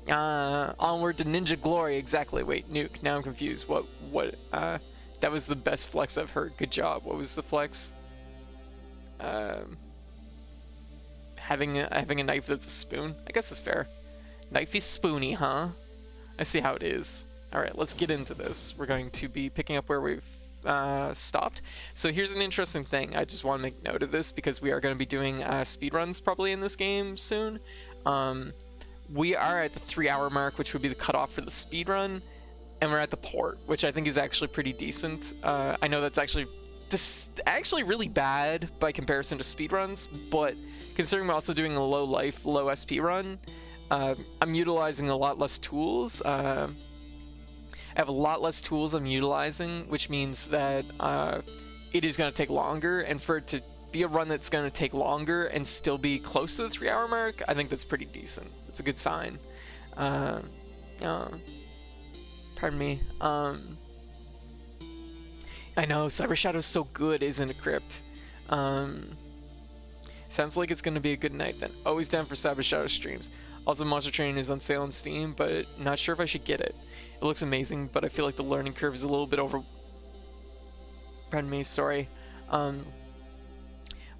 Onward to ninja glory. Exactly. Wait, Nuke. Now I'm confused. What? That was the best flex I've heard. Good job. What was the flex? Having a knife that's a spoon. I guess that's fair. Knifey spoony, huh? I see how it is. All right, let's get into this. We're going to be picking up where we've stopped. So here's an interesting thing. I just want to make note of this because we are going to be doing speedruns probably in this game soon. We are at the 3-hour mark, which would be the cutoff for the speedrun, and we're at the port, which I think is actually pretty decent. I know that's actually really bad by comparison to speedruns, but considering we're also doing a low life, low SP run, I'm utilizing a lot less tools. I have a lot less tools I'm utilizing, which means that it is going to take longer, and for it to be a run that's going to take longer and still be close to the 3-hour mark, I think that's pretty decent. It's a good sign. Pardon me. I know, Cyber Shadow's so good, isn't it, Crypt? Sounds like it's going to be a good night then. Always down for Cyber Shadow streams. Also, Monster Train is on sale on Steam, but not sure if I should get it. It looks amazing, but I feel like the learning curve is a little bit Pardon me, sorry.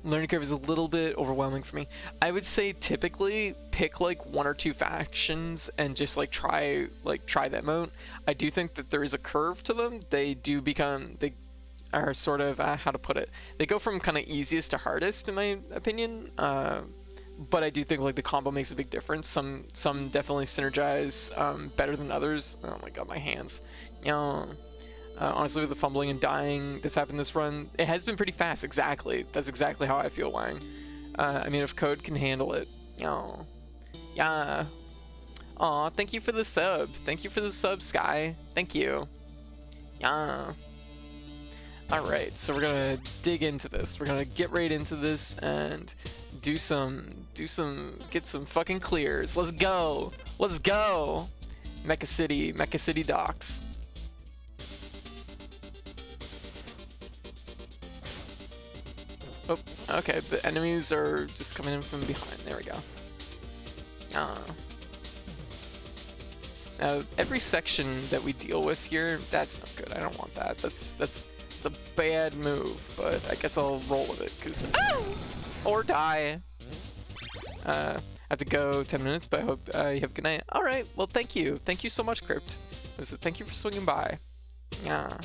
Learning curve is a little bit overwhelming for me. I would say typically pick like 1 or 2 factions and just like try them out. I do think that there is a curve to them. They are sort of how to put it. They go from kind of easiest to hardest in my opinion. But I do think like the combo makes a big difference. Some definitely synergize better than others. Oh my god, my hands. Honestly, with the fumbling and dying that's happened this run, it has been pretty fast. Exactly. That's exactly how I feel, Wang. I mean, if code can handle it. Yeah. Aw, thank you for the sub. Thank you for the sub, Sky. Thank you. Yeah. Alright, so we're gonna dig into this. We're gonna get right into this and get some fucking clears. Let's go! Let's go! Mecha City docks. Oh, okay, the enemies are just coming in from behind. There we go. Now, every section that we deal with here, that's not good. I don't want that. That's a bad move, but I guess I'll roll with it, because... Oh! Or die. I have to go 10 minutes, but I hope you have a good night. Alright, well, thank you. Thank you so much, Crypt. Thank you for swinging by. Yeah.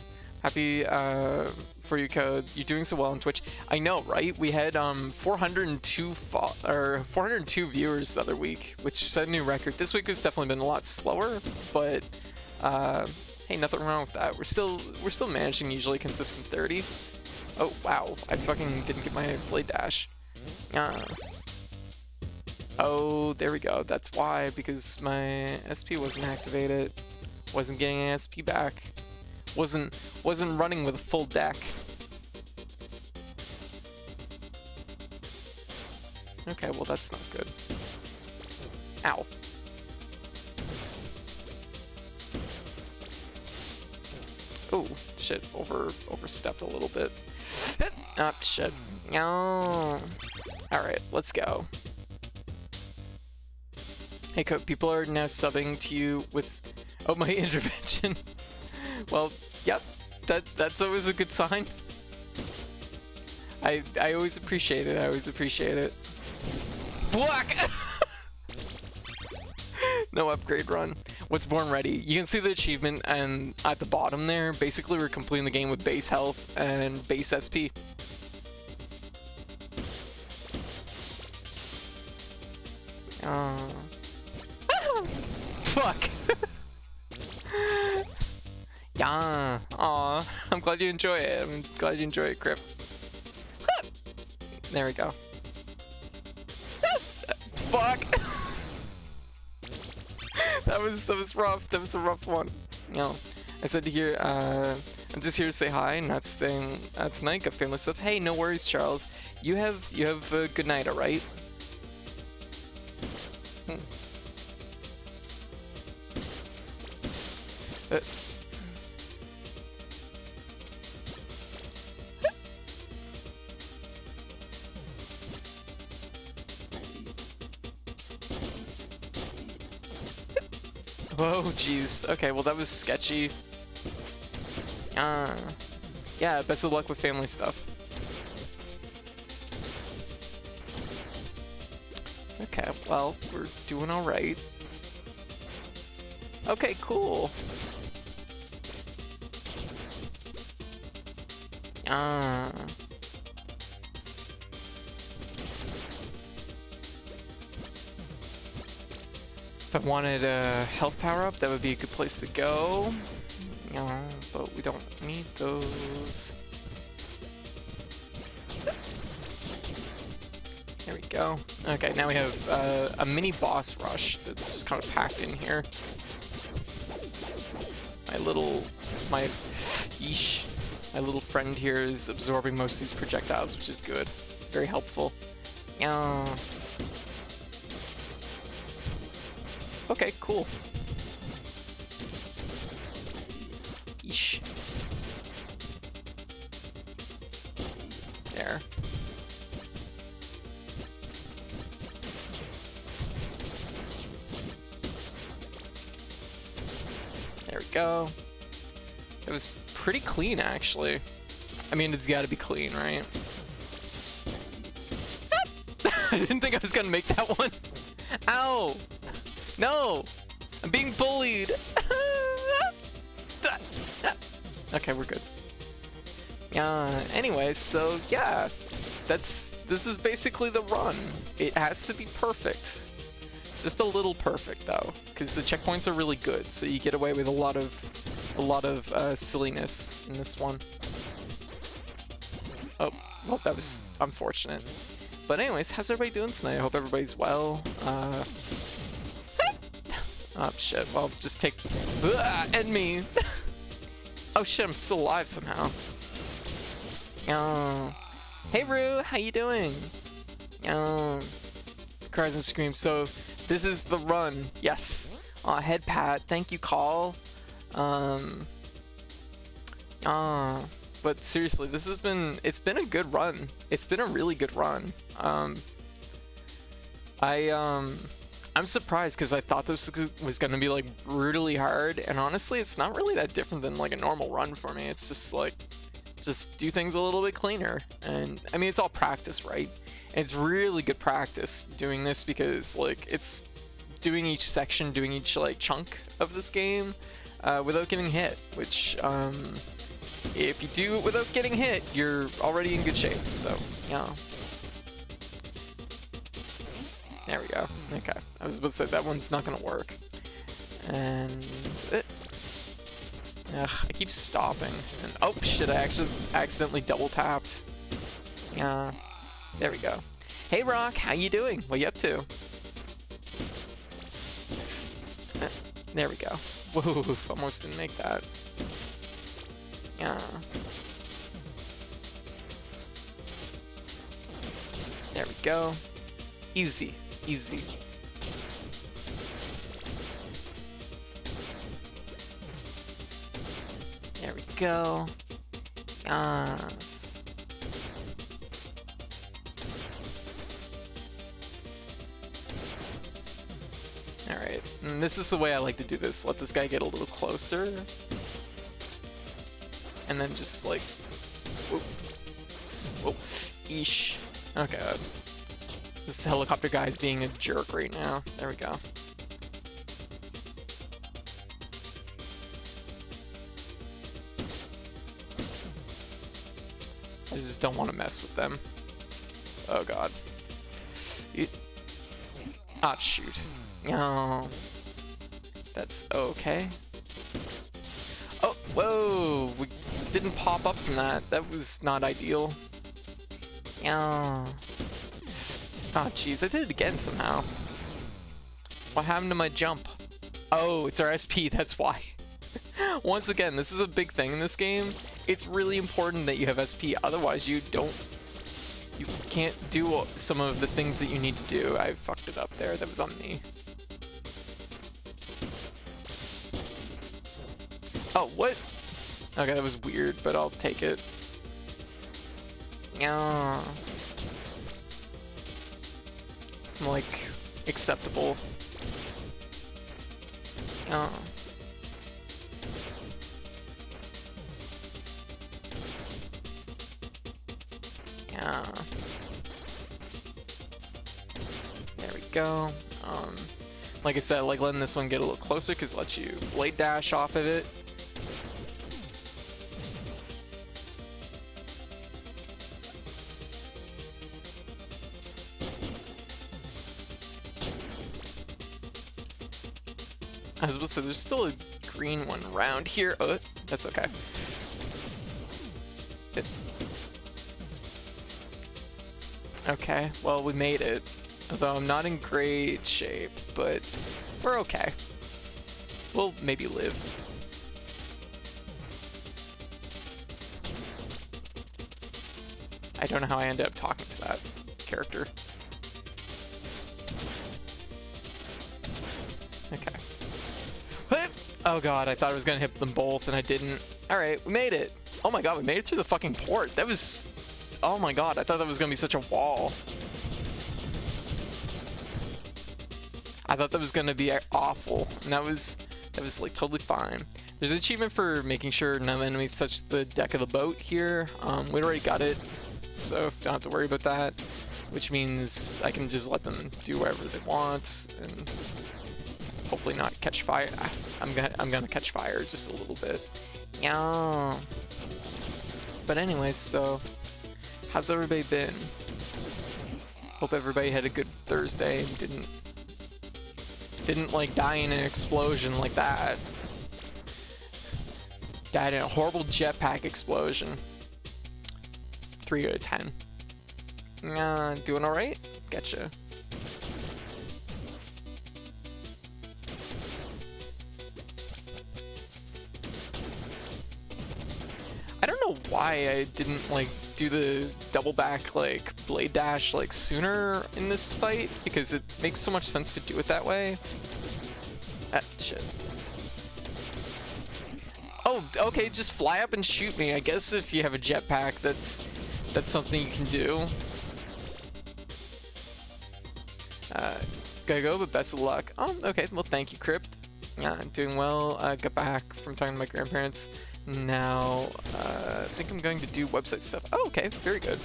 Happy for you, Code. You're doing so well on Twitch. I know, right? We had 402 viewers the other week, which set a new record. This week has definitely been a lot slower, but hey, nothing wrong with that. We're still managing usually consistent 30. Oh wow, I fucking didn't get my blade dash. Oh, there we go. That's why, because my SP wasn't activated. Wasn't getting an SP back. Wasn't running with a full deck. Okay, well that's not good. Ow. Oh shit! Overstepped a little bit. Oh shit! No. All right, let's go. Hey, people are now subbing to you with my intervention. Well, yep, that's always a good sign. I always appreciate it. I always appreciate it. Black. No upgrade run. What's Born ready? You can see the achievement and at the bottom there. Basically, we're completing the game with base health and base SP. Fuck. Yeah. Aw. I'm glad you enjoy it. I'm glad you enjoy it, Crip. There we go. Fuck. That was rough. That was a rough one. No. I said here, I'm just here to say hi, not staying tonight. Got family stuff. Hey, no worries, Charles. You have a good night, alright? Whoa, jeez. Okay, well that was sketchy. Yeah, best of luck with family stuff. Okay, well, we're doing alright. Okay, cool. If I wanted a health power-up, that would be a good place to go. But we don't need those. There we go. Okay, now we have a mini boss rush that's just kind of packed in here. My little friend here is absorbing most of these projectiles, which is good. Very helpful. Okay, cool. Yeesh. There. There we go. It was pretty clean, actually. I mean, it's gotta be clean, right? I didn't think I was gonna make that one. Ow! No! I'm being bullied! Okay, we're good. Anyways, so yeah. This is basically the run. It has to be perfect. Just a little perfect, though, because the checkpoints are really good, so you get away with a lot of silliness in this one. Oh, well, that was unfortunate. But anyways, how's everybody doing tonight? I hope everybody's well. Oh shit, well, just take... and me! Oh shit, I'm still alive somehow. Hey Rue, how you doing? Cries and screams. So, this is the run. Yes. Head pat. Thank you, Call. But seriously, it's been a good run. It's been a really good run. I'm surprised because I thought this was gonna be like brutally hard, and honestly, it's not really that different than like a normal run for me. It's just like, just do things a little bit cleaner. And I mean, it's all practice, right? And it's really good practice doing this because like it's doing each section, doing each like chunk of this game without getting hit, which if you do it without getting hit, you're already in good shape. So yeah. There we go. Okay. I was about to say that one's not gonna work. And ugh, I keep stopping. And oh shit, I actually accidentally double tapped. There we go. Hey Rock, how you doing? What you up to? There we go. Whoa, almost didn't make that. There we go. Easy. Easy. There we go. Yes. Alright, and this is the way I like to do this. Let this guy get a little closer. And then just like... Whoop. Whoop. Eesh. Okay. This helicopter guy is being a jerk right now. There we go. I just don't want to mess with them. Oh god. Ah, shoot. No. That's okay. Oh, whoa! We didn't pop up from that. That was not ideal. Yeah. Oh, jeez, I did it again somehow. What happened to my jump? Oh, it's our SP, that's why. Once again, this is a big thing in this game. It's really important that you have SP, otherwise you can't do some of the things that you need to do. I fucked it up there, that was on me. Oh, what? Okay, that was weird, but I'll take it. Yeah. Like, acceptable. Oh. Yeah. There we go. Like I said, like letting this one get a little closer because it lets you blade dash off of it. I was supposed to say, there's still a green one around here. Oh, that's okay. Okay, well, we made it. Although I'm not in great shape, but we're okay. We'll maybe live. I don't know how I ended up talking to that character. Okay. Oh god, I thought I was gonna hit them both and I didn't. Alright, we made it. Oh my god, we made it through the fucking port. That was... Oh my god, I thought that was gonna be such a wall. I thought that was gonna be awful, and that was like totally fine. There's an achievement for making sure none enemies touch the deck of the boat here. We already got it, so don't have to worry about that. Which means I can just let them do whatever they want and hopefully not catch fire. I'm gonna catch fire just a little bit. Yeah. But anyways, so how's everybody been? Hope everybody had a good Thursday and didn't like die in an explosion like that. Died in a horrible jetpack explosion. 3 out of 10. Doing alright? Getcha. I don't know why I didn't like do the double back like blade dash like sooner in this fight, because it makes so much sense to do it that way. Ah, shit. Oh, okay, just fly up and shoot me. I guess if you have a jetpack, that's something you can do. Gotta go, but best of luck. Oh, okay, well thank you, Crypt. I'm doing well. I got back from talking to my grandparents. Now, I think I'm going to do website stuff. Oh, okay, very good.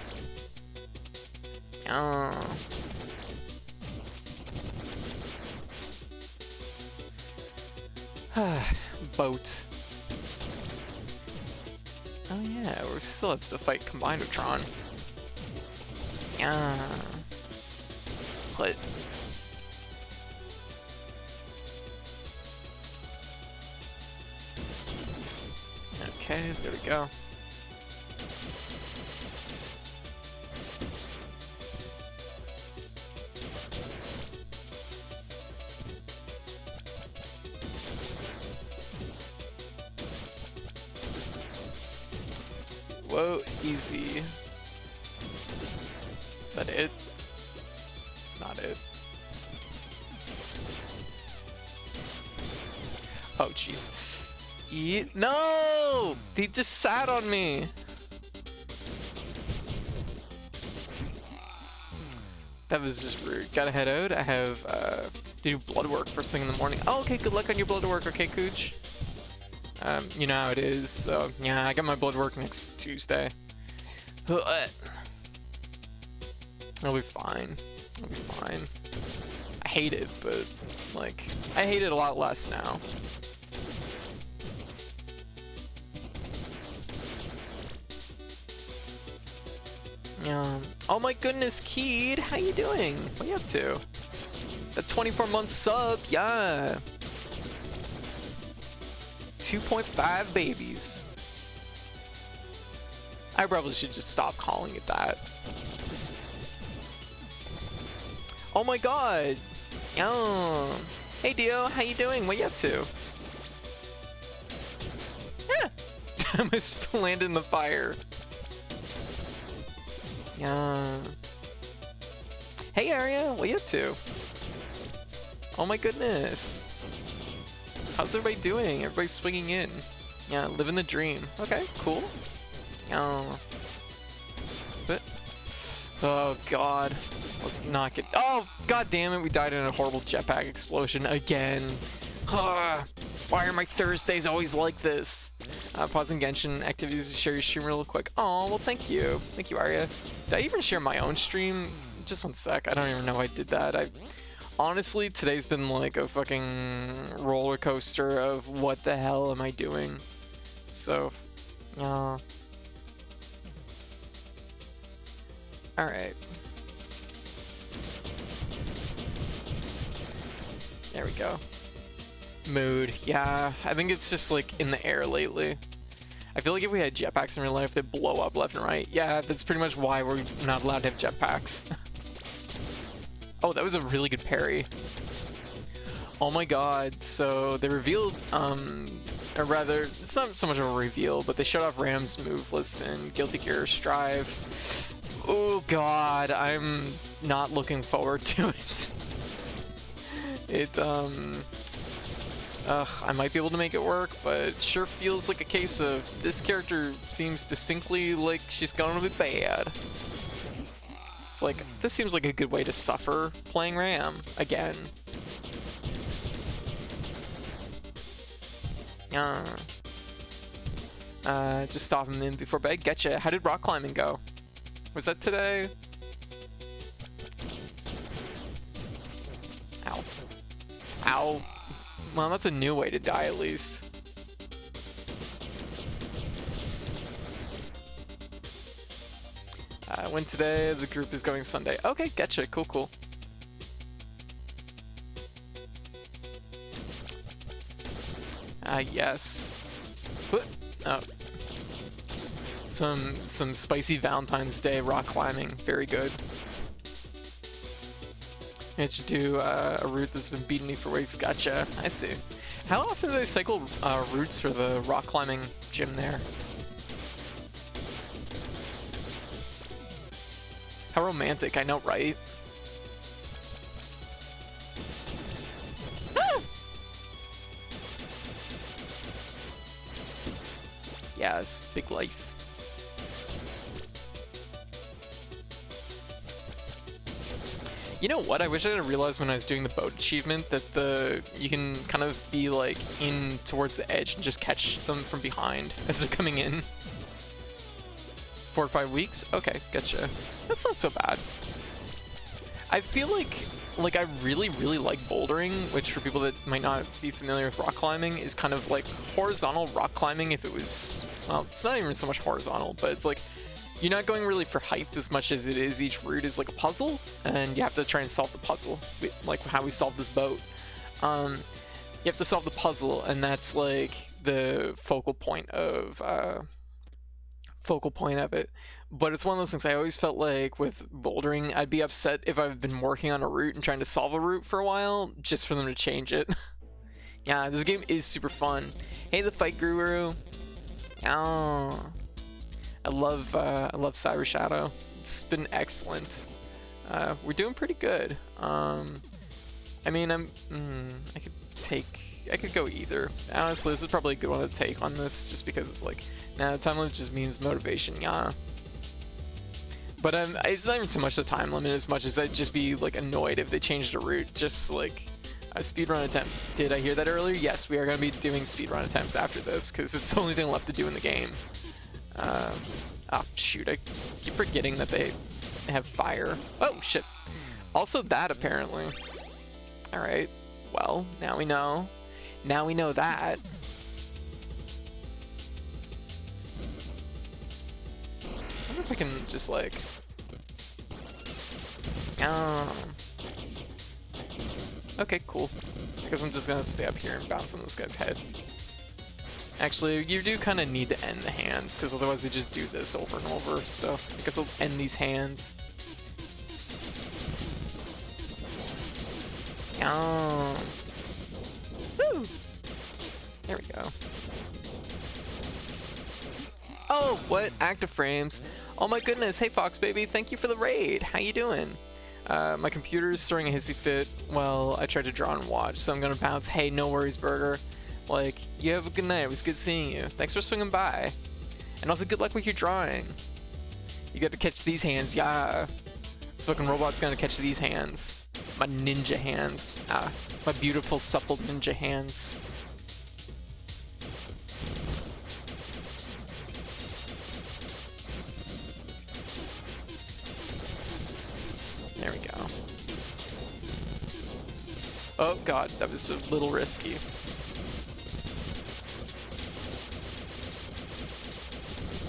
Boat. Oh yeah, we still have to fight Combinotron. Yeah. What? Okay, there we go. Whoa, easy. Is that it? It's not it. Oh, jeez. No! He just sat on me! That was just rude. Gotta head out. I have to do blood work first thing in the morning. Oh, okay, good luck on your blood work, okay, Cooch? You know how it is, so yeah, I got my blood work next Tuesday. I'll be fine. I'll be fine. I hate it, but like, I hate it a lot less now. Oh my goodness, Keed, how you doing? What are you up to? The 24-month sub, yeah. 2.5 babies. I probably should just stop calling it that. Oh my god. Oh. Hey Dio, how you doing? What are you up to? Yeah. I almost landed in the fire. Yeah. Hey Arya, what are you up to? Oh my goodness. How's everybody doing? Everybody's swinging in. Yeah, living the dream. Okay, cool. Oh. But, oh god. Let's not get... Oh, god damn it, we died in a horrible jetpack explosion again. Why are my Thursdays always like this? Pausing Genshin activities to share your stream real quick. Oh, well, thank you. Thank you, Arya. Did I even share my own stream? Just one sec. I don't even know I did that. Honestly, today's been like a fucking roller coaster of what the hell am I doing? So, alright. There we go. Mood. Yeah, I think it's just like in the air lately. I feel like if we had jetpacks in real life, they'd blow up left and right. Yeah, that's pretty much why we're not allowed to have jetpacks. Oh, that was a really good parry. Oh my god, so they revealed, or rather, it's not so much of a reveal, but they showed off Ram's move list in Guilty Gear Strive. Oh god, I'm not looking forward to it. I might be able to make it work, but it sure feels like a case of this character seems distinctly like she's gonna be bad. It's like, this seems like a good way to suffer playing Ram again. Just stop him in before bed. Getcha. How did rock climbing go? Was that today? Ow. Ow. Well, that's a new way to die, at least. When today, the group is going Sunday. Okay, getcha. Cool, cool. Yes. Oh. Some spicy Valentine's Day rock climbing. Very good. It should do a route that's been beating me for weeks. Gotcha. I see. How often do they cycle routes for the rock climbing gym there? How romantic, I know, right? Ah! Yes, big life. You know what? I wish I had realized when I was doing the boat achievement that you can kind of be like in towards the edge and just catch them from behind as they're coming in. 4 or 5 weeks? Okay, gotcha. That's not so bad. I feel like I really like bouldering, which for people that might not be familiar with rock climbing is kind of like horizontal rock climbing if it was, well, it's not even so much horizontal, but it's like you're not going really for height as much as it is each route is like a puzzle, and you have to try and solve the puzzle, like how we solved this boat. You have to solve the puzzle, and that's like the focal point of it. But it's one of those things I always felt like with bouldering, I'd be upset if I've been working on a route and trying to solve a route for a while just for them to change it. Yeah, this game is super fun. Hey, the fight guru. Oh, I love Cyber Shadow. It's been excellent. We're doing pretty good. I mean, I could go either. Honestly, this is probably a good one to take on this, just because it's like, nah, time limit just means motivation, yeah. But it's not even so much the time limit as much as I'd just be like annoyed if they changed the route. Just like speedrun attempts. Did I hear that earlier? Yes, we are going to be doing speedrun attempts after this, because it's the only thing left to do in the game. Oh shoot, I keep forgetting that they have fire. Oh shit. Also that, apparently. Alright, well, now we know. Now we know that. I wonder if I can just like... Okay, cool. I guess I'm just gonna stay up here and bounce on this guy's head. Actually, you do kind of need to end the hands, because otherwise they just do this over and over, so I guess I'll end these hands. Woo! There we go. Oh, what? Active frames. Oh my goodness. Hey, Fox Baby. Thank you for the raid. How you doing? My computer's throwing a hissy fit while I tried to draw and watch, so I'm gonna bounce. Hey, no worries, Burger. Like, you have a good night. It was good seeing you. Thanks for swinging by. And also, good luck with your drawing. You got to catch these hands. Yeah. This fucking robot's gonna catch these hands. My ninja hands. My beautiful, supple ninja hands. There we go. Oh god, that was a little risky.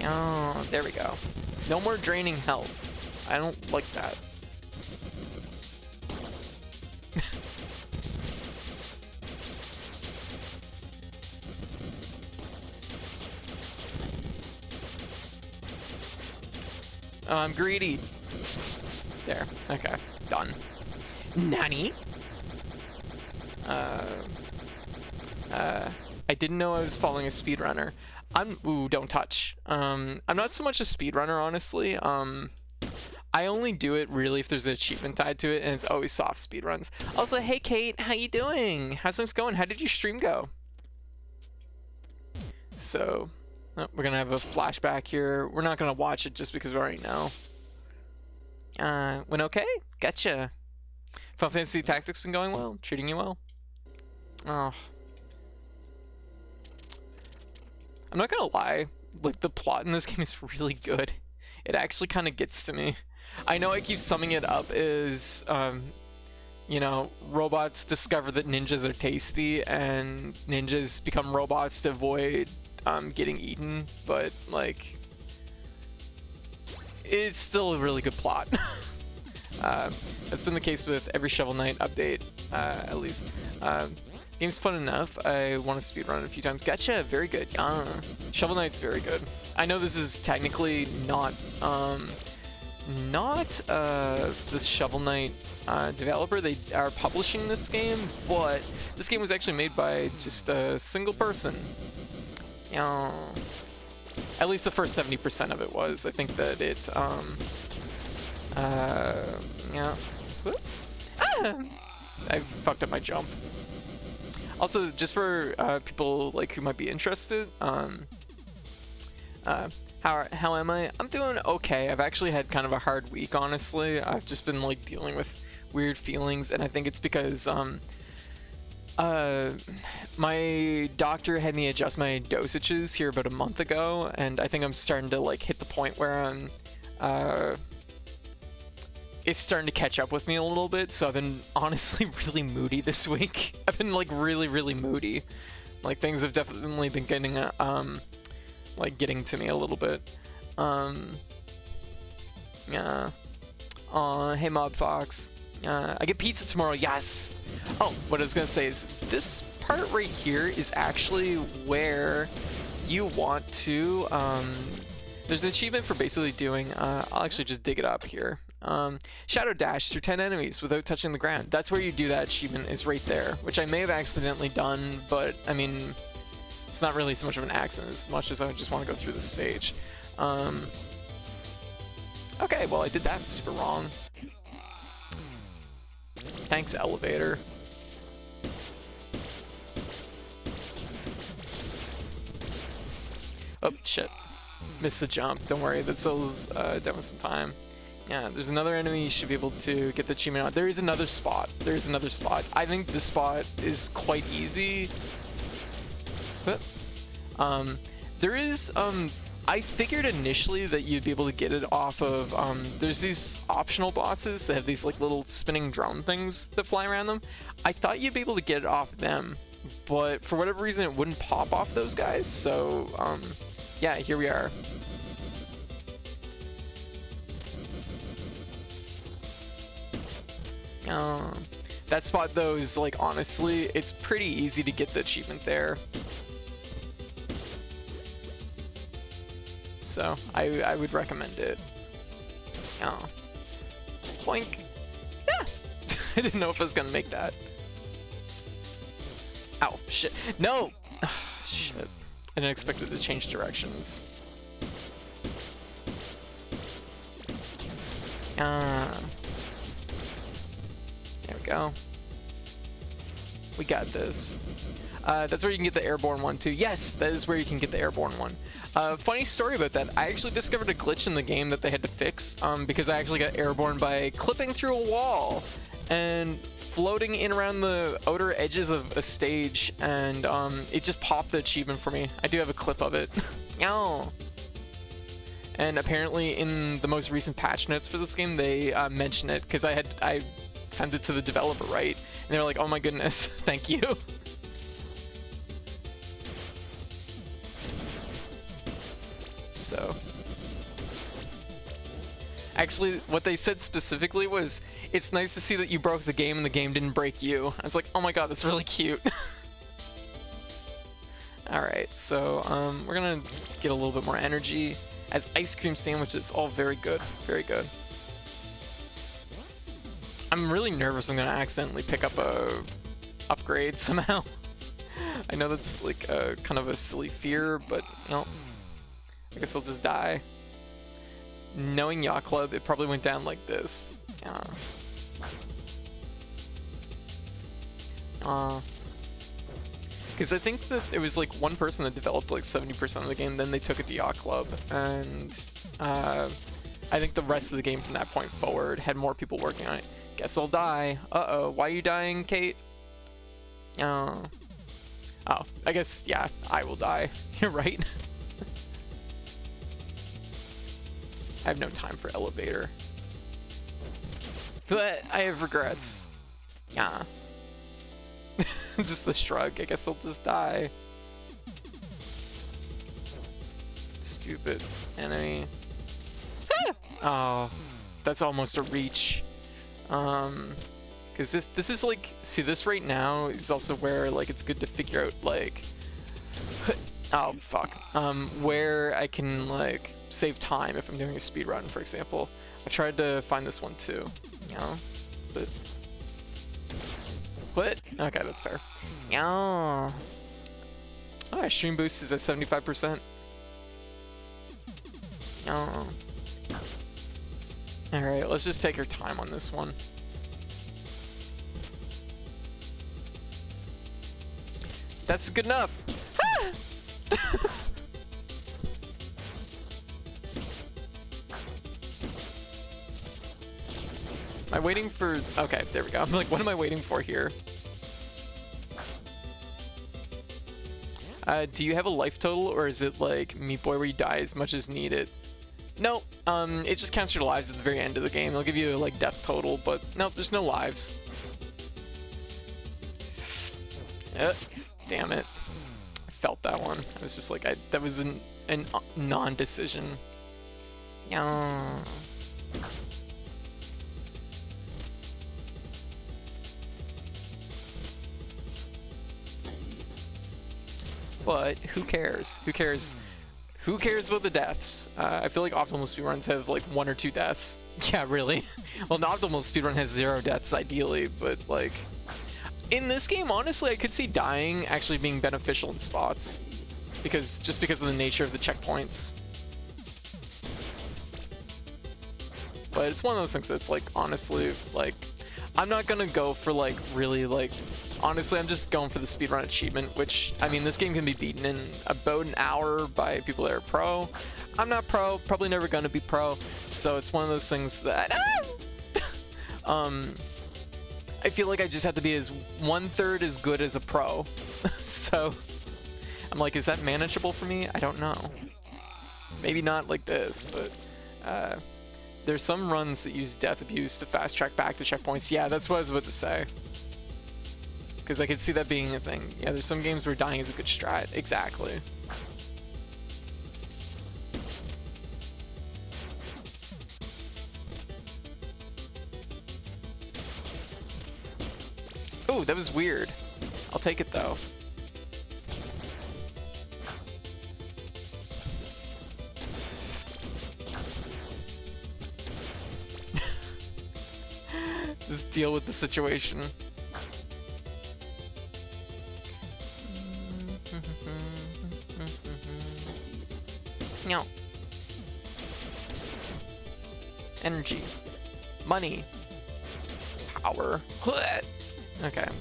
Oh, there we go. No more draining health. I don't like that. Oh, I'm greedy. There. Okay. Done. Nani? I didn't know I was following a speedrunner. Ooh, don't touch. I'm not so much a speedrunner, honestly. I only do it really if there's an achievement tied to it, and it's always soft speedruns. Also, hey Kate, how you doing? How's things going? How did your stream go? So, we're gonna have a flashback here. We're not gonna watch it just because we already know. Went okay? Gotcha. Final Fantasy Tactics been going well? Treating you well? Oh. I'm not gonna lie, like, the plot in this game is really good. It actually kind of gets to me. I know I keep summing it up as, you know, robots discover that ninjas are tasty, and ninjas become robots to avoid getting eaten, but, like, it's still a really good plot. That's been the case with every Shovel Knight update, at least. Game's fun enough. I want to speedrun it a few times. Gotcha, very good. Shovel Knight's very good. I know this is technically not the Shovel Knight developer. They are publishing this game, but this game was actually made by just a single person. At least the first 70% of it was. I think that it, yeah. Whoop. Ah! I fucked up my jump. Also, just for people like who might be interested, how am I? I'm doing okay. I've actually had kind of a hard week, honestly. I've just been like dealing with weird feelings, and I think it's because my doctor had me adjust my dosages here about a month ago, and I think I'm starting to like hit the point where I'm it's starting to catch up with me a little bit, so I've been honestly really moody this week. I've been like really moody. Like things have definitely been getting like getting to me a little bit. Yeah. Hey Mob Fox. I get pizza tomorrow, yes! Oh, what I was gonna say is, this part right here is actually where you want to, there's an achievement for basically doing, I'll actually just dig it up here. Shadow dash through 10 enemies without touching the ground. That's where you do that achievement, is right there, which I may have accidentally done, but I mean, it's not really so much of an accident as much as I just want to go through the stage. Okay, well I did that super wrong. Thanks, elevator. Oh, shit. Missed the jump. Don't worry, that still's done with some time. Yeah, there's another enemy you should be able to get the achievement on. There is another spot. There's another spot. I think this spot is quite easy. But, there is, I figured initially that you'd be able to get it off of, there's these optional bosses that have these like little spinning drone things that fly around them. I thought you'd be able to get it off them, but for whatever reason it wouldn't pop off those guys, so, yeah, here we are. That spot though is like, honestly, it's pretty easy to get the achievement there. So I would recommend it. Oh. Boink. Yeah. I didn't know if I was gonna make that. Ow, shit. No! Shit. I didn't expect it to change directions. There we go. We got this. That's where you can get the airborne one too. Yes, that is where you can get the airborne one. Funny story about that. I actually discovered a glitch in the game that they had to fix because I actually got airborne by clipping through a wall. and floating in around the outer edges of a stage, and it just popped the achievement for me. I do have a clip of it. Yow. And apparently in the most recent patch notes for this game, they mentioned it, because I sent it to the developer, right? And they're like, oh my goodness, thank you. So actually, what they said specifically was, it's nice to see that you broke the game and the game didn't break you. I was like, oh my god, that's really cute. Alright, so we're gonna get a little bit more energy as ice cream sandwiches. All very good, very good. I'm really nervous I'm gonna accidentally pick up a upgrade somehow. I know that's like a kind of a silly fear, but no, I guess I'll just die. Knowing Yacht Club, it probably went down like this. Because I think that it was like one person that developed like 70% of the game, then they took it to Yacht Club, and I think the rest of the game from that point forward had more people working on it. Guess I'll die. Uh-oh, why are you dying, Kate? Oh, I guess, yeah, I will die. You're right. I have no time for elevator. But I have regrets. Yeah. Just the shrug. I guess I'll just die. Stupid enemy. Oh, that's almost a reach. Because this is like, see, this right now is also where like it's good to figure out like, oh fuck, where I can like save time if I'm doing a speed run, for example. I tried to find this one too, you know, but what? Okay, that's fair. Yeah. Oh, stream boost is at 75%. Oh. Alright, let's just take our time on this one. That's good enough. Am I waiting for... Okay, there we go. I'm like, what am I waiting for here? Do you have a life total, or is it like Meat Boy where you die as much as needed? No, it just counts your lives at the very end of the game. It'll give you like death total, but no, there's no lives. Damn it. I felt that one. I was just like, that was a non-decision. Yeah. But who cares? Who cares? Who cares about the deaths? I feel like optimal speedruns have like 1 or 2 deaths. Yeah, really. Well, an optimal speedrun has 0 deaths ideally, but like in this game, honestly, I could see dying actually being beneficial in spots, because of the nature of the checkpoints. But it's one of those things that's like, honestly, like I'm not gonna go for like really like. Honestly, I'm just going for the speedrun achievement, which, I mean, this game can be beaten in about an hour by people that are pro. I'm not pro, probably never gonna be pro, so it's one of those things that, I feel like I just have to be as 1/3 as good as a pro. So, I'm like, is that manageable for me? I don't know. Maybe not like this, but, there's some runs that use death abuse to fast track back to checkpoints. Yeah, that's what I was about to say. Because I could see that being a thing. Yeah, there's some games where dying is a good strat. Exactly. Ooh, that was weird. I'll take it though. Just deal with the situation. No. Energy. Money. Power. Okay, I'm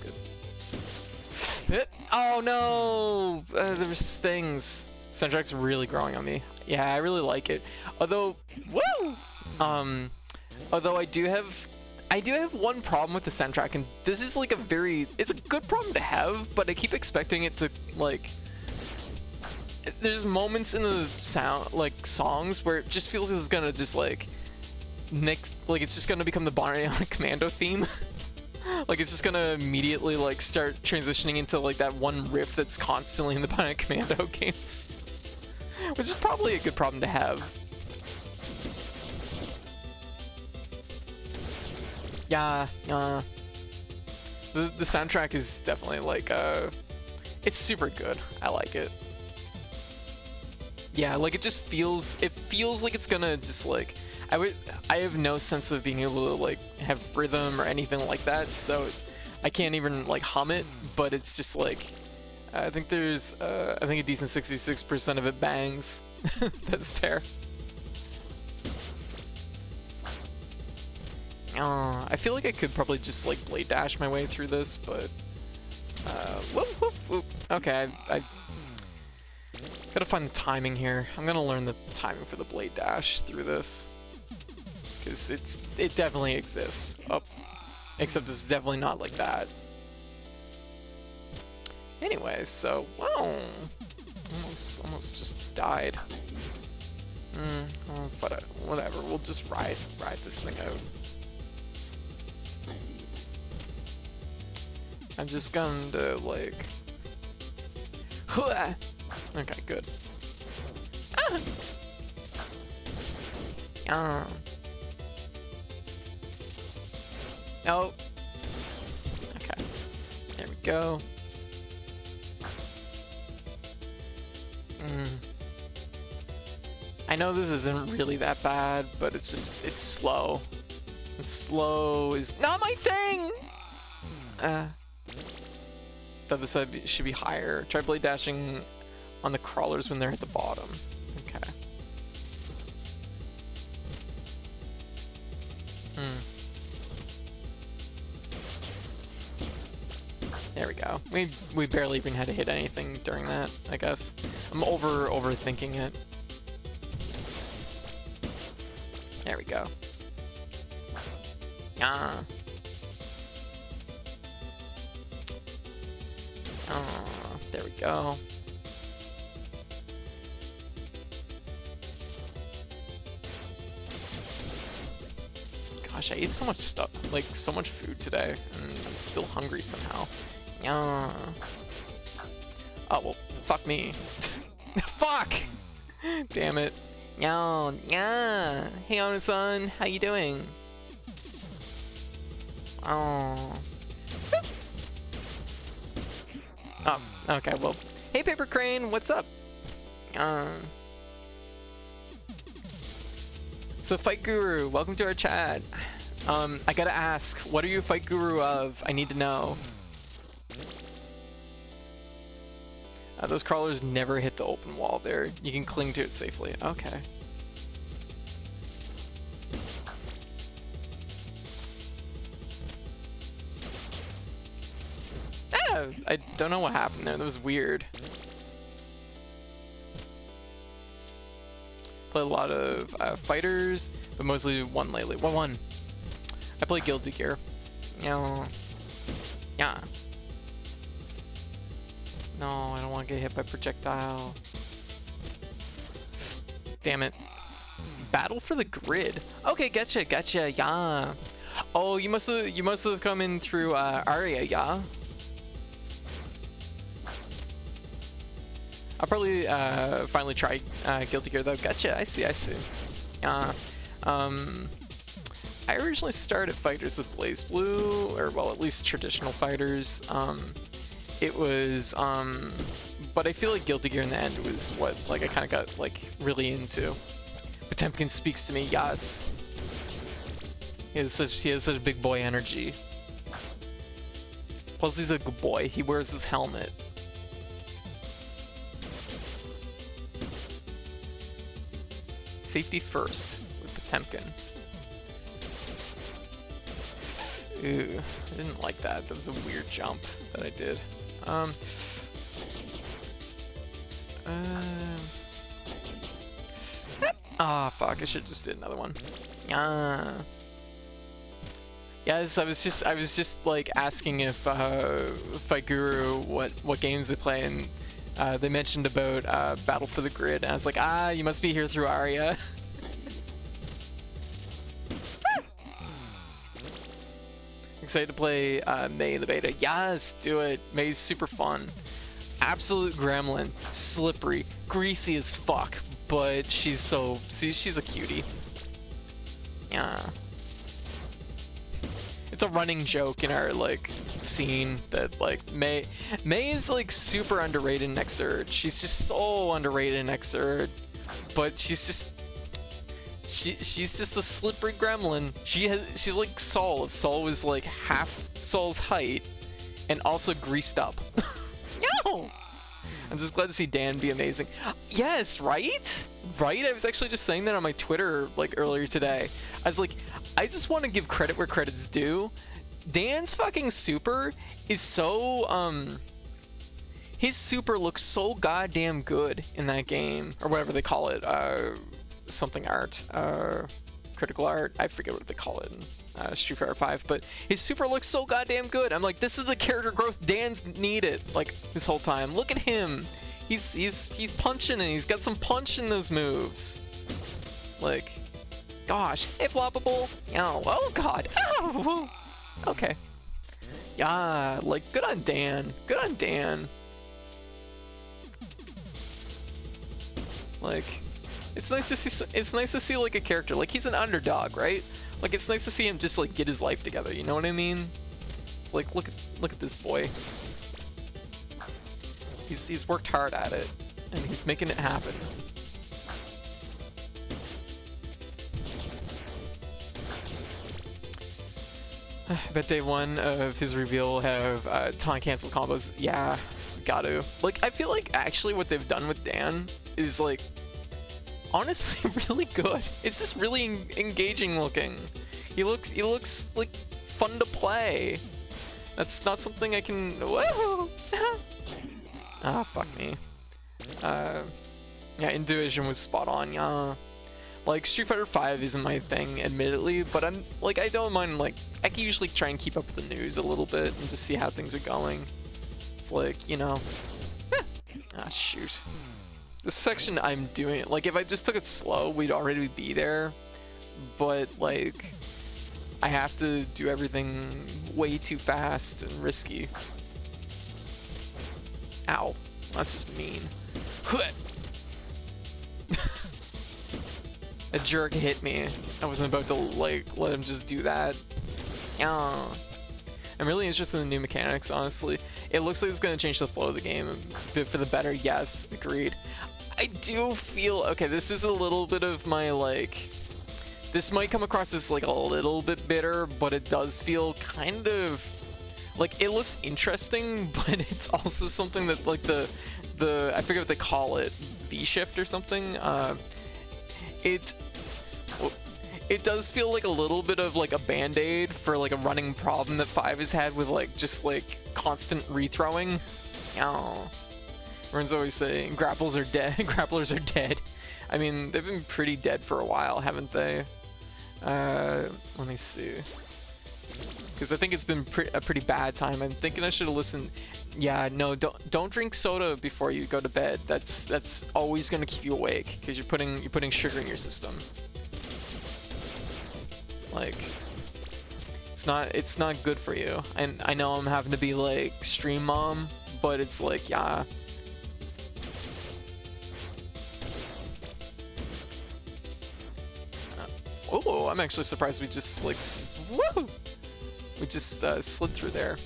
good. Oh no! There's things. Soundtrack's really growing on me. Yeah, I really like it. Although, woo! Although I do have I do have one problem with the soundtrack, and this is like it's a good problem to have, but I keep expecting it to like, there's moments in the songs where it just feels it's gonna just like it's just gonna become the Bionic Commando theme. Like it's just gonna immediately like start transitioning into like that one riff that's constantly in the Bionic Commando games, which is probably a good problem to have. Yeah, the soundtrack is definitely like it's super good. I like it. Yeah, like it feels like it's gonna just like I have no sense of being able to like have rhythm or anything like that, so I can't even like hum it, but it's just like I think there's I think a decent 66% of it bangs. That's fair. I feel like I could probably just like blade dash my way through this, but whoop, whoop, whoop. Okay, I gotta find the timing here. I'm gonna learn the timing for the blade dash through this, because it definitely exists. Except it's definitely not like that. Anyway, so wow, almost just died. But whatever, we'll just ride this thing out. I'm just going to like, okay, good. Oh, okay, there we go. I know this isn't really that bad, but it's slow. And slow is not my thing! Thought this should be higher. Try blade dashing on the crawlers when they're at the bottom. Okay. There we go. We barely even had to hit anything during that, I guess. I'm overthinking it. There we go. There we go. Gosh, I ate so much stuff, like so much food today, and I'm still hungry somehow. Oh well, fuck me. Fuck! Damn it. Yeah. Hey, Ono-san, how you doing? Oh, okay, well, hey Paper Crane, what's up? So Fight Guru, welcome to our chat. I gotta ask, what are you a Fight Guru of? I need to know. Those crawlers never hit the open wall there. You can cling to it safely. Okay. I don't know what happened there. That was weird. Played a lot of fighters, but mostly one lately. One. I play Guilty Gear. Yeah. No, I don't want to get hit by projectile. Damn it. Battle for the Grid. Okay, gotcha. Yeah. Oh, you must have come in through Aria, yeah. I'll probably finally try Guilty Gear though. Gotcha. I see. I originally started fighters with Blaze Blue, or well, at least traditional fighters. It was, but I feel like Guilty Gear in the end was what like I kind of got like really into. Potemkin speaks to me. Yes. He has such big boy energy. Plus, he's a good boy. He wears his helmet. Safety first with Potemkin. Ooh, I didn't like that. That was a weird jump that I did. Fuck, I should just did another one. Yes, I was just like asking if Guru what games they play, and they mentioned about Battle for the Grid, and I was like, ah, you must be here through Arya. Excited to play Mei in the beta. Yes, do it. Mei's super fun. Absolute gremlin, slippery, greasy as fuck, but she's a cutie. Yeah. It's a running joke in our like scene that like Mei is like super underrated in Xrd. She's just so underrated in Xrd, but she's just a slippery gremlin. She's like Saul. If Saul was like half Saul's height and also greased up. No! I'm just glad to see Dan be amazing. Yes, right? Right? I was actually just saying that on my Twitter like earlier today. I was like, I just want to give credit where credit's due. Dan's fucking super is so his super looks so goddamn good in that game, or whatever they call it, something art, critical art, I forget what they call it in Street Fighter 5, but his super looks so goddamn good. I'm like, this is the character growth Dan's needed like this whole time. Look at him. He's punching, and he's got some punch in those moves. Like, gosh. Hey, Floppable. Oh god. Oh, okay. Yeah, like, good on Dan. Good on Dan. Like, it's nice to see like a character, like he's an underdog, right? Like, it's nice to see him just like get his life together, you know what I mean? It's like, look at this boy. He's worked hard at it, and he's making it happen. I bet day one of his reveal will have taunt cancel combos. Yeah, got to. Like, I feel like actually what they've done with Dan is like honestly really good. It's just really engaging looking. He looks like fun to play. That's not something I can. Whoa! Ah, fuck me. Yeah, Intuition was spot on. Yeah. Like, Street Fighter 5 isn't my thing, admittedly, but I'm like, I don't mind. Like, I can usually try and keep up with the news a little bit and just see how things are going. It's like, you know. Ah, shoot. This section I'm doing, like, if I just took it slow, we'd already be there. But like, I have to do everything way too fast and risky. Ow, that's just mean. A jerk hit me. I wasn't about to like let him just do that. Yeah. I'm really interested in the new mechanics, honestly. It looks like it's going to change the flow of the game a bit for the better. Yes, agreed. I do feel, okay, this is a little bit of my like, this might come across as like a little bit bitter, but it does feel kind of like, it looks interesting, but it's also something that like the I forget what they call it, V-shift or something. It does feel like a little bit of like a band-aid for like a running problem that 5 has had with like just like constant rethrowing. Oh. Everyone's always saying grapplers are dead. Grapplers are dead. I mean, they've been pretty dead for a while, haven't they? Let me see. Because I think it's been a pretty bad time. I'm thinking I should have listened. Yeah, no, don't drink soda before you go to bed. That's always gonna keep you awake because you're putting sugar in your system. Like, it's not good for you. And I know I'm having to be like stream mom, but it's like, yeah. Oh, I'm actually surprised we just like, woo! We just slid through there.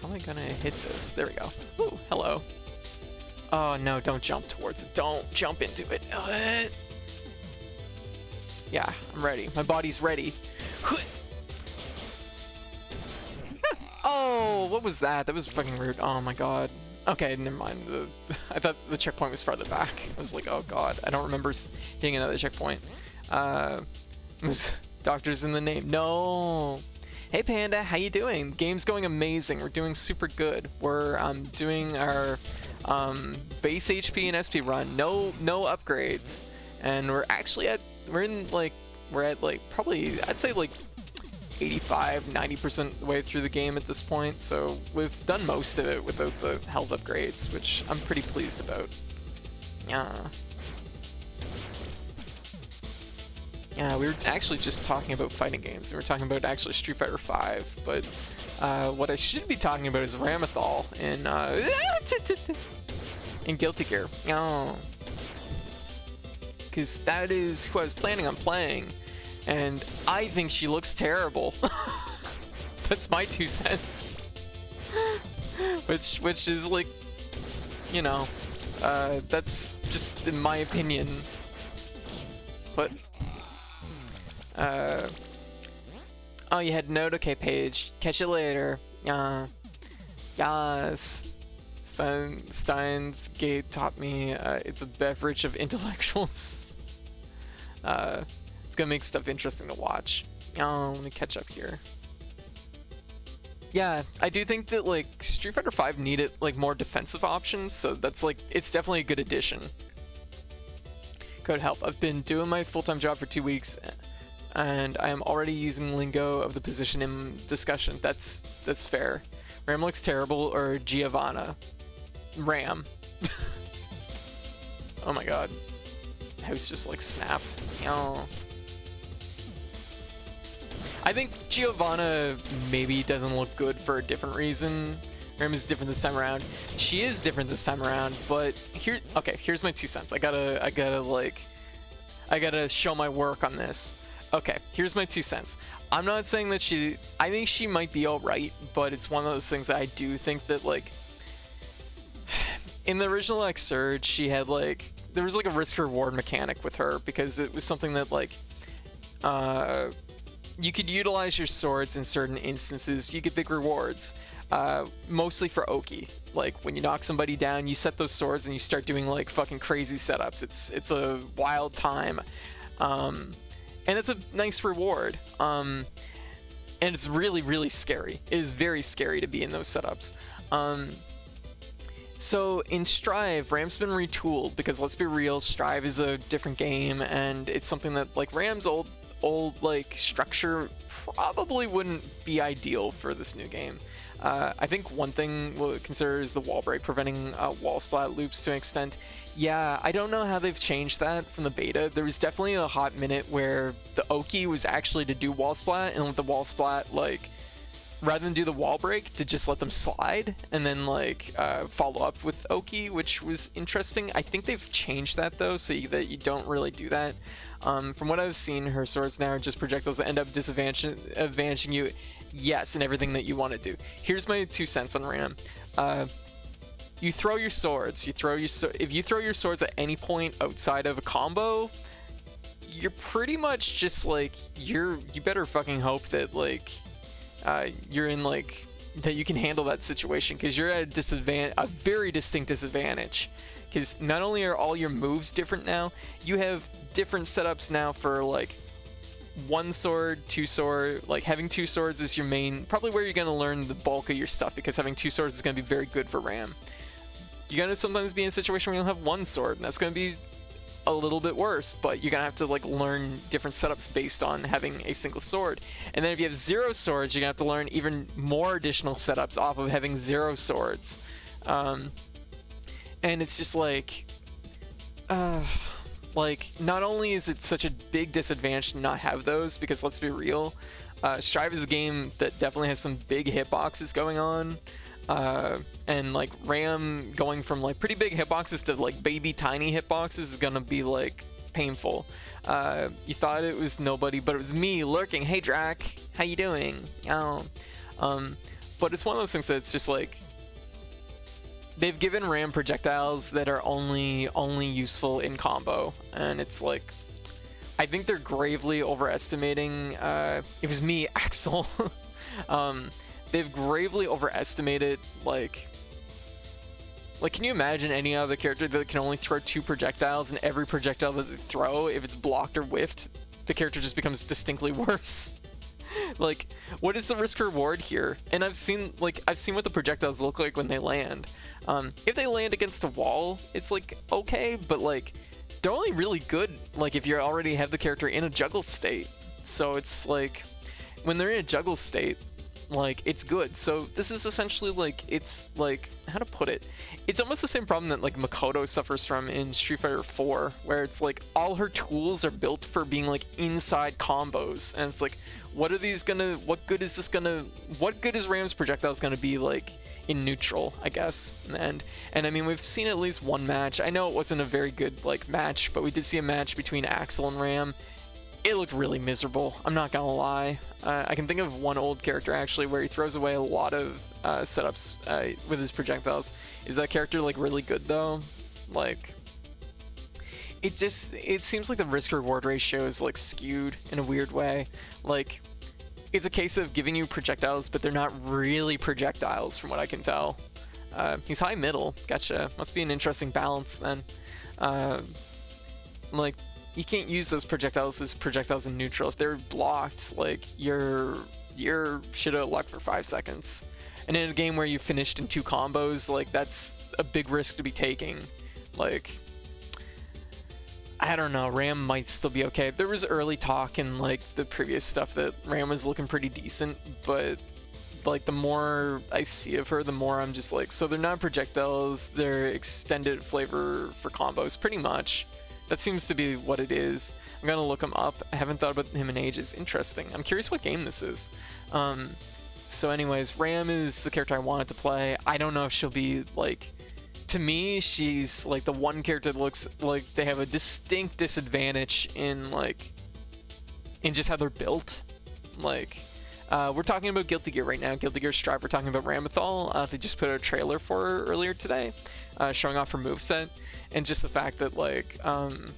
How am I gonna hit this? There we go. Ooh, hello. Oh no, don't jump towards it. Don't jump into it. Yeah, I'm ready. My body's ready. Oh, what was that? That was fucking rude. Oh my god. Okay, never mind. I thought the checkpoint was farther back. I was like, oh god, I don't remember hitting another checkpoint. Doctor's in the name. No. Hey Panda, how you doing? Game's going amazing. We're doing super good. We're doing our base HP and SP run. No upgrades, and we're at like probably, I'd say like 85-90% the way through the game at this point, so we've done most of it without the health upgrades, which I'm pretty pleased about. Yeah, we were actually just talking about fighting games. We were talking about actually Street Fighter V, but what I should be talking about is Ramethal in Guilty Gear. Because that is who I was planning on playing, and I think she looks terrible. That's my 2 cents. which is like, you know, that's just in my opinion. But oh, you had note. Okay, Paige. Catch you later. Yes. Steins Gate taught me it's a beverage of intellectuals. It's gonna make stuff interesting to watch. Let me catch up here. Yeah, I do think that like Street Fighter V needed like more defensive options, so that's like, it's definitely a good addition. Could help. I've been doing my full-time job for 2 weeks, and I am already using lingo of the position in discussion. That's fair. Ram looks terrible, or Giovanna. Ram. Oh my god. House just like snapped. I think Giovanna maybe doesn't look good for a different reason. Ram is different this time around. She is different this time around, but here's my 2 cents. I gotta show my work on this. Okay, here's my 2 cents. I'm not saying that I think she might be alright, but it's one of those things that I do think that like, in the original X Surge, she had like, there was like a risk reward mechanic with her, because it was something that like, you could utilize your swords in certain instances. You get big rewards, mostly for Oki. Like when you knock somebody down, you set those swords and you start doing like fucking crazy setups. It's a wild time, and it's a nice reward. And it's really, really scary. It is very scary to be in those setups. So in Strive, Ram's been retooled, because let's be real, Strive is a different game, and it's something that like Ram's old like structure probably wouldn't be ideal for this new game. I think one thing we'll consider is the wall break, preventing wall splat loops to an extent. Yeah, I don't know how they've changed that from the beta. There was definitely a hot minute where the Oki was actually to do wall splat, and with the wall splat, like, rather than do the wall break, to just let them slide and then like follow up with Oki, which was interesting. I think they've changed that though, so that you don't really do that. From what I've seen, her swords now are just projectiles that end up disadvantaging you, yes, and everything that you want to do. Here's my 2 cents on Ram. You throw your swords. If you throw your swords at any point outside of a combo, you're pretty much just like, you better fucking hope that like you're in like, that you can handle that situation, because you're at a very distinct disadvantage. Because not only are all your moves different now, you have different setups now for like 1 sword, 2 sword. Like having 2 swords is your main, probably where you're gonna learn the bulk of your stuff, because having 2 swords is gonna be very good for Ram. You're gonna sometimes be in a situation where you don't have 1 sword, and that's gonna be a little bit worse, but you're gonna have to like learn different setups based on having a single sword. And then if you have 0 swords, you're gonna have to learn even more additional setups off of having 0 swords. And it's just like not only is it such a big disadvantage to not have those, because let's be real, Strive is a game that definitely has some big hitboxes going on. And like Ram going from like pretty big hitboxes to like baby tiny hitboxes is gonna be like painful. You thought it was nobody, but it was me lurking. Hey Drac, how you doing? But it's one of those things that it's just like, they've given Ram projectiles that are only useful in combo, and it's like, I think they're gravely overestimating. It was me, Axel. They've gravely overestimated, like, can you imagine any other character that can only throw 2 projectiles, and every projectile that they throw, if it's blocked or whiffed, the character just becomes distinctly worse? Like, what is the risk reward here? And I've seen what the projectiles look like when they land. If they land against a wall, it's like okay, but like they're only really good like if you already have the character in a juggle state. So it's like, when they're in a juggle state, like, it's good. So this is essentially like, it's like, how to put it, it's almost the same problem that like Makoto suffers from in Street Fighter 4, where it's like all her tools are built for being like inside combos, and it's like, what are these gonna, what good is this gonna, what good is Ram's projectiles gonna be like in neutral, I guess, in the end. And I mean, we've seen at least one match. I know it wasn't a very good like match, but we did see a match between Axel and Ram. It looked really miserable, I'm not gonna lie. I can think of one old character actually where he throws away a lot of setups with his projectiles. Is that character like really good though? Like, it seems like the risk reward ratio is like skewed in a weird way. Like, it's a case of giving you projectiles, but they're not really projectiles from what I can tell. He's high middle, gotcha. Must be an interesting balance then. Like, you can't use those projectiles as projectiles in neutral. If they're blocked, like, you're shit out of luck for 5 seconds. And in a game where you finished in 2 combos, like, that's a big risk to be taking. Like, I don't know, Ram might still be okay. There was early talk in like the previous stuff that Ram was looking pretty decent, but like the more I see of her, the more I'm just like, so they're not projectiles, they're extended flavor for combos, pretty much. That seems to be what it is. I'm gonna look him up. I haven't thought about him in ages. Interesting. I'm curious what game this is. So anyways, Ram is the character I wanted to play. I don't know if she'll be like, to me, she's like the one character that looks like they have a distinct disadvantage in like, in just how they're built. Like, we're talking about Guilty Gear right now. Guilty Gear Strive, we're talking about Ramithal. They just put out a trailer for her earlier today, showing off her moveset. And just the fact that like, I'm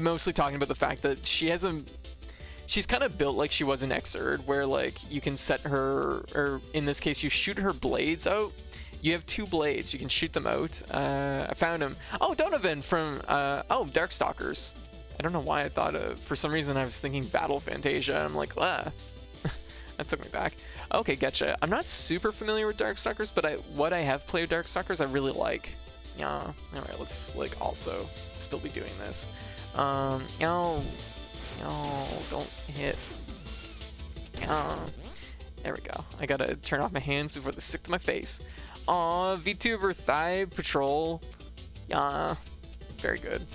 mostly talking about the fact that she's kind of built like she was in Xrd, where like you can set her, or in this case, you shoot her blades out. You have 2 blades, you can shoot them out. I found him. Oh, Donovan from, Darkstalkers. I don't know why I thought for some reason I was thinking Battle Fantasia. I'm like, ah. That took me back. Okay, getcha. I'm not super familiar with Darkstalkers, but what I have played Darkstalkers I really like. Yeah. Alright, let's like also still be doing this. No, don't hit. There we go. I gotta turn off my hands before they stick to my face. Aw, VTuber Thigh Patrol. Very good.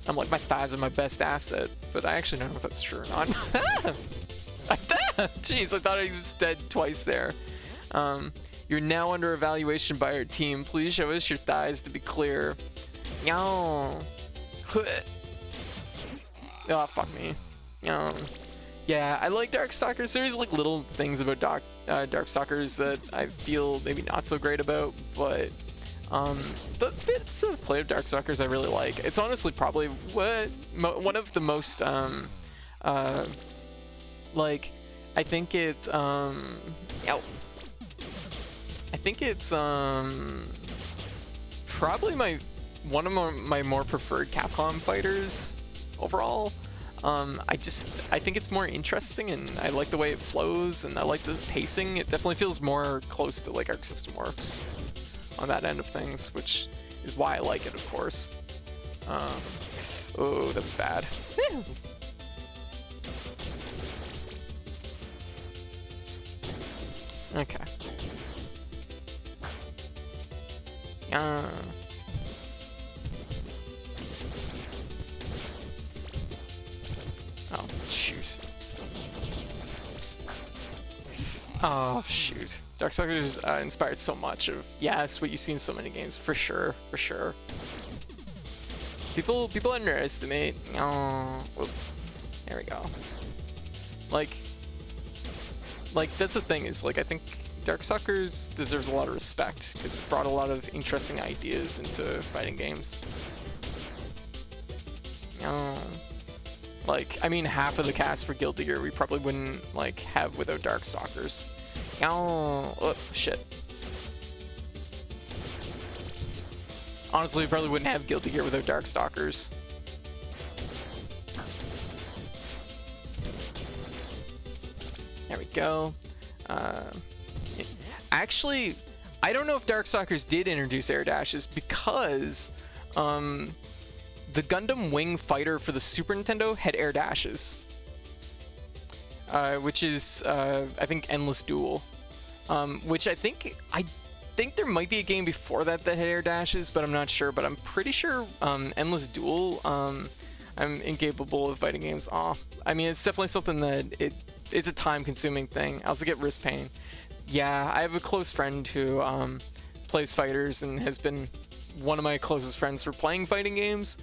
I'm like, my thighs are my best asset, but I actually don't know if that's true or not. Jeez, I thought he was dead twice there. You're now under evaluation by our team. Please show us your thighs to be clear. Oh, fuck me. Yeah, I like Darkstalkers. There's like little things about Darkstalkers that I feel maybe not so great about, but the bits of play of Darkstalkers I really like. It's honestly probably one of the most like, I think it's probably one of my more preferred Capcom fighters overall. I think it's more interesting, and I like the way it flows, and I like the pacing. It definitely feels more close to like Arc System Works on that end of things, which is why I like it, of course. Oh, that was bad. Okay. Oh, shoot. Oh, shoot. Darkstalkers inspired so much of, yes, what you see in so many games, for sure, for sure. People underestimate. Oh, whoop. There we go. Like, that's the thing, is, like, I think Darkstalkers deserves a lot of respect, because it brought a lot of interesting ideas into fighting games. Like, I mean, half of the cast for Guilty Gear we probably wouldn't, like, have without Darkstalkers. Oh, shit. Honestly, we probably wouldn't have Guilty Gear without Darkstalkers. There we go. Actually, I don't know if Darkstalkers did introduce air dashes, because the Gundam Wing Fighter for the Super Nintendo had air dashes, which is I think Endless Duel, which I think there might be a game before that that had air dashes, but I'm not sure. But I'm pretty sure Endless Duel. I'm incapable of fighting games. I mean, it's definitely something that it's a time-consuming thing. I also get wrist pain. Yeah, I have a close friend who plays fighters and has been one of my closest friends for playing fighting games,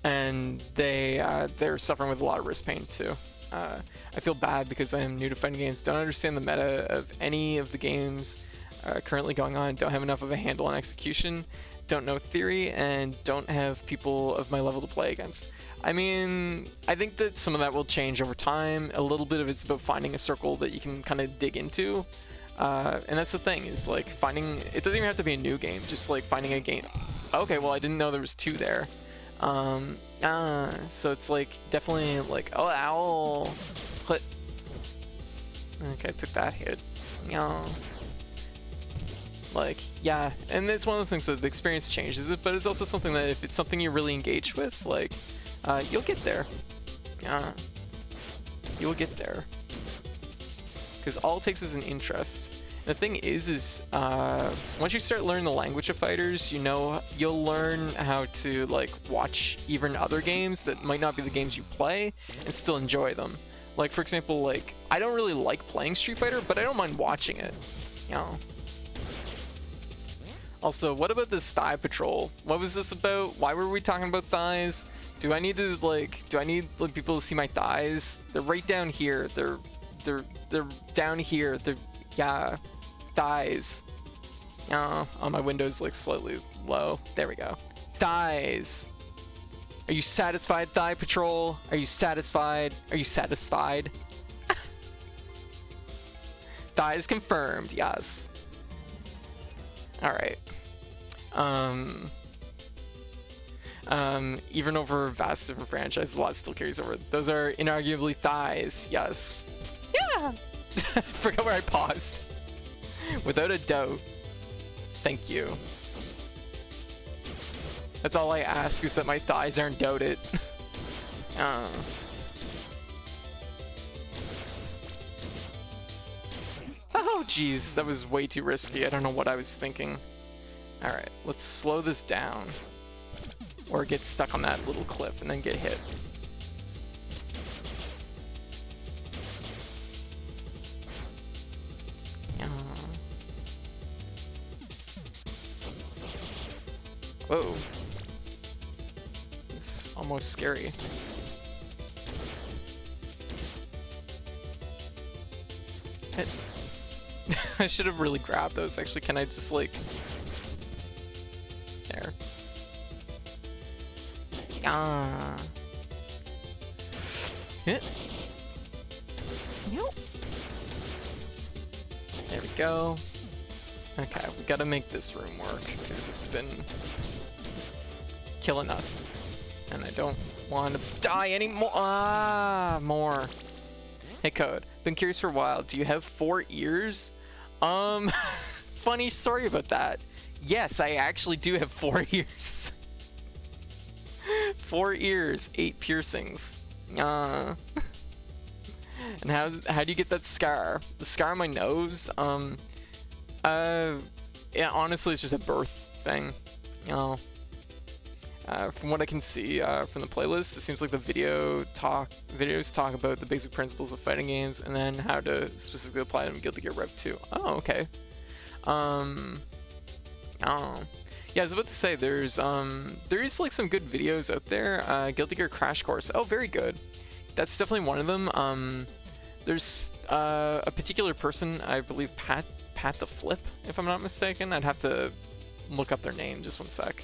and they're suffering with a lot of wrist pain too. I feel bad because I am new to fighting games, don't understand the meta of any of the games currently going on, don't have enough of a handle on execution, don't know theory, and don't have people of my level to play against. I mean, I think that some of that will change over time. A little bit of it's about finding a circle that you can kind of dig into. And that's the thing, is like finding, it doesn't even have to be a new game, just like finding a game. Okay, well I didn't know there was 2 there. So it's like definitely like, oh, ow. Hut. Okay, I took that hit. Yeah. Like, yeah, and it's one of those things that the experience changes it, but it's also something that if it's something you're really engaged with, like, you'll get there. Yeah. You'll get there. Because all it takes is an interest. And the thing is once you start learning the language of fighters, you'll learn how to like watch even other games that might not be the games you play and still enjoy them. Like for example, like I don't really like playing Street Fighter, but I don't mind watching it. You know. Also, what about this thigh patrol? What was this about? Why were we talking about thighs? Do I need people to see my thighs? They're right down here. They're down here. Yeah, thighs. Oh, my window's like slightly low. There we go. Thighs. Are you satisfied, Thigh Patrol? Are you satisfied? Are you satisfied? Thighs confirmed. Yes. All right. Even over vast different franchises, a lot still carries over. Those are inarguably thighs. Yes. Yeah. Forgot where I paused. Without a doubt. Thank you. That's all I ask, is that my thighs aren't doubted. Oh jeez, that was way too risky. I don't know what I was thinking. Alright, let's slow this down. Or get stuck on that little cliff and then get hit. Whoa. It's almost scary. I should have really grabbed those. Actually, can I just like... There. Hit. Nope. There we go. Okay, we gotta make this room work, because it's been killing us. And I don't want to die anymore. More. Hey Code, been curious for a while. Do you have 4 ears? Funny story about that. Yes, I actually do have 4 ears. 4 ears, 8 piercings. And how do you get that scar? The scar on my nose? Yeah, honestly, it's just a birth thing. You know. From what I can see from the playlist, it seems like the videos talk about the basic principles of fighting games and then how to specifically apply them in Guilty Gear Rev 2. Oh, okay. Oh. Yeah, I was about to say there is like some good videos out there. Guilty Gear Crash Course. Oh, very good. That's definitely one of them. There's a particular person, I believe Pat the Flip, if I'm not mistaken. I'd have to look up their name, just one sec.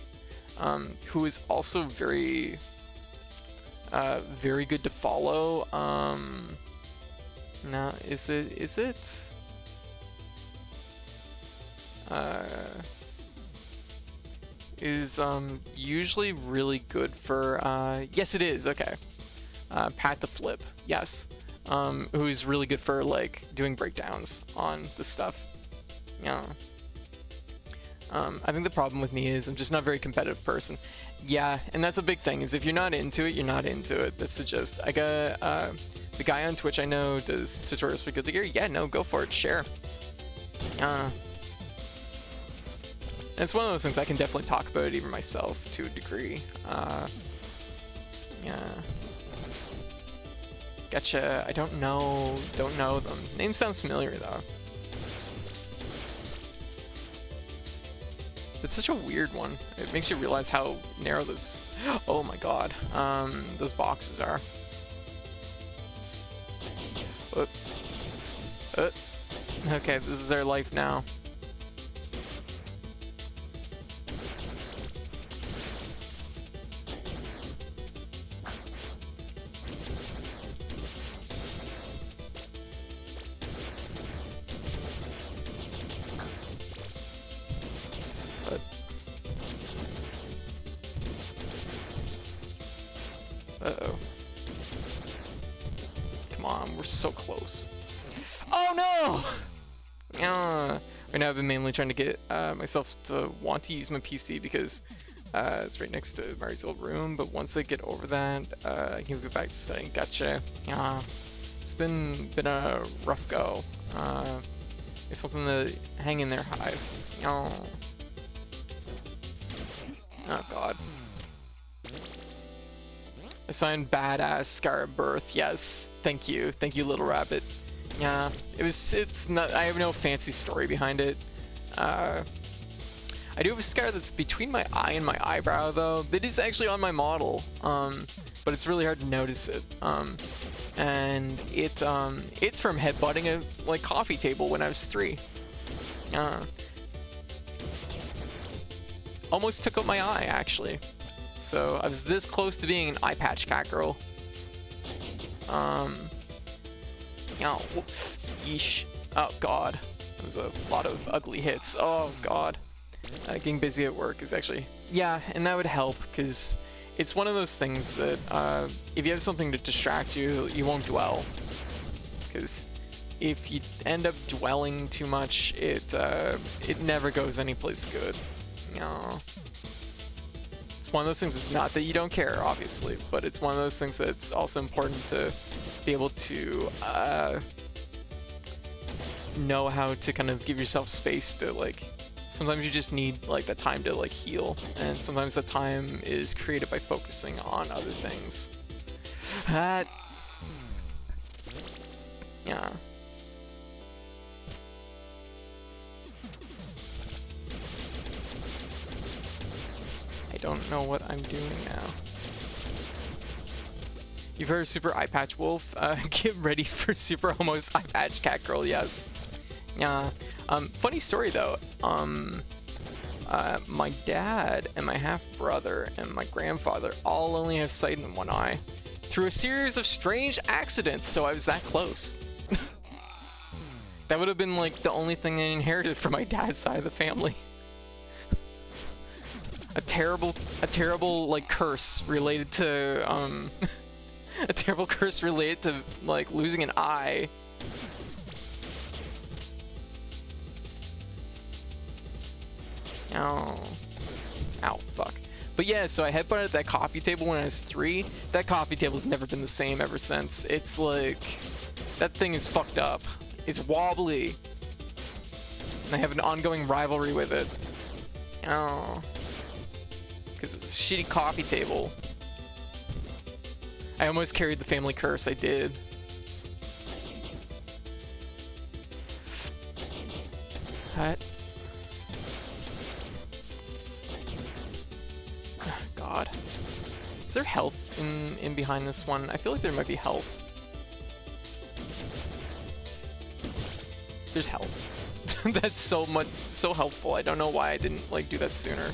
Who is also very good to follow. Now, is it? Is usually really good for yes it is, okay. Pat the Flip, yes. Who's really good for like doing breakdowns on this stuff. Yeah. I think the problem with me is I'm just not a very competitive person. Yeah, and that's a big thing, is if you're not into it, you're not into it. That's the gist. I got the guy on Twitch I know does tutorials for Guilty Gear. Yeah, no, go for it, share. It's one of those things I can definitely talk about it even myself to a degree. Yeah. Gotcha. I don't know them. Name sounds familiar though. It's such a weird one. It makes you realize how narrow this. Oh my god. Those boxes are. Okay, this is our life now. Uh-oh. Come on, we're so close. Oh no! Right now I've been mainly trying to get myself to want to use my PC because it's right next to Mari's old room, but once I get over that, I can go back to studying. Gotcha. It's been a rough go. It's something to hang in there, Hive. Oh god. Assigned badass Scar of Birth. Yes, thank you, Little Rabbit. Yeah, it's not. I have no fancy story behind it. I do have a scar that's between my eye and my eyebrow, though. That is actually on my model, but it's really hard to notice it. And it's from headbutting a coffee table when I was 3. Almost took out my eye, actually. So I was this close to being an eye patch cat girl. Yeesh. Oh god. That was a lot of ugly hits. Oh god. Getting busy at work is actually... Yeah, and that would help, because it's one of those things that if you have something to distract you, you won't dwell. Because if you end up dwelling too much, it never goes anyplace good. It's one of those things. It's not that you don't care, obviously, but it's one of those things that's also important to be able to know how to kind of give yourself space to sometimes you just need that time to heal, and sometimes that time is created by focusing on other things. Yeah. I don't know what I'm doing now. You've heard of Super Eye Patch Wolf? Get ready for Super Almost Eye Patch Cat Girl, yes. Yeah. Funny story though. My dad and my half-brother and my grandfather all only have sight in one eye through a series of strange accidents, so I was that close. That would have been the only thing I inherited from my dad's side of the family. A terrible curse related to a terrible curse related to losing an eye. Oh. Ow, fuck. But yeah, so I headbutted that coffee table when I was 3. That coffee table's never been the same ever since. It's that thing is fucked up. It's wobbly. And I have an ongoing rivalry with it. Oh. Because it's a shitty coffee table. I almost carried the family curse, I did. What? Oh, God. Is there health in behind this one? I feel like there might be health. There's health. That's so helpful. I don't know why I didn't do that sooner.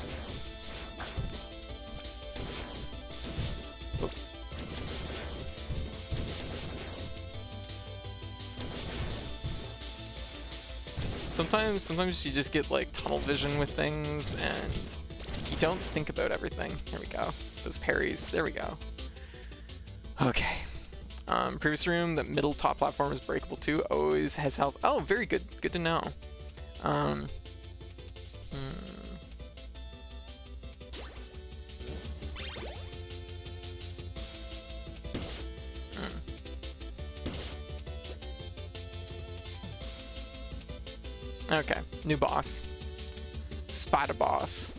Sometimes you just get tunnel vision with things and you don't think about everything. Here we go. Those parries. There we go. Okay. Previous room, the middle top platform is breakable too. Always has health. Oh, very good. Good to know. Okay, new boss. Spider boss.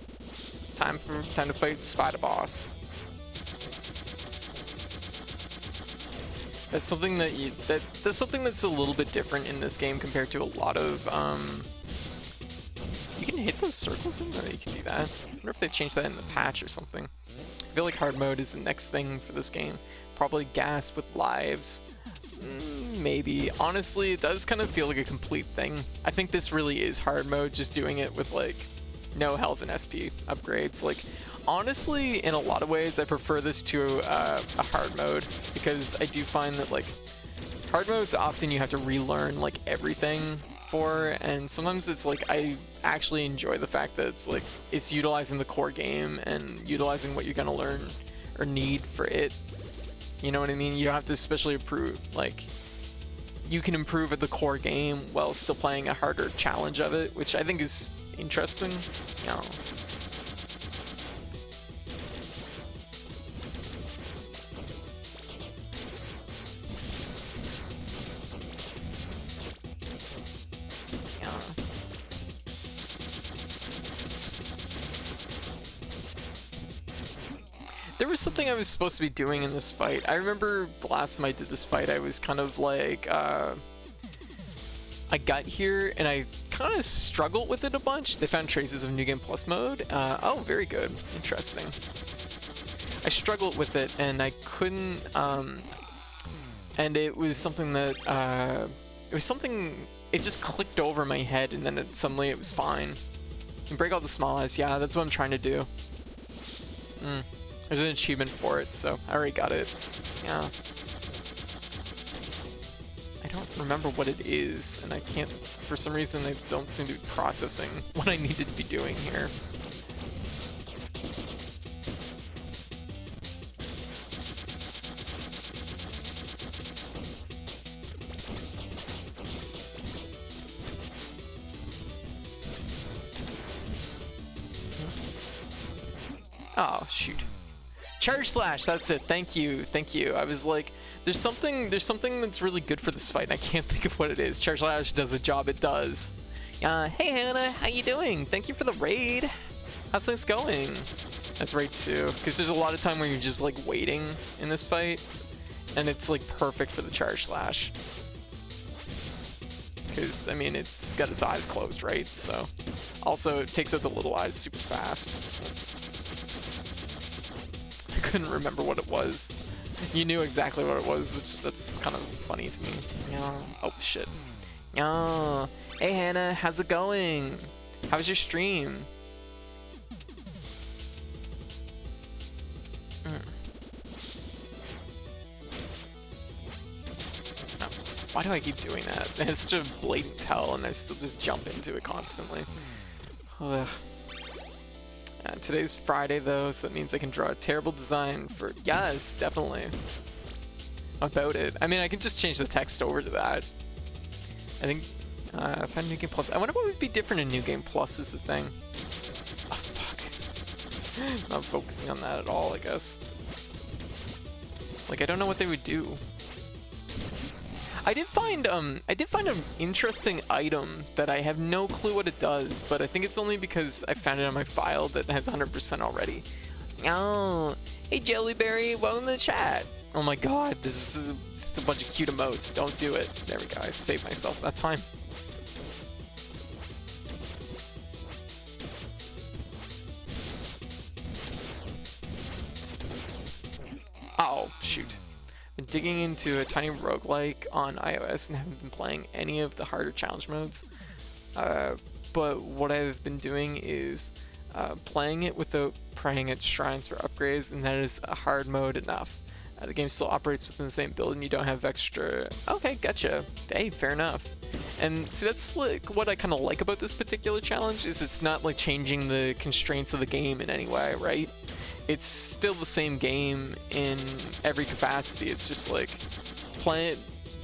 Time to fight Spider boss. That's something that that's something that's a little bit different in this game compared to a lot of you can hit those circles in there. You can do that. I wonder if they changed that in the patch or something. I feel like hard mode is the next thing for this game. Probably gas with lives. Maybe. Honestly, it does kind of feel like a complete thing. I think this really is hard mode, just doing it with like no health and SP upgrades. Like, honestly, in a lot of ways, I prefer this to a hard mode, because I do find that like hard modes often you have to relearn like everything for, and sometimes it's like I actually enjoy the fact that it's like it's utilizing the core game and utilizing what you're gonna learn or need for it. You know what I mean? You don't have to especially improve, like, you can improve at the core game while still playing a harder challenge of it, which I think is interesting. You know. There was something I was supposed to be doing in this fight. I remember the last time I did this fight, I was kind of like, I got here and I kind of struggled with it a bunch. They found traces of New Game Plus mode. Oh, very good. Interesting. I struggled with it and I couldn't, and it was something that, it just clicked over my head, and then suddenly it was fine. And break all the small eyes. Yeah, that's what I'm trying to do. There's an achievement for it, so I already got it. Yeah. I don't remember what it is, and I can't, for some reason, I don't seem to be processing what I needed to be doing here. Oh, shoot. Charge slash, that's it. Thank you. I was like, there's something that's really good for this fight, and I can't think of what it is. Charge slash does the job it does. Hey Hannah, how you doing? Thank you for the raid. How's things going? That's right too, because there's a lot of time where you're just like waiting in this fight, and it's like perfect for the charge slash. Because, I mean, it's got its eyes closed, right? So, also it takes out the little eyes super fast. I couldn't remember what it was. You knew exactly what it was, which that's kind of funny to me. Yeah. Oh shit. Yeah. Hey Hannah, how's it going? How was your stream? Oh, why do I keep doing that? It's such a blatant tell, and I still just jump into it constantly. Ugh. Today's Friday though, so that means I can draw a terrible design for... Yes, definitely. About it. I mean, I can just change the text over to that. I think... find New Game Plus. I wonder what would be different in New Game Plus is the thing. Oh, fuck. Not focusing on that at all, I guess. Like, I don't know what they would do. I did find an interesting item that I have no clue what it does, but I think it's only because I found it on my file that has 100% already. Oh, hey Jellyberry, welcome to the chat. Oh my god, this is just a bunch of cute emotes. Don't do it. There we go, I saved myself that time. Oh, shoot. Been digging into a tiny roguelike on iOS and haven't been playing any of the harder challenge modes. But what I've been doing is playing it without praying at shrines for upgrades, and that is a hard mode enough. The game still operates within the same build, and you don't have extra... Okay, gotcha. Hey, fair enough. And see, that's like what I kind of like about this particular challenge, is it's not like changing the constraints of the game in any way, right? It's still the same game in every capacity. It's just like play it.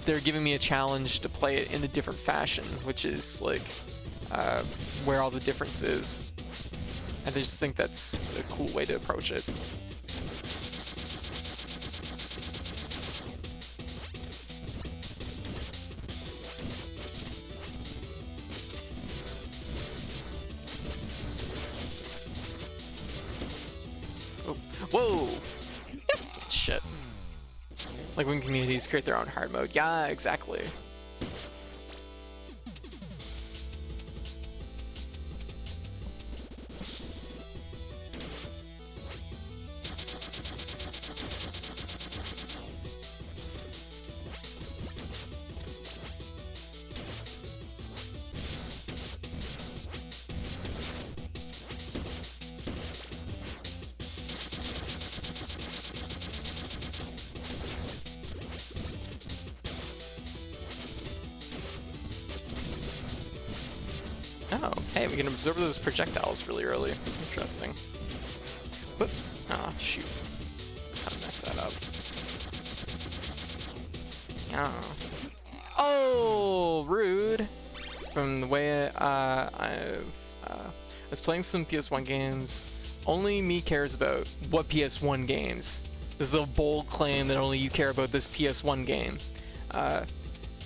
They're giving me a challenge to play it in a different fashion, which is like where all the difference is. And I just think that's a cool way to approach it. Whoa! Shit. Like when communities create their own hard mode. Yeah, exactly. Oh, hey, we can absorb those projectiles really early. Interesting. Whoop. Ah, shoot. Kind of messed that up. Yeah. Oh, rude. From the way I was playing some PS1 games, only me cares about what PS1 games. This is a bold claim that only you care about this PS1 game.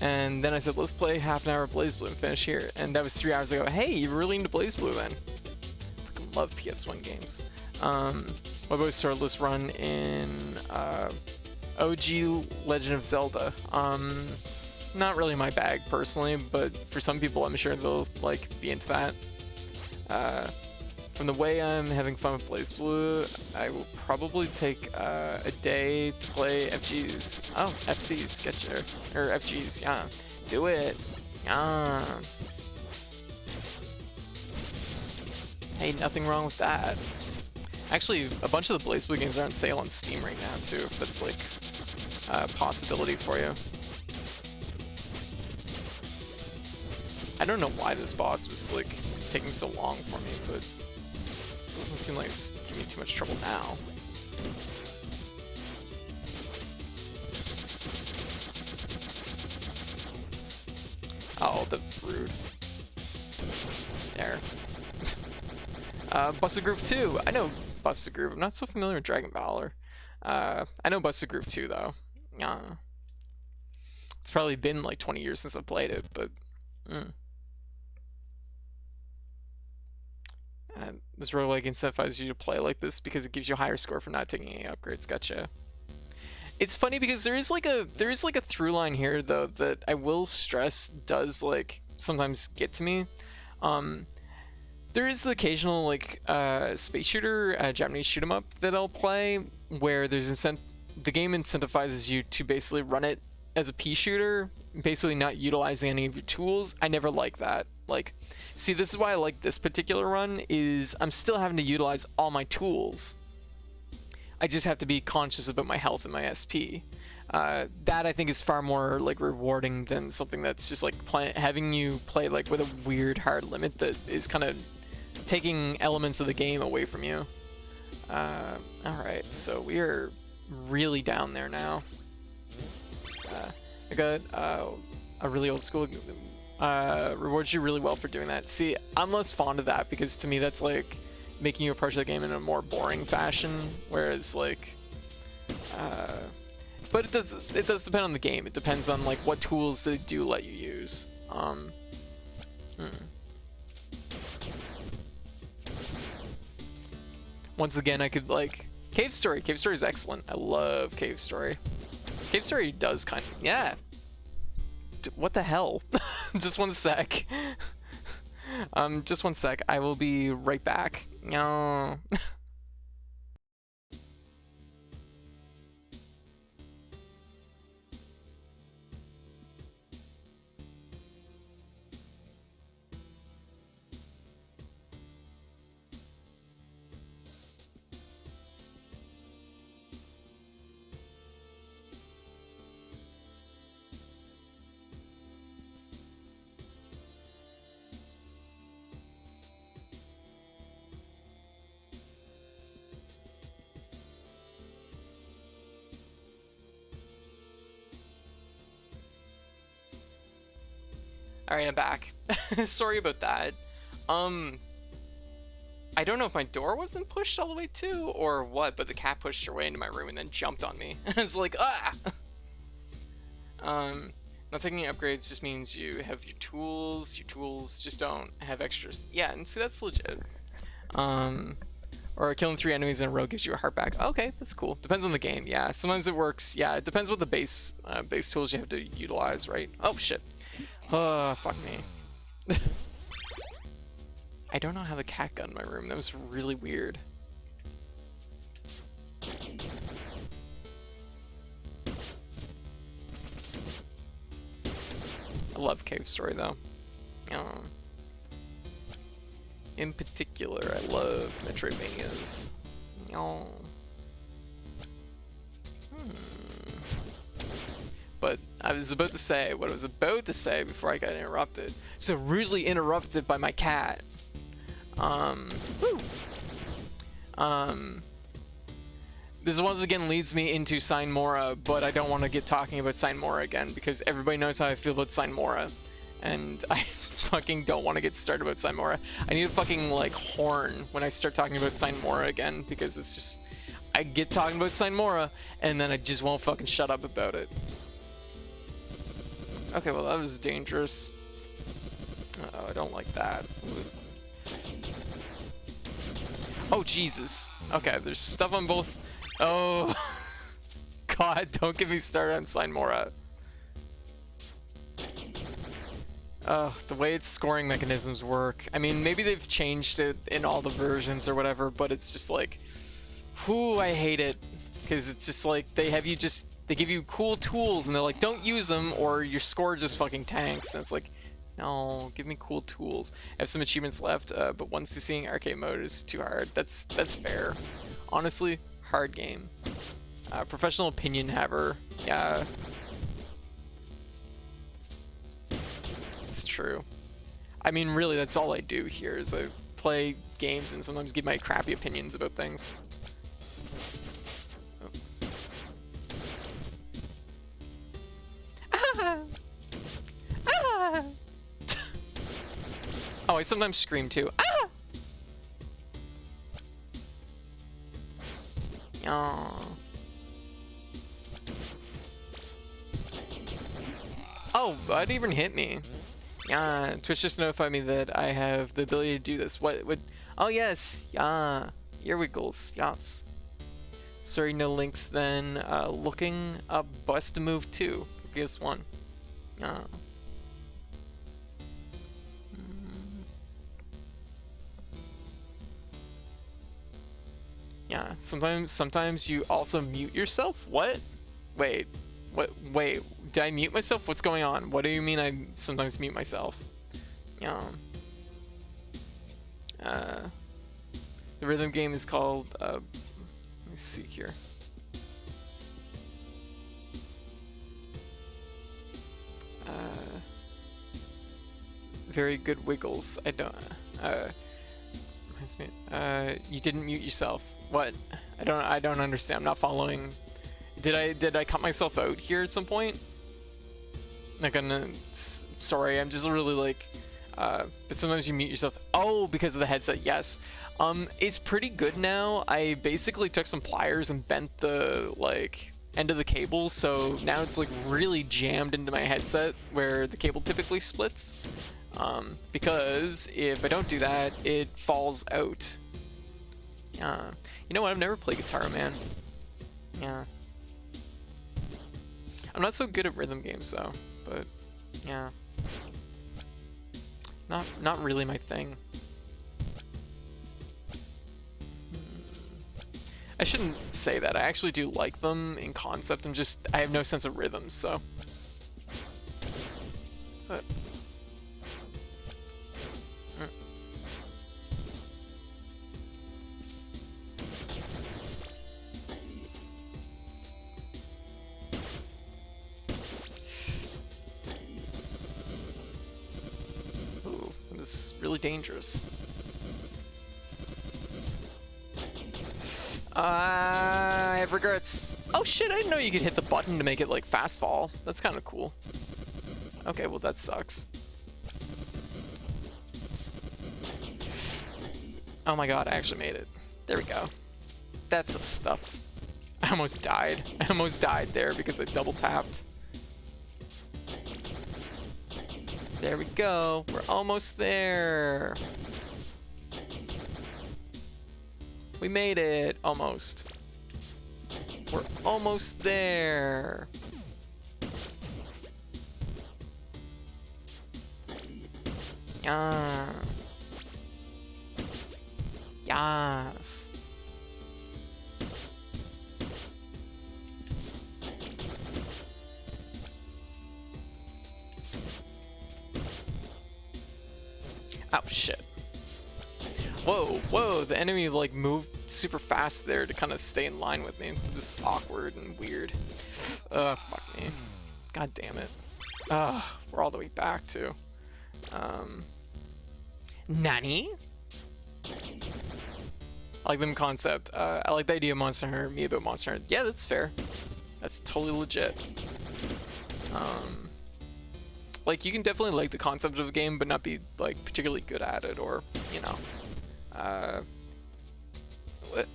And then I said, let's play half an hour of BlazBlue and finish here. And that was 3 hours ago. Hey, you're really into BlazBlue then? I fucking love PS1 games. What about Swordless Run in OG Legend of Zelda? Not really my bag personally, but for some people I'm sure they'll like be into that. From the way I'm having fun with BlazBlue, I will probably take a day to play FGs. Oh, FCs, get you. Or FGs, yeah. Do it. Yeah. Hey, nothing wrong with that. Actually, a bunch of the BlazBlue games are on sale on Steam right now, too, if that's like a possibility for you. I don't know why this boss was like taking so long for me, but it doesn't seem like it's giving me too much trouble now. Oh, that's rude. There. Busted Groove 2. I know Busted Groove. I'm not so familiar with Dragon Valor. I know Busted Groove 2 though. It's probably been like 20 years since I've played it, but this roguelike incentivizes you to play like this because it gives you a higher score for not taking any upgrades. Gotcha. It's funny because there is like a through line here though that I will stress does like sometimes get to me. There is the occasional like space shooter, Japanese shoot 'em up that I'll play where there's the game incentivizes you to basically run it as a pea shooter, basically not utilizing any of your tools. I never like that. Like, see, this is why I like this particular run, is I'm still having to utilize all my tools. I just have to be conscious about my health and my SP. That I think is far more like rewarding than something that's just like having you play like with a weird hard limit that is kind of taking elements of the game away from you. Alright, so we are really down there now. I got a really old school rewards you really well for doing that. See, I'm less fond of that because to me that's like making you approach the game in a more boring fashion, whereas like but it does depend on the game. It depends on like what tools they do let you use. Once again, I could like Cave Story. Cave Story is excellent. I love Cave Story. Cave Story does kind of, yeah. What the hell? Just one sec. Just one sec. I will be right back. No. Alright, I'm back. Sorry about that. I don't know if my door wasn't pushed all the way to or what, but the cat pushed her way into my room and then jumped on me. It's like, ah! Not taking any upgrades just means you have your tools just don't have extras. Yeah, and see, that's legit. Or killing 3 enemies in a row gives you a heart back. Okay, that's cool. Depends on the game. Yeah, sometimes it works. Yeah, it depends what the base tools you have to utilize, right? Oh shit. Fuck me. I don't know how the cat got in my room. That was really weird. I love Cave Story though. In particular, I love Metroidvanias. But I was about to say what I was about to say before I got interrupted. So rudely interrupted by my cat. This once again leads me into Sign Mora, but I don't want to get talking about Sign Mora again because everybody knows how I feel about Sign Mora. And I fucking don't want to get started about Sign Mora. I need a fucking like horn when I start talking about Sign Mora again because it's just I get talking about Sign Mora and then I just won't fucking shut up about it. Okay, well that was dangerous. I don't like that. Oh Jesus. Okay, there's stuff on both. Oh God, don't get me started on Sign Mora. The way its scoring mechanisms work. I mean, maybe they've changed it in all the versions or whatever, but it's just like, whoo, I hate it. Because it's just like, they give you cool tools and they're like, don't use them or your score just fucking tanks. And it's like, no, give me cool tools. I have some achievements left, but once you're seeing arcade mode is too hard. That's fair. Honestly, hard game. Professional opinion haver. Yeah. It's true. I mean, really, that's all I do here is I play games and sometimes give my crappy opinions about things. Oh, oh I sometimes scream too. Ah! Oh, that even hit me. Twitch just notified me that I have the ability to do this. What would... Oh, yes. Yeah. Earwiggles. Yes. Sorry, no links then. Looking up Bust a Move 2 for PS1. Yeah. Yeah. Sometimes you also mute yourself? What? Wait. What? Wait. Did I mute myself? What's going on? What do you mean I sometimes mute myself? The rhythm game is called, let me see here. Very good wiggles. I don't, reminds me, you didn't mute yourself. What? I don't understand. I'm not following. Did I cut myself out here at some point? Like, sorry, I'm just really like, but sometimes you mute yourself. Oh, because of the headset, yes. It's pretty good now. I basically took some pliers and bent the, like, end of the cable, so now it's, like, really jammed into my headset where the cable typically splits. Because if I don't do that, it falls out. Yeah. You know what? I've never played Guitar Man. Yeah. I'm not so good at rhythm games, though. But yeah, not really my thing. I shouldn't say that. I actually do like them in concept. I have no sense of rhythm, so. But. Really dangerous. I have regrets. Oh shit, I didn't know you could hit the button to make it like fast fall. That's kind of cool. Okay, well that sucks. Oh my god, I actually made it. There we go. That's the stuff. I almost died. I almost died there because I double tapped. There we go. We're almost there. We made it, almost. We're almost there. Yeah. Yes. Oh shit. Whoa, whoa, the enemy like moved super fast there to kind of stay in line with me. This is awkward and weird. Fuck me. God damn it. We're all the way back too. Nani? I like them concept. I like the idea of Monster Hunter, me about Monster Hunter. Yeah, that's fair. That's totally legit. Like, you can definitely like the concept of a game, but not be, like, particularly good at it, or, you know. What?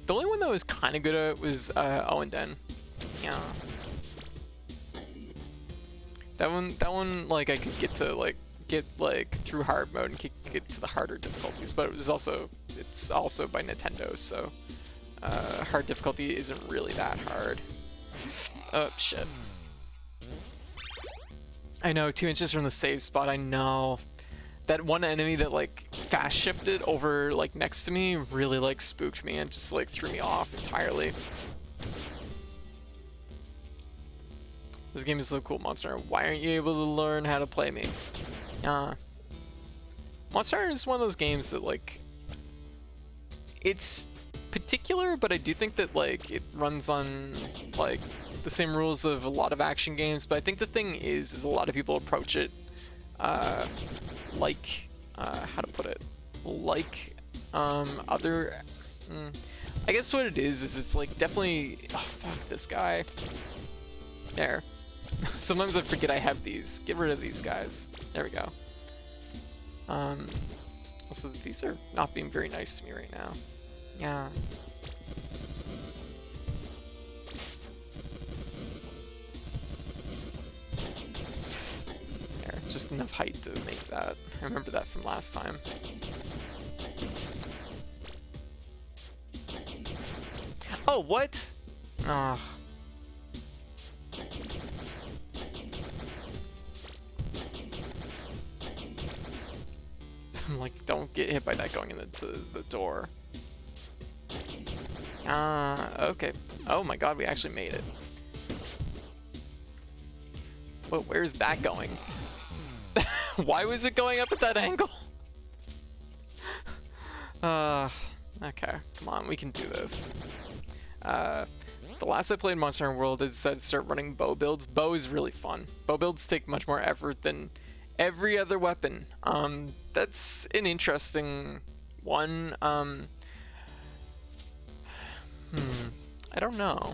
The only one that was kind of good at it was Ep.10. Yeah. That one, like, I could get through hard mode and get to the harder difficulties, but it's also by Nintendo, so hard difficulty isn't really that hard. Oh shit. I know, 2 inches from the save spot. I know. That one enemy that like fast shifted over like next to me really like spooked me and just like threw me off entirely. This game is so cool, Monster Hunter. Why aren't you able to learn how to play me? Monster Hunter is one of those games that like, it's particular, but I do think that like it runs on like the same rules of a lot of action games. But I think the thing is a lot of people approach it like how to put it, like other. I guess what it is it's like definitely. Oh fuck this guy. There. Sometimes I forget I have these. Get rid of these guys. There we go. Also, these are not being very nice to me right now. Yeah. There, just enough height to make that. I remember that from last time. Oh, what? Ah. I'm like, don't get hit by that going into the door. Okay. Oh my god, we actually made it. But where's that going? Why was it going up at that angle? Okay, come on, we can do this. The last I played Monster Hunter World, it said to start running bow builds. Bow is really fun. Bow builds take much more effort than every other weapon. That's an interesting one. I don't know.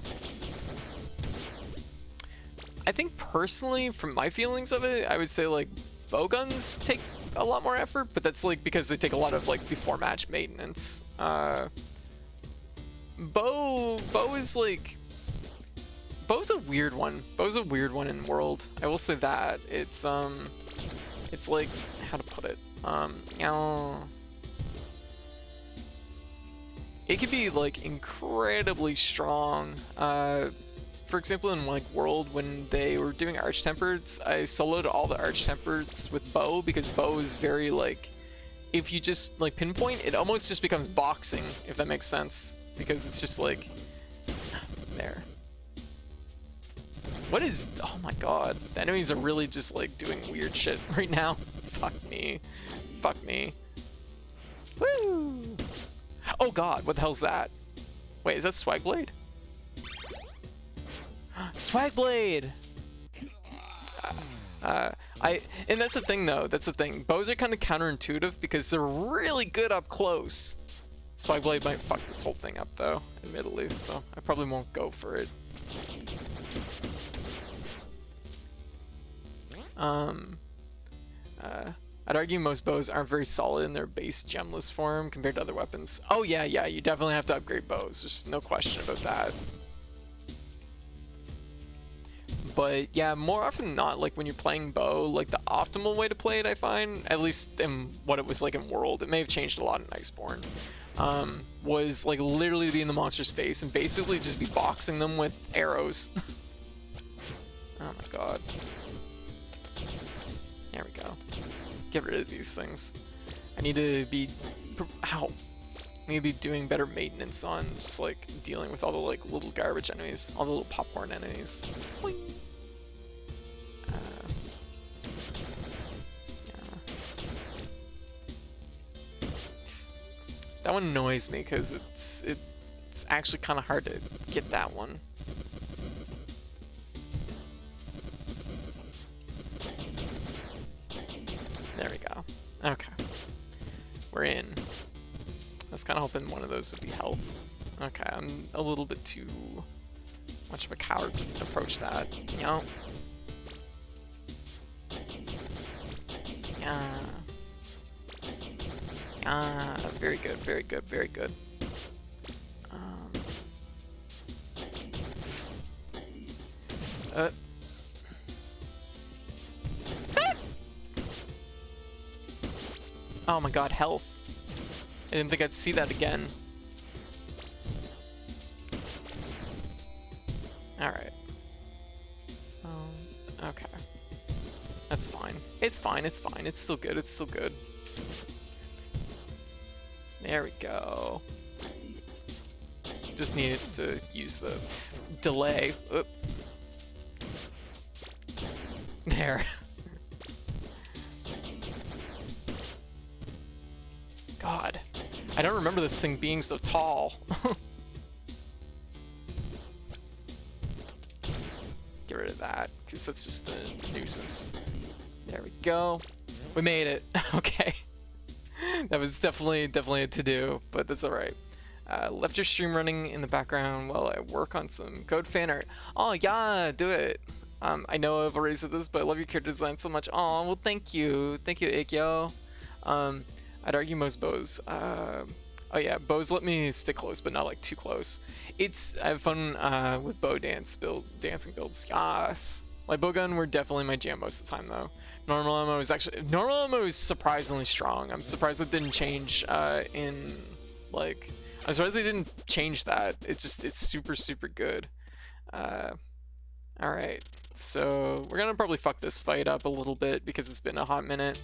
I think personally, from my feelings of it, I would say like bow guns take a lot more effort, but that's like because they take a lot of like before match maintenance. Bow is like, bow's a weird one. Bow's a weird one in World. I will say that. It's like, how to put it? It could be like incredibly strong. For example, in like World, when they were doing Arch Tempereds, I soloed all the Arch Tempereds with bow because bow is very like, if you just like pinpoint, it almost just becomes boxing, if that makes sense, because it's just like there. What is? Oh my god, the enemies are really just like doing weird shit right now. Fuck me. Fuck me. Woo! Oh god, what the hell's that? Wait, is that Swagblade? Swagblade! And that's the thing though, that's the thing. Bows are kind of counterintuitive because they're really good up close. Swagblade might fuck this whole thing up though, admittedly, so I probably won't go for it. I'd argue most bows aren't very solid in their base gemless form compared to other weapons. Oh yeah, you definitely have to upgrade bows. There's no question about that. But yeah, more often than not, like when you're playing bow, like the optimal way to play it, I find, at least in what it was like in World, it may have changed a lot in Iceborne, was like literally be in the monster's face and basically just be boxing them with arrows. Oh my god. There we go. Get rid of these things. I need to be... Ow. I need to be doing better maintenance on just like dealing with all the like little garbage enemies, all the little popcorn enemies. Boing. Yeah. That one annoys me because it's actually kind of hard to get that one. There we go. Okay. We're in. I was kind of hoping one of those would be health. Okay, I'm a little bit too much of a coward to approach that. Yeah. Yeah. Yeah. Very good, very good, very good. Oh my god, health. I didn't think I'd see that again. Alright. Okay. That's fine. It's fine, it's fine. It's still good, it's still good. There we go. Just needed to use the delay. Oop. There. God. I don't remember this thing being so tall. Get rid of that, because that's just a nuisance. There we go. We made it. Okay. That was definitely a to-do, but that's alright. Left your stream running in the background while I work on some code fan art. Oh, yeah, do it. I know I've already said this, but I love your character design so much. Oh, well, thank you. Thank you, Ikyo. I'd argue most bows. Oh yeah, bows let me stick close, but not like too close. I have fun with bow dancing builds. Yes. Like bowgun were definitely my jam most of the time though. Normal ammo is surprisingly strong. I'm surprised it didn't change in like. I'm surprised they didn't change that. It's super good. All right. So we're gonna probably fuck this fight up a little bit because it's been a hot minute.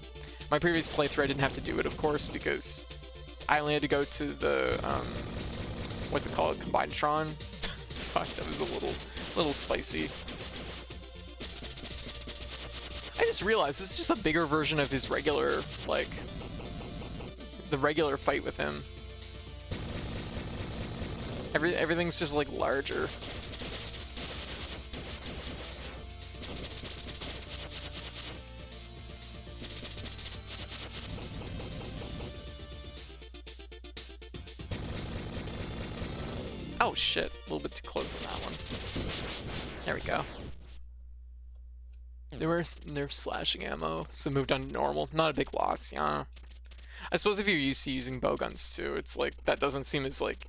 My previous playthrough I didn't have to do it, of course, because I only had to go to the what's it called, Combinatron. Fuck, that was a little spicy. I just realized this is just a bigger version of his regular, like the regular fight with him. Everything's just like larger. Oh shit, a little bit too close on that one. There we go. They're slashing ammo, so moved on to normal. Not a big loss, yeah. I suppose if you're used to using bowguns too, it's like, that doesn't seem as like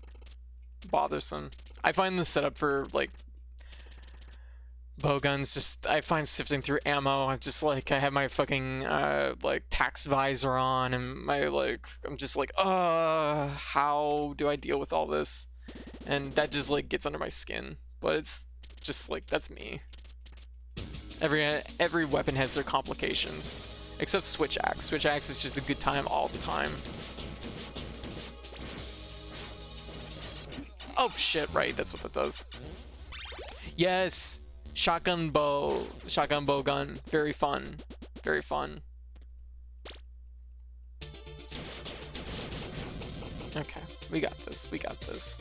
bothersome. I find the setup for like bowguns just, I find sifting through ammo, I'm just like, I have my fucking like tax visor on and my like, I'm just like, how do I deal with all this? And that just like gets under my skin, but it's just like, that's me. Every weapon has their complications, except switch axe. Switch axe is just a good time all the time. Oh shit, right, that's what that does. Yes, shotgun bow gun, very fun, very fun. Okay, we got this, we got this.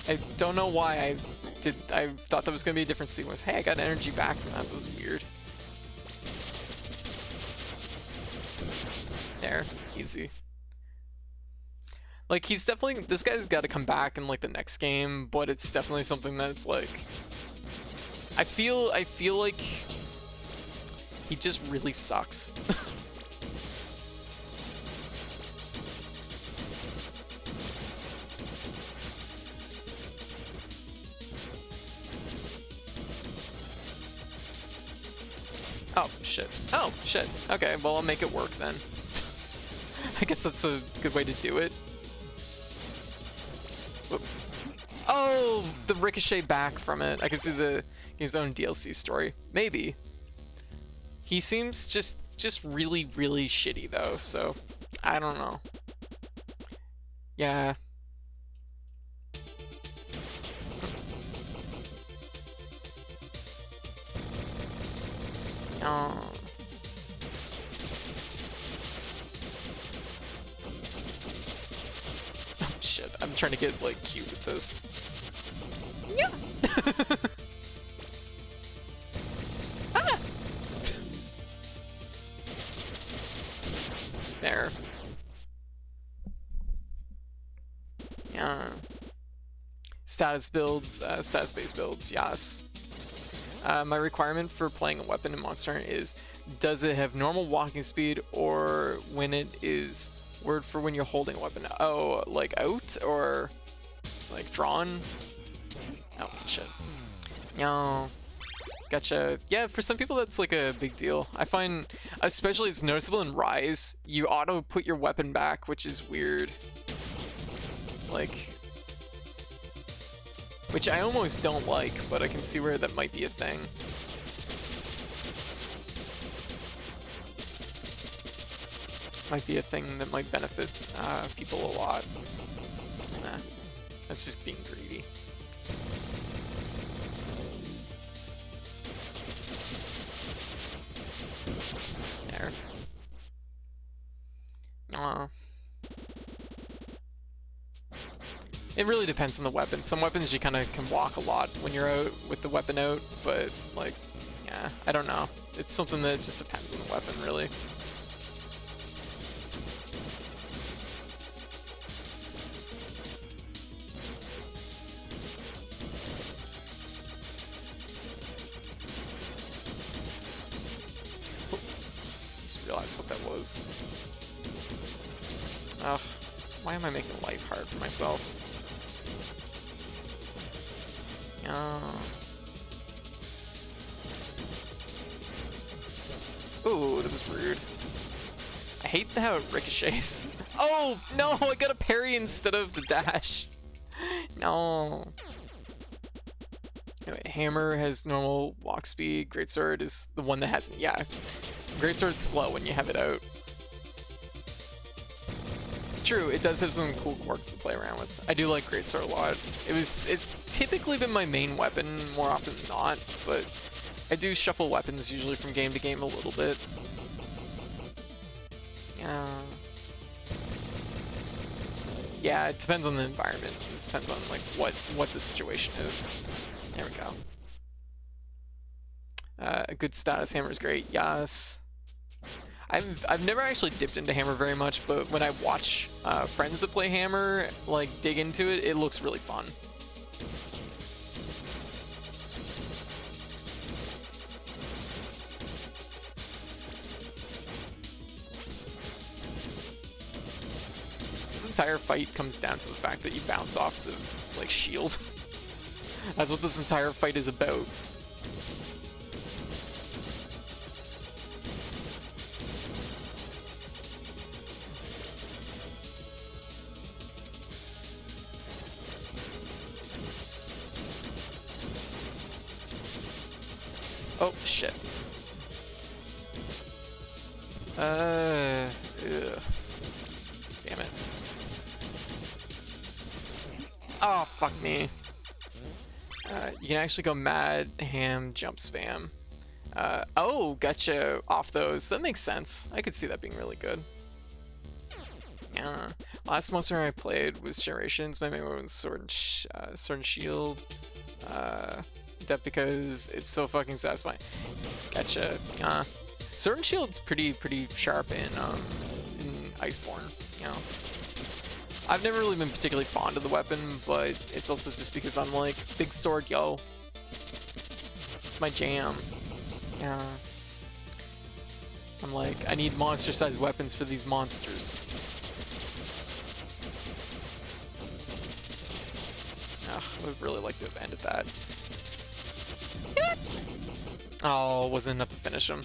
I don't know why I thought that was gonna be a different sequence. Hey, I got energy back from that. That was weird. There, easy. Like this guy's got to come back in like the next game, but it's definitely something that's like, I feel like he just really sucks. Oh, shit. Oh, shit. Okay, well, I'll make it work then. I guess that's a good way to do it. Whoop. Oh, the ricochet back from it. I can see his own DLC story. Maybe. He seems just really, really shitty, though, so I don't know. Yeah. Oh. Oh shit, I'm trying to get like cute with this. Yeah. Ah! There. Yeah. Status builds, status-based builds, yes. My requirement for playing a weapon in Monster Hunter is, does it have normal walking speed, or when it is word for when you're holding a weapon? Oh, like out or like drawn? Oh shit. No. Gotcha. Yeah, for some people that's like a big deal. I find, especially it's noticeable in Rise, you auto put your weapon back, which is weird. Like, which I almost don't like, but I can see where that might be a thing. Might be a thing that might benefit people a lot. Nah, that's just being greedy. There. It really depends on the weapon. Some weapons you kind of can walk a lot when you're out with the weapon out, but like, yeah, I don't know. It's something that just depends on the weapon, really. Just realized what that was. Ugh, why am I making life hard for myself? Ooh, that was rude. I hate how it ricochets. Oh, no, I got a parry instead of the dash. No. Anyway, hammer has normal walk speed. Greatsword is the one that hasn't. Yeah, Greatsword's slow when you have it out. True, it does have some cool quirks to play around with. I do like Greatsword a lot. It's typically been my main weapon more often than not, but I do shuffle weapons usually from game to game a little bit. Yeah, it depends on the environment. It depends on like what the situation is. There we go. A good status hammer is great. Yes. I've never actually dipped into hammer very much, but when I watch friends that play hammer like dig into it, it looks really fun. This entire fight comes down to the fact that you bounce off the like shield. That's what this entire fight is about. Oh, shit. Ugh. Damn it. Oh, fuck me. You can actually go mad, ham, jump spam. Oh, gotcha off those. That makes sense. I could see that being really good. Yeah. Last monster I played was Generations. My main one was Sword and Shield. That because it's so fucking satisfying. Gotcha. Sword and Shield's pretty sharp in Iceborne. You know, I've never really been particularly fond of the weapon, but it's also just because I'm like big sword yo. It's my jam. Yeah. I'm like, I need monster-sized weapons for these monsters. Ugh, I would really like to have ended that. Yeah. Oh, wasn't enough to finish him.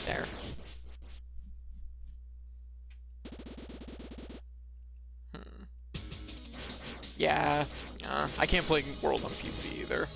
There. Yeah, I can't play World on PC either.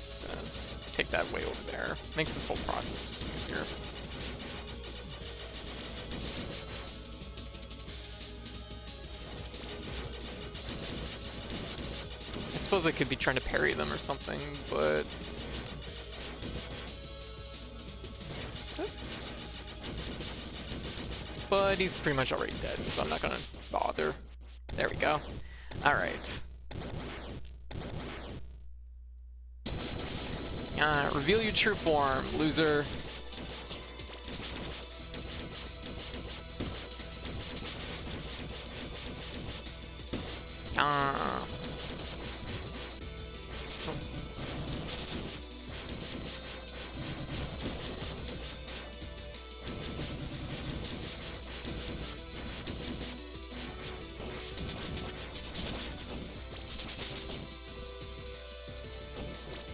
So, take that way over there. Makes this whole process just easier. I suppose I could be trying to parry them or something, but... But he's pretty much already dead, so I'm not gonna bother. There we go. Alright. Reveal your true form, loser.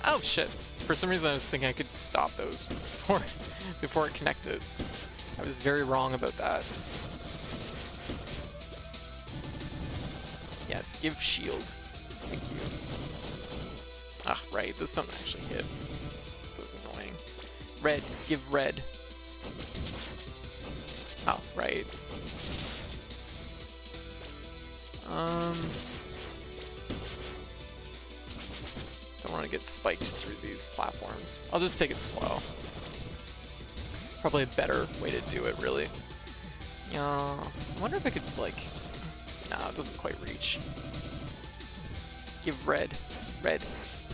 Oh shit. For some reason I was thinking I could stop those before it connected. I was very wrong about that. Yes, give shield. Thank you. Ah, right, this doesn't actually hit. So it's annoying. Red, give red. Oh, right. Don't want to get spiked through these platforms. I'll just take it slow. Probably a better way to do it, really. I wonder if I could, like... No, it doesn't quite reach. Give red. Red.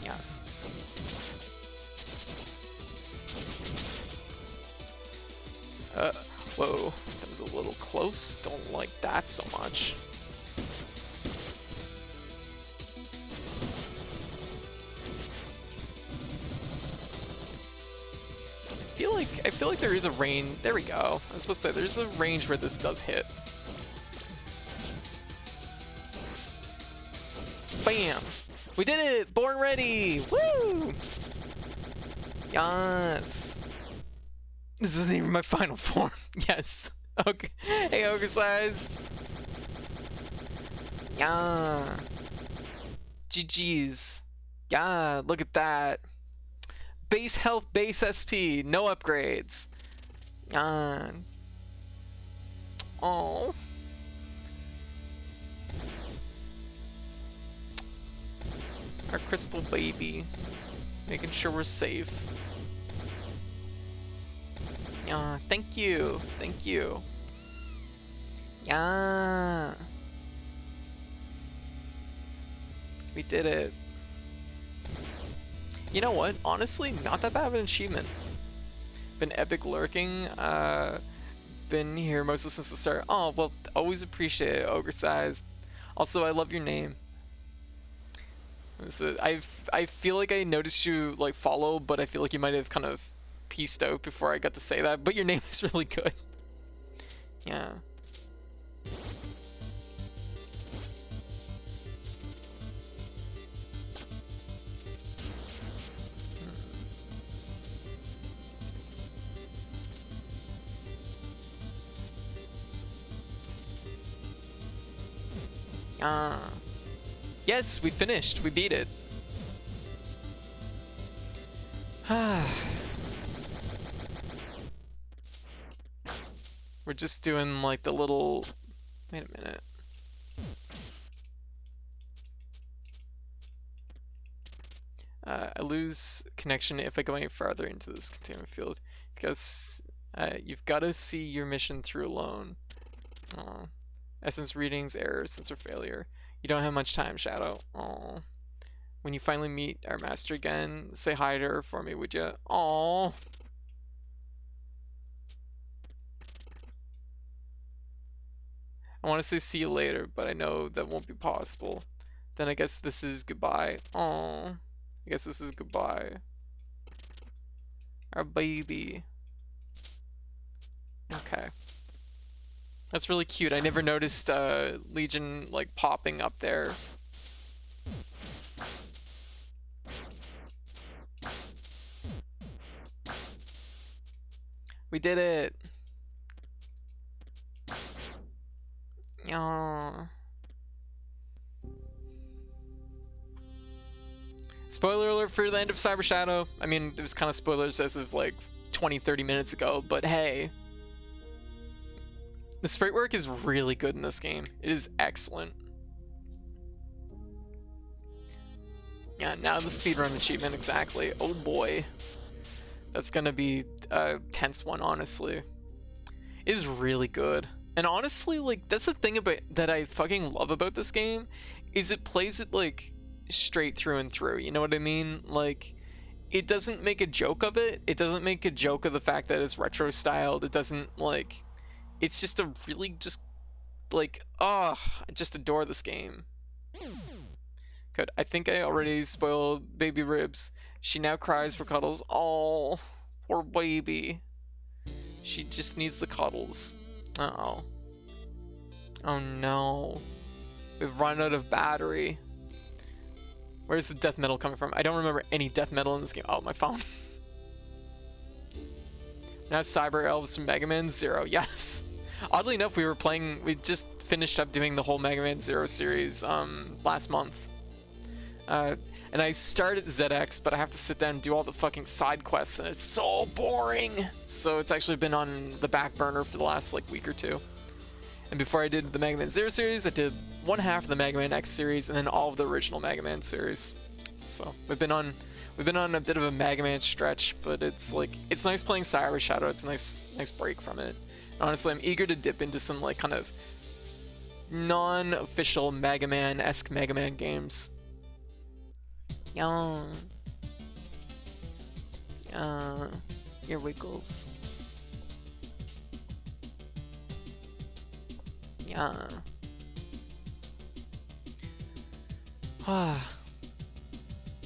Yes. Whoa. That was a little close. Don't like that so much. I feel like there is a range. There we go. I was supposed to say there's a range where this does hit. Bam! We did it! Born ready! Woo! Yes! This isn't even my final form. Yes. Okay. Hey, ogre sized. Yeah. GG's. Yeah, look at that. Base health, base SP, no upgrades. Oh. Our crystal baby. Making sure we're safe. Thank you. Thank you. Yeah. We did it. You know what? Honestly, not that bad of an achievement. Been epic lurking. Been here mostly since the start. Oh, well, always appreciate it, ogre sized. Also, I love your name. I feel like I noticed you like follow, but I feel like you might have kind of pieced out before I got to say that. But your name is really good. Yeah. Yes, we finished. We beat it. We're just doing like the little... Wait a minute. I lose connection if I go any farther into this containment field because you've got to see your mission through alone. Aww. Essence readings, error, sensor failure. You don't have much time, Shadow. Aww. When you finally meet our master again, say hi to her for me, would you? Aww. I want to say see you later, but I know that won't be possible. Then I guess this is goodbye. Oh, I guess this is goodbye. Our baby. Okay. That's really cute. I never noticed Legion like popping up there. We did it. Aww. Spoiler alert for the end of Cyber Shadow. I mean, it was kind of spoilers as of like 20-30 minutes ago, but hey. The sprite work is really good in this game. It is excellent. Yeah, now the speedrun achievement, exactly. Oh boy. That's gonna be a tense one, honestly. It is really good. And honestly, like, that's the thing about that I fucking love about this game, is it plays it, like, straight through and through, you know what I mean? Like, it doesn't make a joke of it. It doesn't make a joke of the fact that it's retro styled. It doesn't, like, it's just a really just, like, I just adore this game. Good. I think I already spoiled Baby Ribs. She now cries for cuddles. Oh, poor baby. She just needs the cuddles. Uh-oh. Oh no. We've run out of battery. Where's the death metal coming from? I don't remember any death metal in this game. Oh, my phone. Now Cyber Elves from Mega Man Zero. Yes. Oddly enough, we just finished up doing the whole Mega Man Zero series last month. And I started ZX, but I have to sit down and do all the fucking side quests, and it's so boring. So it's actually been on the back burner for the last like week or two. And before I did the Mega Man Zero series, I did one half of the Mega Man X series, and then all of the original Mega Man series. So we've been on a bit of a Mega Man stretch, but it's nice playing Cyber Shadow. It's a nice break from it. And honestly, I'm eager to dip into some like kind of non-official Mega Man-esque Mega Man games. Your wiggles. Yeah.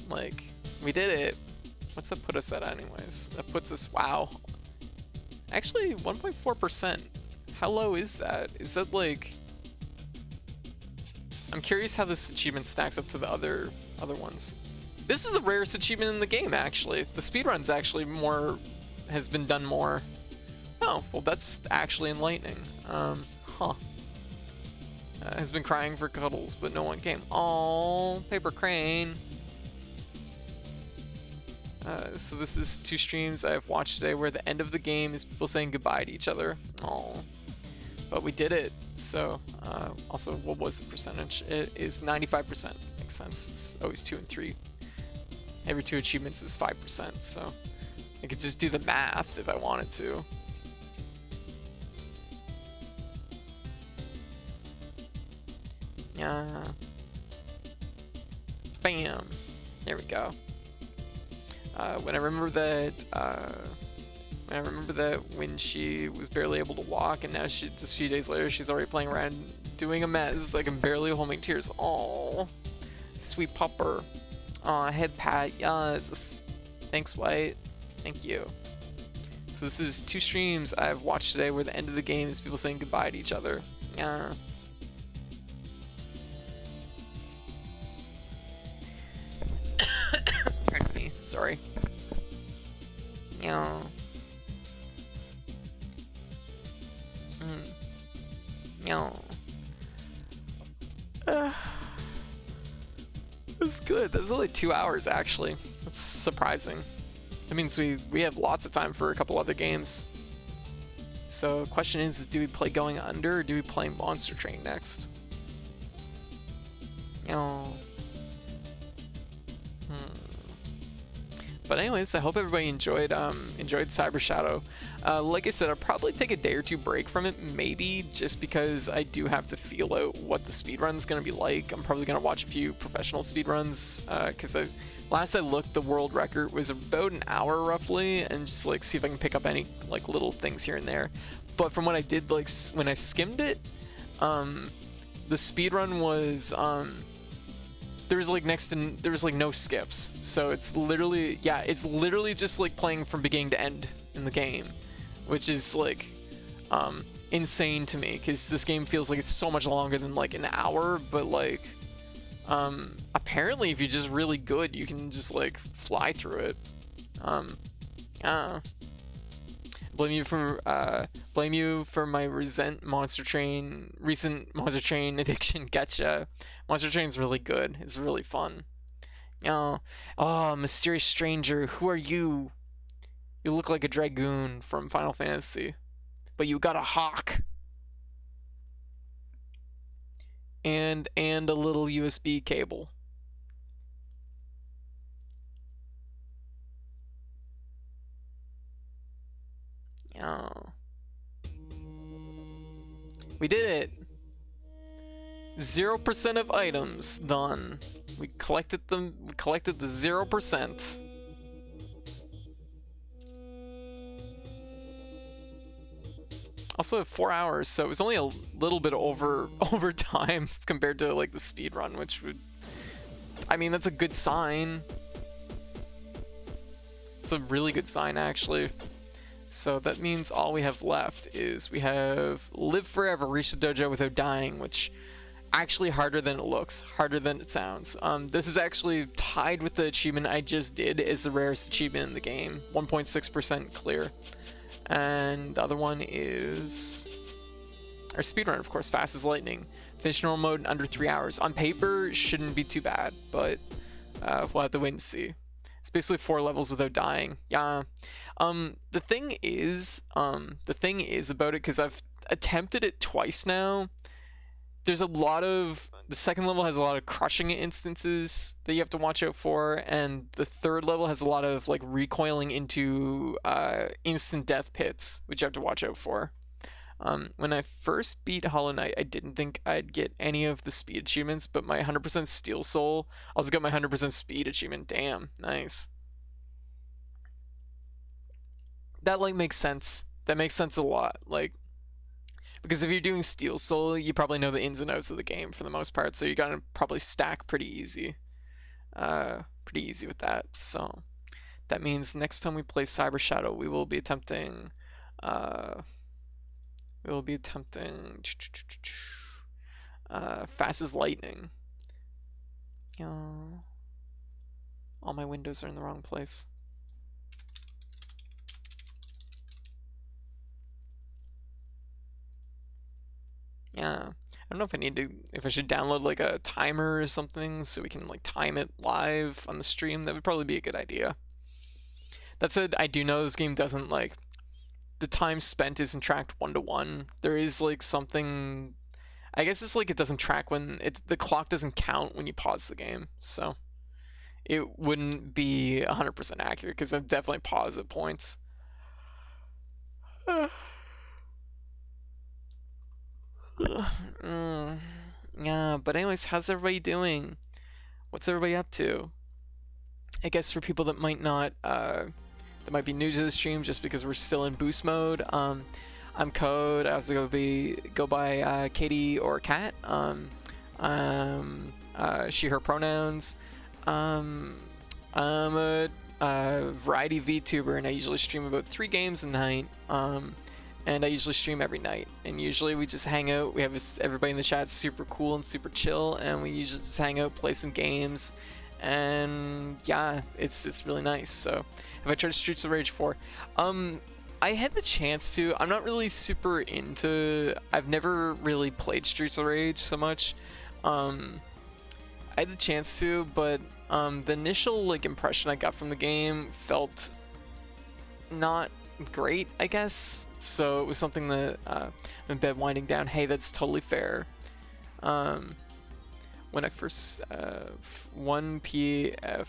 Like, we did it. What's that put us at anyways? That puts us, wow. Actually, 1.4%. How low is that? Is that like... I'm curious how this achievement stacks up to the other ones. This is the rarest achievement in the game, actually. The speedrun's actually has been done more. Oh, well that's actually enlightening. Has been crying for cuddles, but no one came. Oh, Paper Crane. So this is 2 streams I've watched today where the end of the game is people saying goodbye to each other. Oh, but we did it. So also, what was the percentage? It is 95%. Makes sense. It's always 2 and 3. Every 2 achievements is 5%. So I could just do the math if I wanted to. Yeah. Bam. There we go. When I remember that when she was barely able to walk, and now just a few days later she's already playing around doing a mess. Like, I'm barely holding tears. Oh, sweet pupper. Aw, head pat. Yes. Thanks, White. Thank you. So this is 2 streams I've watched today where the end of the game is people saying goodbye to each other. Yeah. Pardon me. Sorry. Yeah. Yeah. That's good. That was only 2 hours, actually. That's surprising. That means we have lots of time for a couple other games. So the question is do we play Going Under or do we play Monster Train next? Oh. But anyways, I hope everybody enjoyed Cyber Shadow. Like I said, I'll probably take a day or 2 break from it, maybe, just because I do have to feel out what the speedrun's gonna be like. I'm probably gonna watch a few professional speedruns, because last I looked, the world record was about an hour roughly, and just like see if I can pick up any like little things here and there. But from what I did, like when I skimmed it, The speedrun was there was like no skips, so it's literally just like playing from beginning to end in the game, which is like insane to me, because this game feels like it's so much longer than like an hour, but like apparently if you're just really good, you can just like fly through it. Blame you for my recent Monster Train addiction. Getcha. Monster Train's really good. It's really fun. Oh, mysterious stranger, who are you? You look like a dragoon from Final Fantasy, but you got a hawk and a little USB cable. Oh. We did it! 0% of items done. We collected them. We collected the 0%. Also 4 hours, so it was only a little bit over time compared to like the speed run, which would, I mean, that's a good sign. It's a really good sign, actually. So that means all we have left is we have live forever, reach the dojo without dying, which actually harder than it looks, harder than it sounds. This is actually tied with the achievement I just did as the rarest achievement in the game, 1.6% clear. And the other one is our speedrun, of course, fast as lightning. Finish normal mode in under 3 hours. On paper, shouldn't be too bad, but we'll have to wait and see. It's basically 4 levels without dying. Yeah. The thing is about it, because I've attempted it twice now, there's a lot of, the second level has a lot of crushing instances that you have to watch out for, and the third level has a lot of like recoiling into instant death pits, which you have to watch out for. When I first beat Hollow Knight, I didn't think I'd get any of the speed achievements, but my 100% Steel Soul, I also got my 100% speed achievement. Damn, nice. That like makes sense. That makes sense a lot. Like, because if you're doing Steel Soul, you probably know the ins and outs of the game for the most part, so you're gonna probably stack pretty easy. With that. So that means next time we play Cyber Shadow, we will be attempting fast as lightning. All my windows are in the wrong place. Yeah, I don't know if I should download like a timer or something so we can like time it live on the stream. That would probably be a good idea. That said, I do know this game doesn't like, the time spent isn't tracked 1-to-1. There is like something, I guess it's like it doesn't track when the clock doesn't count when you pause the game, so it wouldn't be 100% accurate, because I've definitely paused at points. Yeah, but anyways, how's everybody doing? What's everybody up to? I guess for people that might not, that might be new to the stream, just because we're still in boost mode. I'm Code. I also go by Katie or Kat. She, her pronouns. I'm a variety VTuber, and I usually stream about 3 games a night. And I usually stream every night, and usually we just hang out. We have everybody in the chat super cool and super chill, and we usually just hang out, play some games, and yeah, it's really nice. So have I tried Streets of Rage 4? I had the chance to. I'm not really super into, I've never really played Streets of Rage so much. I had the chance to, but the initial like impression I got from the game felt not great, I guess. So it was something that I'm in bed winding down. Hey, that's totally fair. When I first 1PF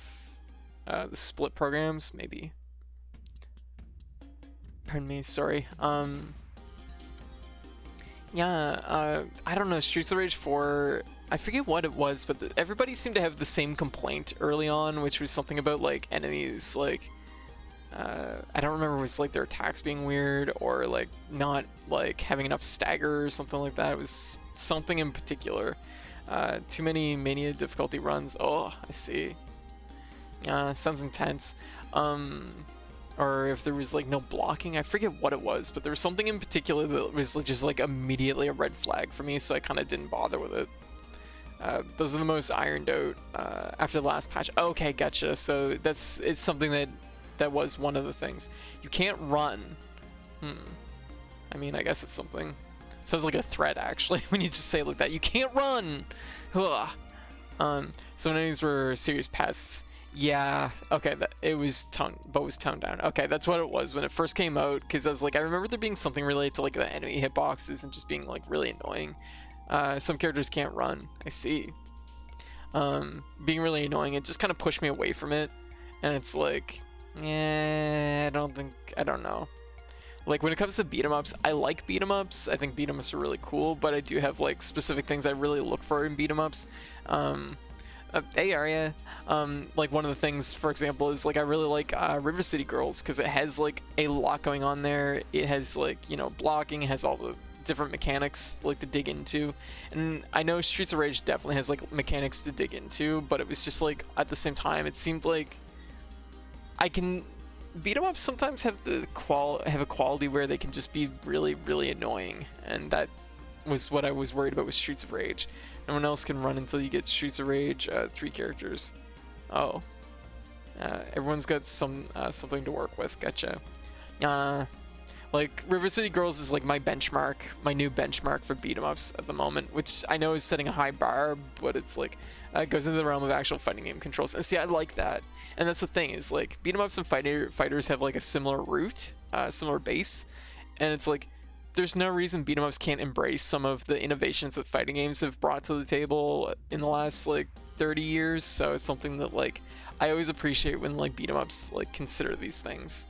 the split programs, maybe. Pardon me, sorry. Yeah, I don't know, Streets of Rage 4, I forget what it was, but everybody seemed to have the same complaint early on, which was something about like enemies like I don't remember, was like their attacks being weird or like not like having enough stagger or something like that. It was something in particular. Too many mania difficulty runs. Oh, I see. Sounds intense. Or if there was like no blocking, I forget what it was, but there was something in particular that was just like immediately a red flag for me, so I kind of didn't bother with it. Those are the most ironed out after the last patch. Okay, gotcha. So it's something that was one of the things. You can't run. I mean, I guess it's something. Sounds like a threat, actually, when you just say it like that. You can't run! Ugh. Some enemies were serious pests. Yeah, okay, it was toned down. Okay, that's what it was when it first came out, because I was like, I remember there being something related to like the enemy hitboxes and just being like really annoying. Some characters can't run. I see. Being really annoying, it just kind of pushed me away from it, and it's like, I don't know. Like, when it comes to beat 'em ups, I like beat 'em ups. I think beat 'em ups are really cool, but I do have like specific things I really look for in beat 'em ups. Hey Arya, like one of the things, for example, is like I really like River City Girls, because it has like a lot going on there. It has like, you know, blocking, it has all the different mechanics like to dig into, and I know Streets of Rage definitely has like mechanics to dig into, but it was just like at the same time it seemed like beat 'em ups sometimes have a quality where they can just be really, really annoying, and that was what I was worried about with Streets of Rage. No one else can run until you get Streets of Rage 3 characters. Oh. Everyone's got something to work with. Gotcha. Like, River City Girls is like my benchmark, my new benchmark for beat 'em ups at the moment, which I know is setting a high bar, but it's like, it goes into the realm of actual fighting game controls. And see, I like that. And that's the thing, is like, beat 'em ups and fighters have like a similar root, similar base, and it's like, there's no reason beat 'em ups can't embrace some of the innovations that fighting games have brought to the table in the last like 30 years. So it's something that like I always appreciate when like beat 'em ups like consider these things.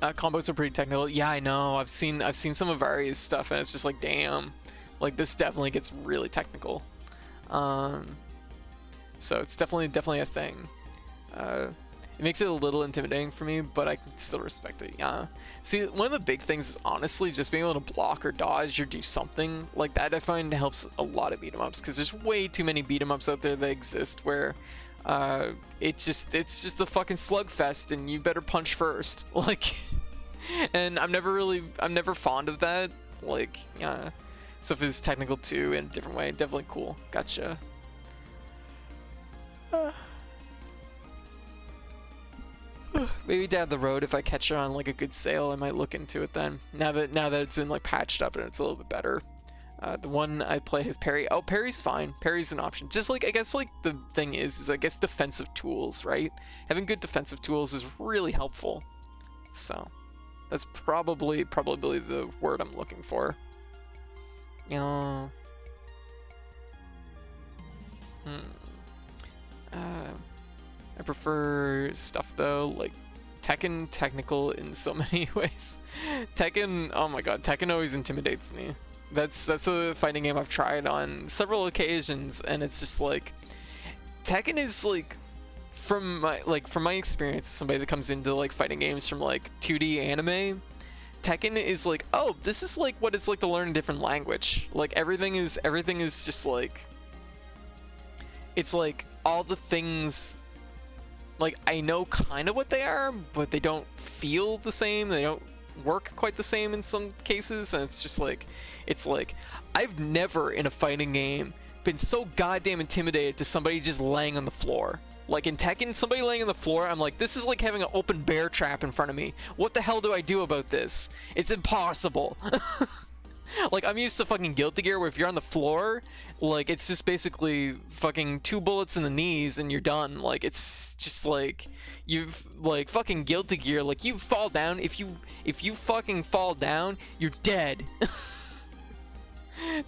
Combos are pretty technical. Yeah, I know. I've seen some of Aria's stuff, and it's just like, damn, like this definitely gets really technical. So it's definitely a thing. It makes it a little intimidating for me, but I can still respect it. Yeah. See, one of the big things is honestly just being able to block or dodge or do something like that. I find helps a lot of beat 'em ups, because there's way too many beat 'em ups out there that exist where it's just a fucking slugfest, and you better punch first. Like, and I'm never fond of that. Like, stuff is technical too in a different way. Definitely cool. Gotcha. Maybe down the road, if I catch it on like a good sale, I might look into it then. Now that it's been like patched up and it's a little bit better. The one I play has parry. Oh, parry's fine. Parry's an option. Just like, I guess like the thing is I guess defensive tools, right? Having good defensive tools is really helpful. So that's probably the word I'm looking for. I prefer stuff though, like Tekken technical in so many ways. Tekken, oh my god, Tekken always intimidates me. That's a fighting game I've tried on several occasions, and it's just like, Tekken is like, from my experience as somebody that comes into like fighting games from like 2D anime, Tekken is like, oh, this is like what it's like to learn a different language. Like everything is just like, it's like all the things, like I know kind of what they are, but they don't feel the same. They don't work quite the same in some cases, and it's like I've never in a fighting game been so goddamn intimidated to somebody just laying on the floor. Like in Tekken, somebody laying on the floor, I'm like, this is like having an open bear trap in front of me. What the hell do I do about this? It's impossible. Like, I'm used to fucking Guilty Gear where if you're on the floor, like, it's just basically fucking 2 bullets in the knees and you're done. Like, it's just like, you've, like, fucking Guilty Gear, like, you fall down, if you fucking fall down, you're dead.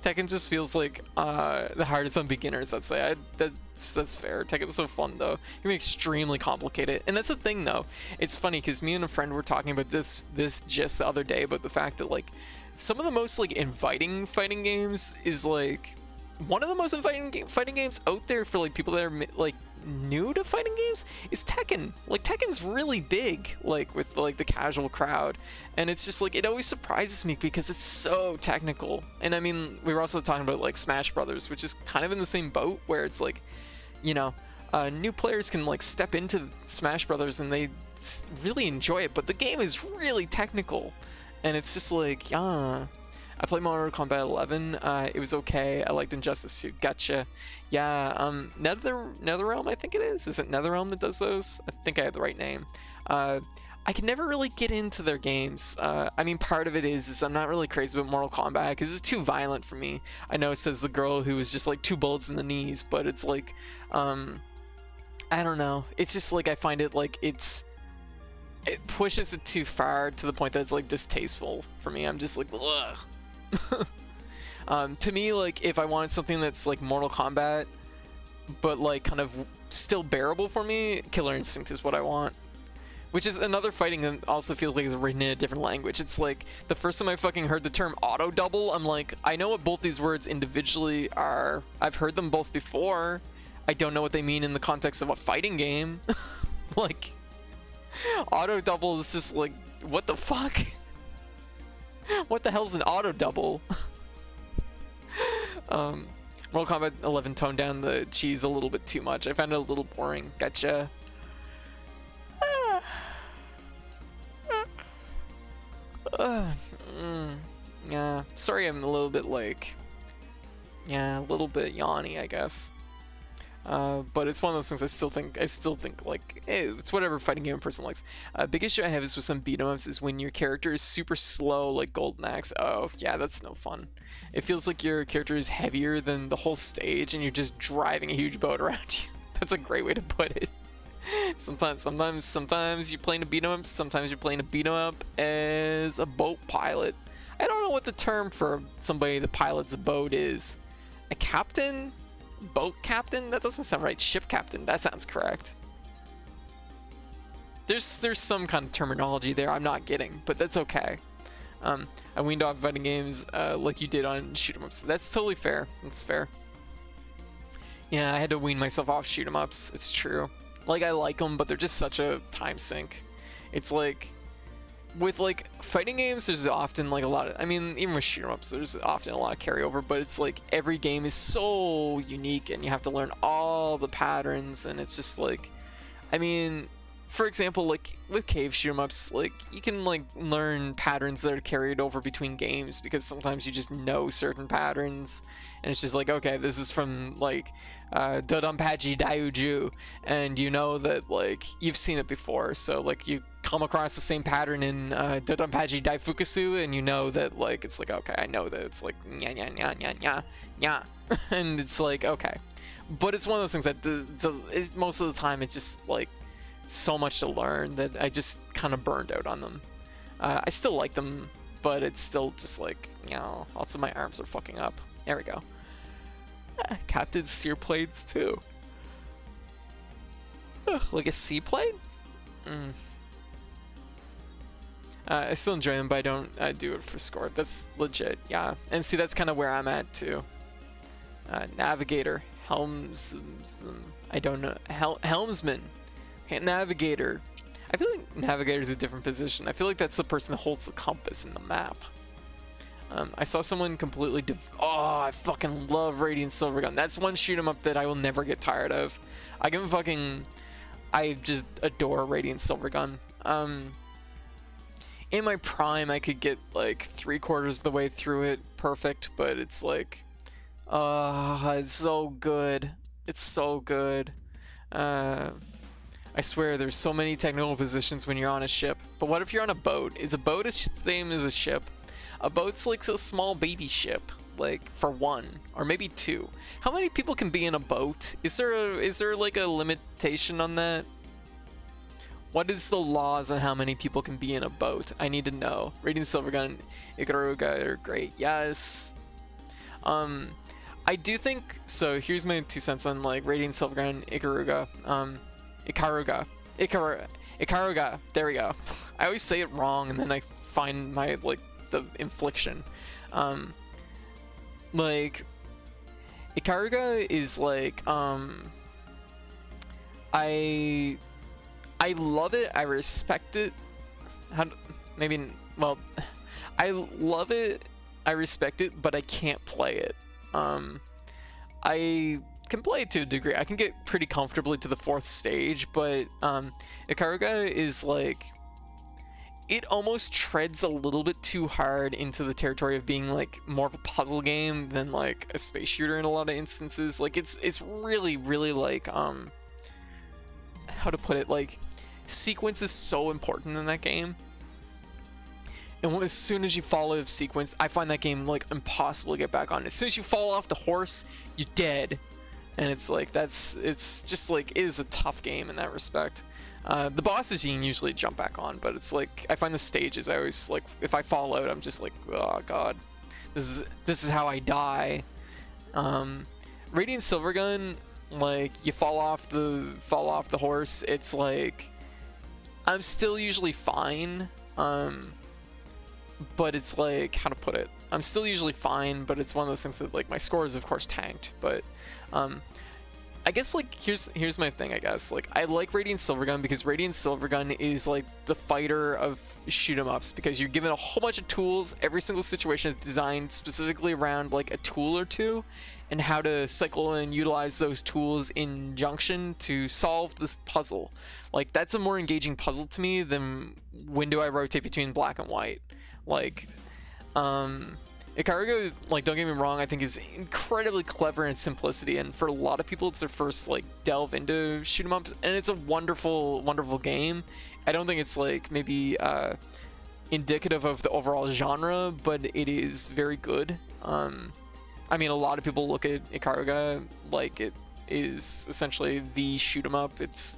Tekken just feels like the hardest on beginners, I'd say. That's fair. Tekken's so fun, though. It can be extremely complicated. And that's the thing, though. It's funny, because me and a friend were talking about this just the other day, about the fact that, like, some of the most, like, inviting fighting games is, like, one of the most inviting fighting games out there for, like, people that are, like, new to fighting games is Tekken. Like, Tekken's really big, like, with, like, the casual crowd. And it's just, like, it always surprises me because it's so technical. And, I mean, we were also talking about, like, Smash Brothers, which is kind of in the same boat, where it's, like, you know, new players can, like, step into Smash Brothers and they really enjoy it, but the game is really technical. And it's just, like, yeah... I played Mortal Kombat 11. It was okay. I liked Injustice 2. Gotcha. Yeah. NetherRealm, I think it is. Is it NetherRealm that does those? I think I have the right name. I can never really get into their games. I mean, part of it is I'm not really crazy about Mortal Kombat because it's too violent for me. I know it says the girl who was just like 2 bullets in the knees, but it's like, I don't know. It's just like I find it like it pushes it too far to the point that it's like distasteful for me. I'm just like, ugh. To me, like, if I wanted something that's like Mortal Kombat, but like kind of still bearable for me, Killer Instinct is what I want. Which is another fighting that also feels like it's written in a different language. It's like, the first time I fucking heard the term auto double, I'm like, I know what both these words individually are. I've heard them both before. I don't know what they mean in the context of a fighting game. Like, auto double is just like, what the fuck? What the hell's an auto double? Mortal Kombat 11 toned down the cheese a little bit too much. I found it a little boring. Gotcha. Yeah. Sorry, I'm a little bit like, yeah, a little bit yawny, I guess. But it's one of those things I still think like, it's whatever fighting game a person likes. Big issue I have is with some beat 'em ups is when your character is super slow, like Golden Axe. Oh yeah, that's no fun. It feels like your character is heavier than the whole stage and you're just driving a huge boat around you. That's a great way to put it. Sometimes you're playing a beat 'em up, sometimes you're playing a beat 'em up as a boat pilot. I don't know what the term for somebody that pilots a boat is. A captain? Boat captain? That doesn't sound right. Ship captain. That sounds correct. There's some kind of terminology there I'm not getting, but that's okay. I weaned off fighting games like you did on shoot 'em ups. That's totally fair. That's fair. Yeah, I had to wean myself off shoot 'em ups. It's true. Like, I like them, but they're just such a time sink. It's like, with like fighting games, there's often like a lot of, I mean, even with shoot 'em ups, there's often a lot of carryover, but it's like every game is so unique and you have to learn all the patterns, and it's just like, I mean, for example, like with cave shoot 'em ups, like you can like learn patterns that are carried over between games because sometimes you just know certain patterns, and it's just like, okay, this is from like Dodonpachi Daiju, and you know that like you've seen it before, so like you come across the same pattern in Dodonpachi Daifukasu, and you know that like it's like, okay, I know that it's like nya nya nya nya nya nya, and it's like, okay, but it's one of those things that most of the time it's just like so much to learn that I just kind of burned out on them. I still like them, but it's still just like, you know, also my arms are fucking up. There we go. Captain Sear Blades too. Like a sea plate? I still enjoy them, but I don't do it for score. That's legit, yeah. And see, that's kind of where I'm at too. Navigator, I don't know. Helmsman. Navigator. I feel like Navigator's a different position. I feel like that's the person that holds the compass in the map. I saw someone completely oh, I fucking love Radiant Silvergun. That's one shoot 'em up that I will never get tired of. I just adore Radiant Silvergun. In my prime, I could get like 3/4 of the way through it perfect, but it's like, it's so good. It's so good. I swear, there's so many technical positions when you're on a ship. But what if you're on a boat? Is a boat the same as a ship? A boat's like a small baby ship, like for one, or maybe two. How many people can be in a boat? Is there like a limitation on that? What is the laws on how many people can be in a boat? I need to know. Radiant Silvergun, Ikaruga are great. Yes. I do think so. Here's my 2 cents on like Radiant Silvergun, Ikaruga. Ikaruga. There we go. I always say it wrong, and then I find my like the infliction. Like Ikaruga is like I love it. I respect it. Maybe, well, I love it. I respect it, but I can't play it. I can play it to a degree. I can get pretty comfortably to the 4th stage, but Ikaruga is like, it almost treads a little bit too hard into the territory of being like more of a puzzle game than like a space shooter in a lot of instances. Like it's really like how to put it, like sequence is so important in that game. And as soon as you fall out of sequence, I find that game like impossible to get back on. As soon as you fall off the horse, you're dead. And it's like, it's just like, it is a tough game in that respect. The bosses you can usually jump back on, but it's like, I find the stages, I always like, if I fall out, I'm just like, oh god, this is how I die. Radiant Silvergun, like, you fall off the horse, it's like, I'm still usually fine. But it's like, how to put it, I'm still usually fine, but it's one of those things that like my score is of course tanked. But I guess like here's my thing. I guess like I like Radiant Silvergun because Radiant Silvergun is like the fighter of shoot 'em ups, because you're given a whole bunch of tools. Every single situation is designed specifically around like a tool or two and how to cycle and utilize those tools in junction to solve this puzzle. Like that's a more engaging puzzle to me than when do I rotate between black and white. Like, Ikaruga, like, don't get me wrong, I think is incredibly clever in simplicity, and for a lot of people, it's their first, like, delve into shoot 'em ups, and it's a wonderful, wonderful game. I don't think it's, like, maybe, indicative of the overall genre, but it is very good. I mean, a lot of people look at Ikaruga like it is essentially the shoot 'em up. It's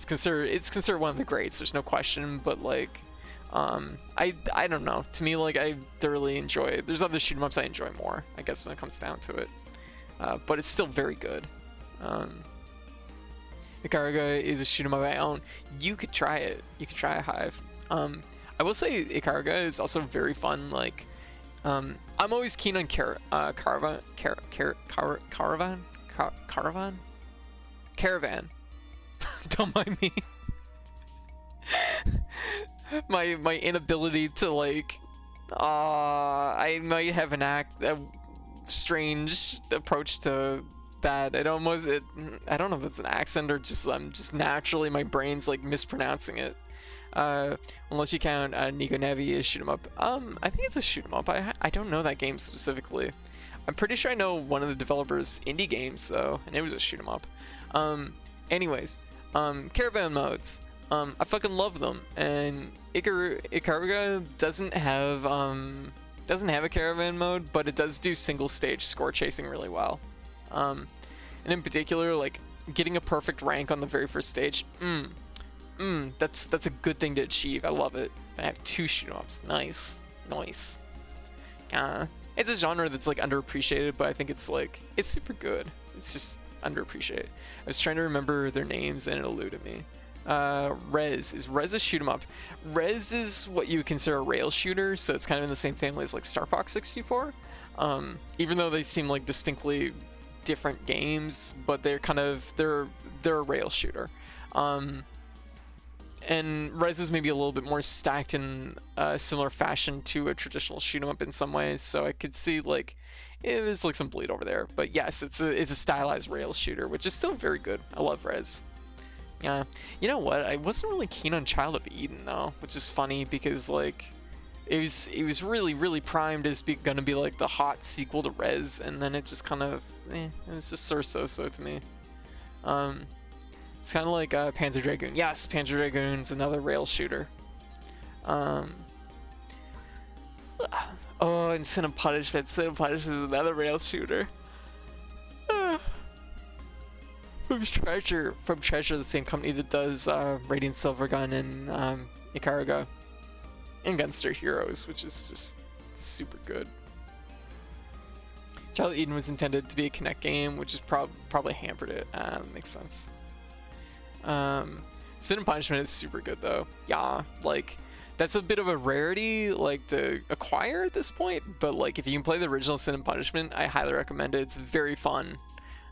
considered one of the greats, there's no question, but, like, I don't know. To me, like, I thoroughly enjoy it. There's other shoot 'em ups I enjoy more, I guess, when it comes down to it. But it's still very good. Ikaruga is a shoot 'em up I own. You could try it. You could try a Hive. I will say Ikaruga is also very fun. Like, I'm always keen on Caravan. Don't mind me. my inability to like I might have a strange approach to that. I don't know if it's an accent or just I'm just naturally, my brain's like mispronouncing it. Unless you count Nico Nevi as shoot 'em up. I think it's a shoot 'em up. I don't know that game specifically. I'm pretty sure I know one of the developers' indie games though, and it was a shoot 'em up. Anyways, caravan modes. I fucking love them, and Ikaruga doesn't have a caravan mode, but it does do single stage score chasing really well. And in particular, like getting a perfect rank on the very first stage, that's a good thing to achieve. I love it. I have 2 shoot 'em ups. Nice. It's a genre that's like underappreciated, but I think it's super good. It's just underappreciated. I was trying to remember their names and it eluded me. Rez a shoot 'em up. Rez is what you would consider a rail shooter, so it's kind of in the same family as like Star Fox 64. Even though they seem like distinctly different games, but they're a rail shooter. And Rez is maybe a little bit more stacked in a similar fashion to a traditional shoot 'em up in some ways, so I could see like there's like some bleed over there. But yes, it's a stylized rail shooter, which is still very good. I love Rez. You know what? I wasn't really keen on Child of Eden though, which is funny because like it was really primed as gonna be like the hot sequel to Rez, and then it just kind of it was just sort of so to me. It's kind of like Panzer Dragoon. Yes, Panzer Dragoon's another rail shooter. Oh, and Sin of Punishment. Sin of Punishment is another rail shooter. From Treasure, the same company that does Radiant Silvergun and Ikaruga, and Gunster Heroes, which is just super good. Child of Eden was intended to be a Kinect game, which is probably hampered it. Makes sense. Sin and Punishment is super good though. Yeah, like that's a bit of a rarity like to acquire at this point, but like if you can play the original Sin and Punishment, I highly recommend it. It's very fun.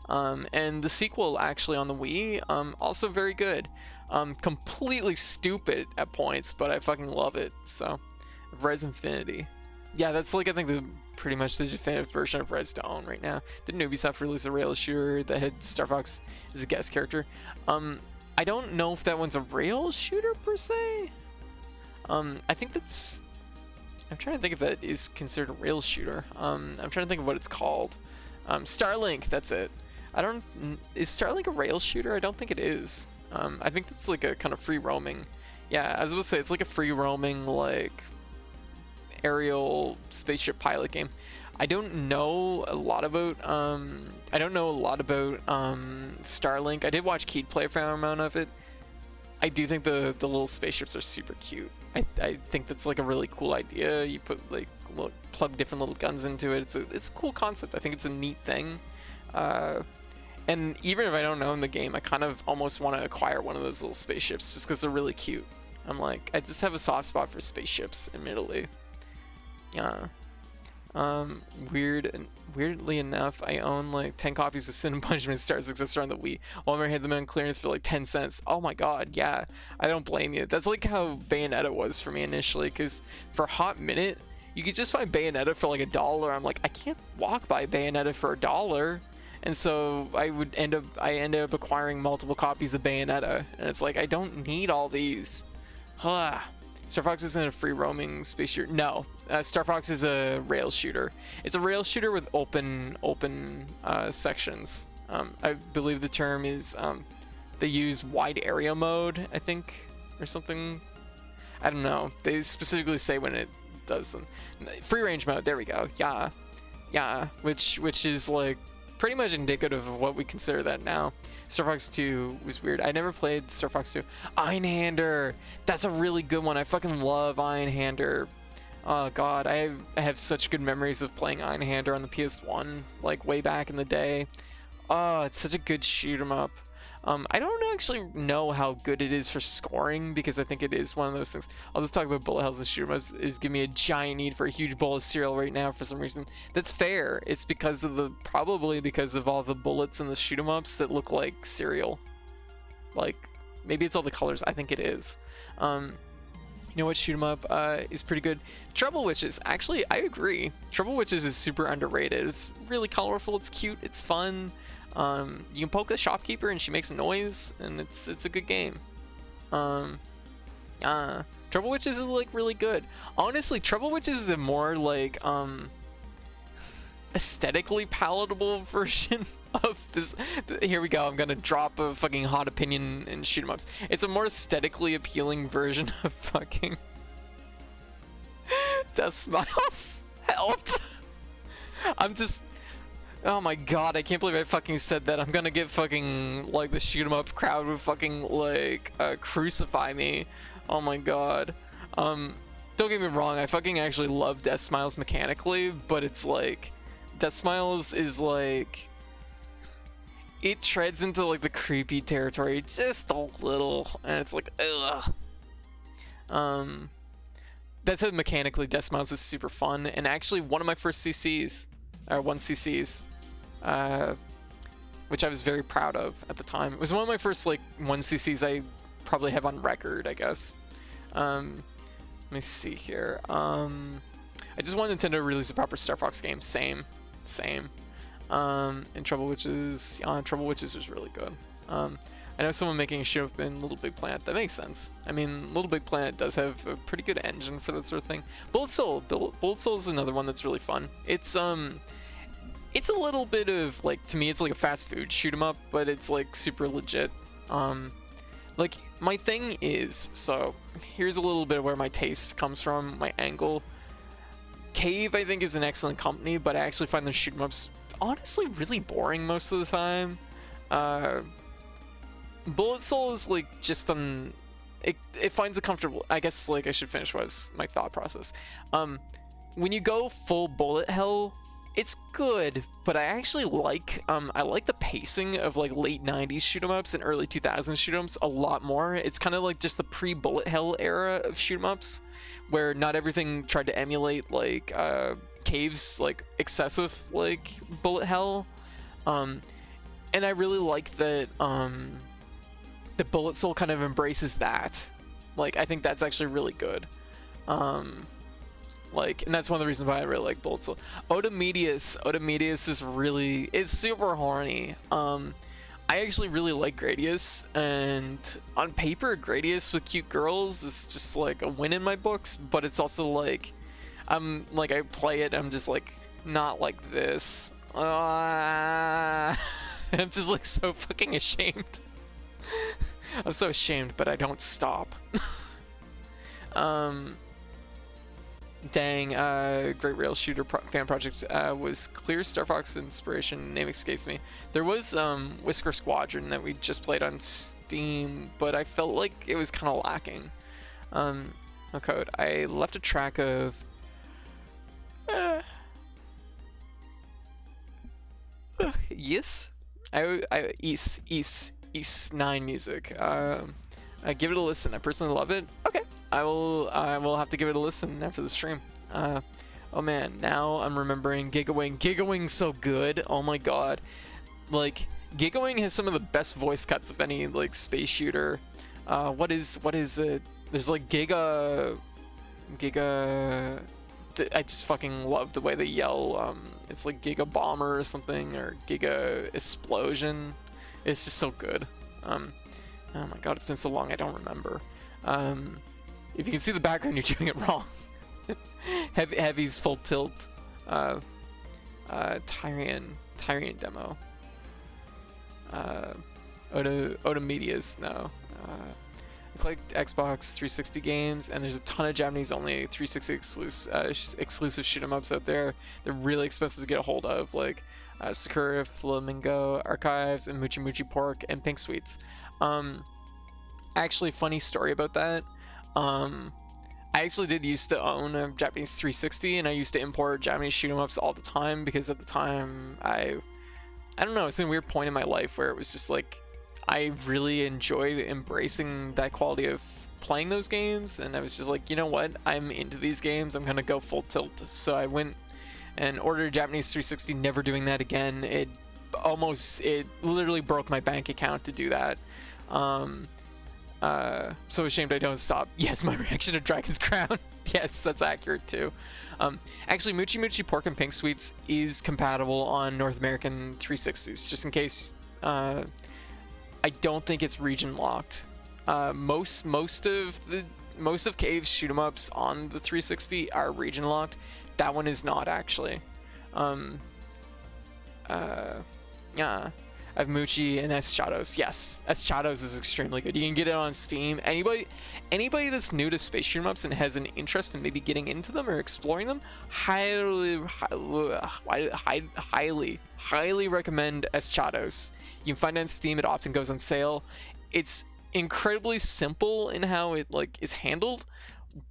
And the sequel actually on the Wii, also very good. Completely stupid at points, but I fucking love it. So, Res Infinity. Yeah, that's like I think the pretty much the definitive version of Res Dawn right now. Didn't Ubisoft release a rail shooter that had Star Fox as a guest character? I don't know if that one's a rail shooter per se. I think that's. I'm trying to think if that is considered a rail shooter. I'm trying to think of what it's called. Starlink, that's it. Is Starlink a rail shooter? I don't think it is. I think it's like a kind of free roaming. Yeah, I was going to say it's like a free roaming like aerial spaceship pilot game. I don't know a lot about Starlink. I did watch Keith play a fair amount of it. I do think the little spaceships are super cute. I think that's like a really cool idea. You put like plug different little guns into it. It's a cool concept. I think it's a neat thing. And even if I don't own the game, I kind of almost want to acquire one of those little spaceships just because they're really cute. I'm like, I just have a soft spot for spaceships, admittedly. Yeah. Weirdly enough, I own like 10 copies of Sin and Punishment Star Successor on the Wii. Walmart had them on clearance for like 10 cents. Oh my god, yeah. I don't blame you. That's like how Bayonetta was for me initially, because for a hot minute, you could just find Bayonetta for like $1. I'm like, I can't walk by Bayonetta for $1. And so I ended up acquiring multiple copies of Bayonetta, and it's like I don't need all these. Star Fox isn't a free roaming space shooter. No, Star Fox is a rail shooter. It's a rail shooter with open sections. I believe the term is they use wide area mode, I think, or something. I don't know. They specifically say when it does them. Free range mode. There we go. Yeah, which is like pretty much indicative of what we consider that now. Star Fox 2 was weird. I never played Star Fox 2. Einhander! That's a really good one. I fucking love Einhander. Oh god, I have such good memories of playing Einhander on the PS1, like way back in the day. Oh, it's such a good shoot 'em up. I don't actually know how good it is for scoring, because I think it is one of those things. I'll just talk about bullet hells and shoot 'em ups is giving me a giant need for a huge bowl of cereal right now for some reason. That's fair. It's because of probably because of all the bullets in the shoot 'em ups that look like cereal. Like, maybe it's all the colors. I think it is. You know what shoot 'em up is pretty good? Trouble Witches. Actually, I agree. Trouble Witches is super underrated. It's really colorful. It's cute. It's fun. You can poke the shopkeeper and she makes a noise, and it's a good game. Trouble Witches is like really good. Honestly, Trouble Witches is the more like aesthetically palatable version of this. Here we go. I'm gonna drop a fucking hot opinion in shoot 'em ups. It's a more aesthetically appealing version of fucking Death Smiles. Help! I'm just. Oh my god, I can't believe I fucking said that. I'm gonna get fucking, like, the shoot 'em up crowd would fucking, like, crucify me. Oh my god. Don't get me wrong, I fucking actually love Death Smiles mechanically, but it's like, Death Smiles is like, it treads into, like, the creepy territory just a little, and it's like, ugh. That said, mechanically, Death Smiles is super fun, and actually one of my first CCs, or 1CCs, which I was very proud of at the time. It was one of my first, like, 1CCs I probably have on record, I guess. Let me see here. I just want Nintendo to release a proper Star Fox game. Same. And Trouble Witches was really good. I know someone making a show up in Little Big Planet. That makes sense. I mean, Little Big Planet does have a pretty good engine for that sort of thing. Bullet Soul is another one that's really fun. It's a little bit of, like, to me, it's like a fast food shoot 'em up, but it's like super legit. Like, my thing is, so here's a little bit of where my taste comes from, my angle. Cave, I think, is an excellent company, but I actually find their shoot 'em ups honestly really boring most of the time. Bullet Soul is like just it finds a comfortable. I guess like I should finish what was my thought process. When you go full bullet hell, it's good, but I actually like I like the pacing of like late 90s shoot 'em ups and early 2000s shoot 'em ups a lot more. It's kind of like just the pre-bullet hell era of shoot 'em ups, where not everything tried to emulate like Cave's like excessive like bullet hell. and I really like that the Bullet Soul kind of embraces that. Like, I think that's actually really good. Like, and that's one of the reasons why I really like Bullet Soul. Oda Medius is really, it's super horny. I actually really like Gradius, and on paper, Gradius with cute girls is just like a win in my books, but it's also like, I play it, I'm just like, not like this. I'm just like so fucking ashamed. I'm so ashamed, but I don't stop. Dang, Great Rail Shooter fan project was clear. Star Fox inspiration, name escapes me. There was Whisker Squadron that we just played on Steam, but I felt like it was kind of lacking. No code. I left a track of yes. East 9 music. I give it a listen. I personally love it. Okay, I will have to give it a listen after the stream. Oh man, now I'm remembering Gigawing. Gigawing's so good. Oh my god, like Gigawing has some of the best voice cuts of any like space shooter. What is it? There's like Giga. I just fucking love the way they yell. It's like Giga Bomber or something, or Giga Explosion. It's just so good. Oh my god, it's been so long I don't remember. If you can see the background, you're doing it wrong. Heavy's full tilt. Tyrian demo. Oda Media's no. I collect Xbox 360 games, and there's a ton of Japanese only 360 exclusive shoot 'em ups out there. They're really expensive to get a hold of, like Sakura Flamingo Archives and Muchi Muchi Pork and Pink Sweets. Actually, funny story about that. I actually did used to own a Japanese 360, and I used to import Japanese shoot 'em ups all the time because at the time I don't know, it's in a weird point in my life where it was just like I really enjoyed embracing that quality of playing those games, and I was just like, you know what, I'm into these games, I'm gonna go full tilt. So I went and ordered a Japanese 360, never doing that again. It literally broke my bank account to do that. So ashamed I don't stop. Yes, my reaction to Dragon's Crown. Yes, that's accurate too. Actually, Muchi Muchi Pork and Pink Sweets is compatible on North American 360s, just in case. I don't think it's region locked. Most of Cave's shoot 'em ups on the 360 are region locked. That one is not actually. Yeah. I have Muchi and S Shadows. Yes, S Shadows is extremely good. You can get it on Steam. Anybody that's new to space shoot 'em ups and has an interest in maybe getting into them or exploring them, highly recommend S Shadows. You can find it on Steam. It often goes on sale. It's incredibly simple in how it like is handled,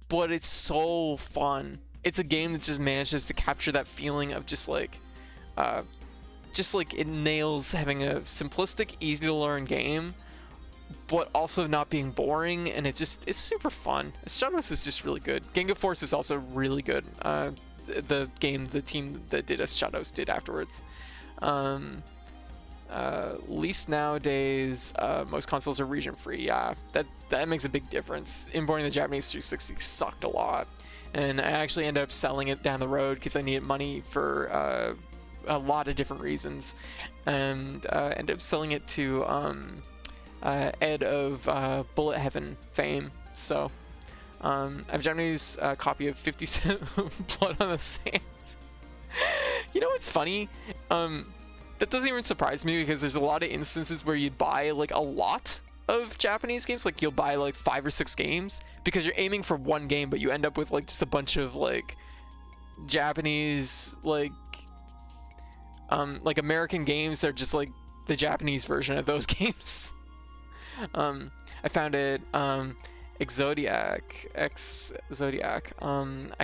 but it's so fun. It's a game that just manages to capture that feeling of just like it nails having a simplistic, easy to learn game, but also not being boring, and it's super fun. Shadows is just really good. Genga Force is also really good. The team that did Shadows did afterwards. Least nowadays, most consoles are region free. Yeah, that makes a big difference. Importing the Japanese 360 sucked a lot, and I actually ended up selling it down the road because I needed money for a lot of different reasons, and ended up selling it to Ed of Bullet Heaven fame. So I have a Japanese copy of 50 Cent Blood on the Sand. You know what's funny? That doesn't even surprise me because there's a lot of instances where you buy like a lot of Japanese games, like you'll buy like 5 or 6 games because you're aiming for one game, but you end up with like just a bunch of like Japanese like American games that are just like the Japanese version of those games. I found it Exodiac. I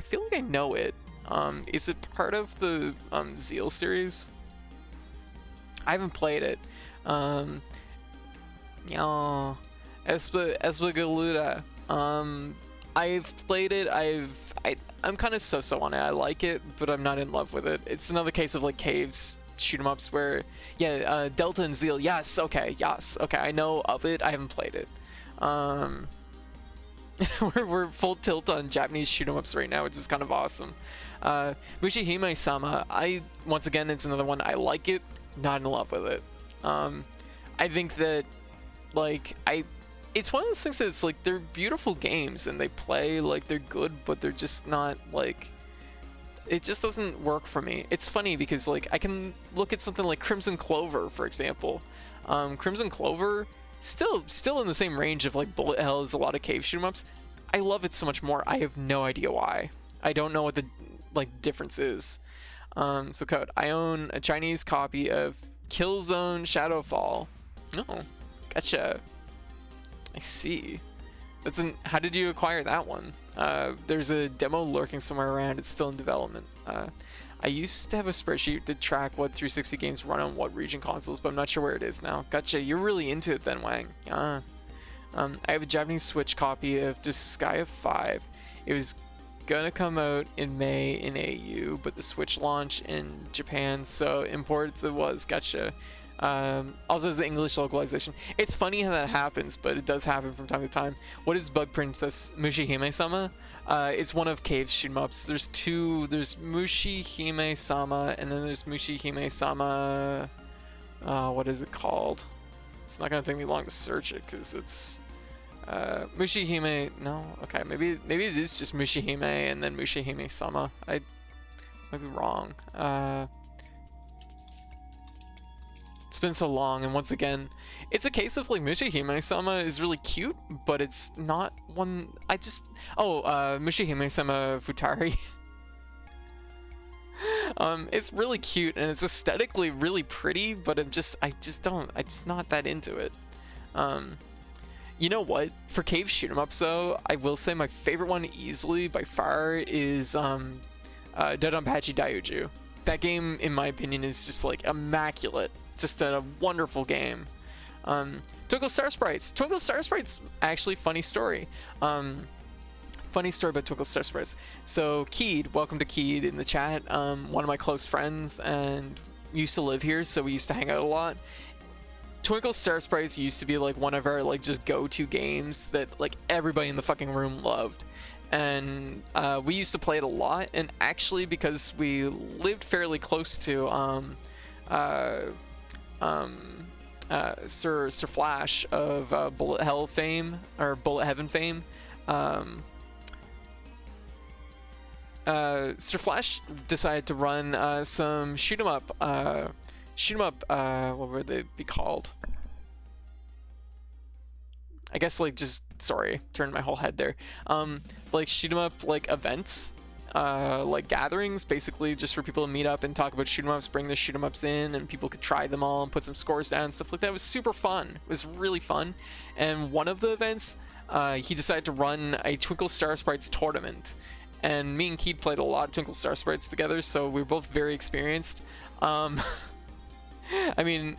feel like I know it. Is it part of the Zeal series? I haven't played it. Yeah, Espagaluda. I've played it. I'm kind of so-so on it. I like it, but I'm not in love with it. It's another case of like Caves shoot 'em ups where, yeah, Delta and Zeal. Yes, okay, I know of it. I haven't played it. We're full tilt on Japanese shoot 'em ups right now, which is kind of awesome. Mushihime-sama, once again, it's another one. I like it, not in love with it. I think that, like, it's one of those things that it's like they're beautiful games and they play like they're good, but they're just not like. It just doesn't work for me. It's funny because like I can look at something like Crimson Clover, for example. Crimson Clover, still in the same range of like bullet hell as a lot of cave shoot 'em ups. I love it so much more. I have no idea why. I don't know what the difference is. So code. I own a Chinese copy of Killzone Shadowfall. Oh, gotcha. I see. How did you acquire that one? There's a demo lurking somewhere around. It's still in development. I used to have a spreadsheet to track what 360 games run on what region consoles, but I'm not sure where it is now. Gotcha. You're really into it then, Wang. I have a Japanese Switch copy of Disgaea 5. It was gonna come out in May in AU, but the Switch launch in Japan, so imports it was. Gotcha. Also as the English localization. It's funny how that happens, but it does happen from time to time. What is Bug Princess Mushihime-sama? It's one of Cave's shoot 'em ups. There's Mushihime-sama, and then there's Mushihime-sama, what is it called? It's not gonna take me long to search it, because it's, Mushihime, no, okay, maybe it is just Mushihime, and then Mushihime-sama. I might be wrong. It's been so long, and once again, it's a case of like Mushihime-sama is really cute, but it's not one. Mushihime-sama Futari. It's really cute and it's aesthetically really pretty, but I'm just not that into it. You know what? For cave shoot 'em ups though, I will say my favorite one easily by far is Dodonpachi Daioju. That game, in my opinion, is just like immaculate. Just a wonderful game. Twinkle Star Sprites. Twinkle Star Sprites, actually, funny story. Funny story about Twinkle Star Sprites. So Keed, welcome to Keed in the chat. One of my close friends and used to live here, so we used to hang out a lot. Twinkle Star Sprites used to be like one of our like just go-to games that like everybody in the fucking room loved. And we used to play it a lot, and actually because we lived fairly close to Sir Flash of Bullet Hell fame, or Bullet Heaven fame. Sir Flash decided to run some shoot 'em up. What would they be called? I guess like just turned my whole head there. Like shoot 'em up like events. Like gatherings, basically just for people to meet up and talk about shoot 'em ups, bring their shoot 'em ups in, and people could try them all and put some scores down and stuff like that. It was super fun. It was really fun. And one of the events, he decided to run a Twinkle Star Sprites tournament. And me and Keed played a lot of Twinkle Star Sprites together, so we were both very experienced. I mean,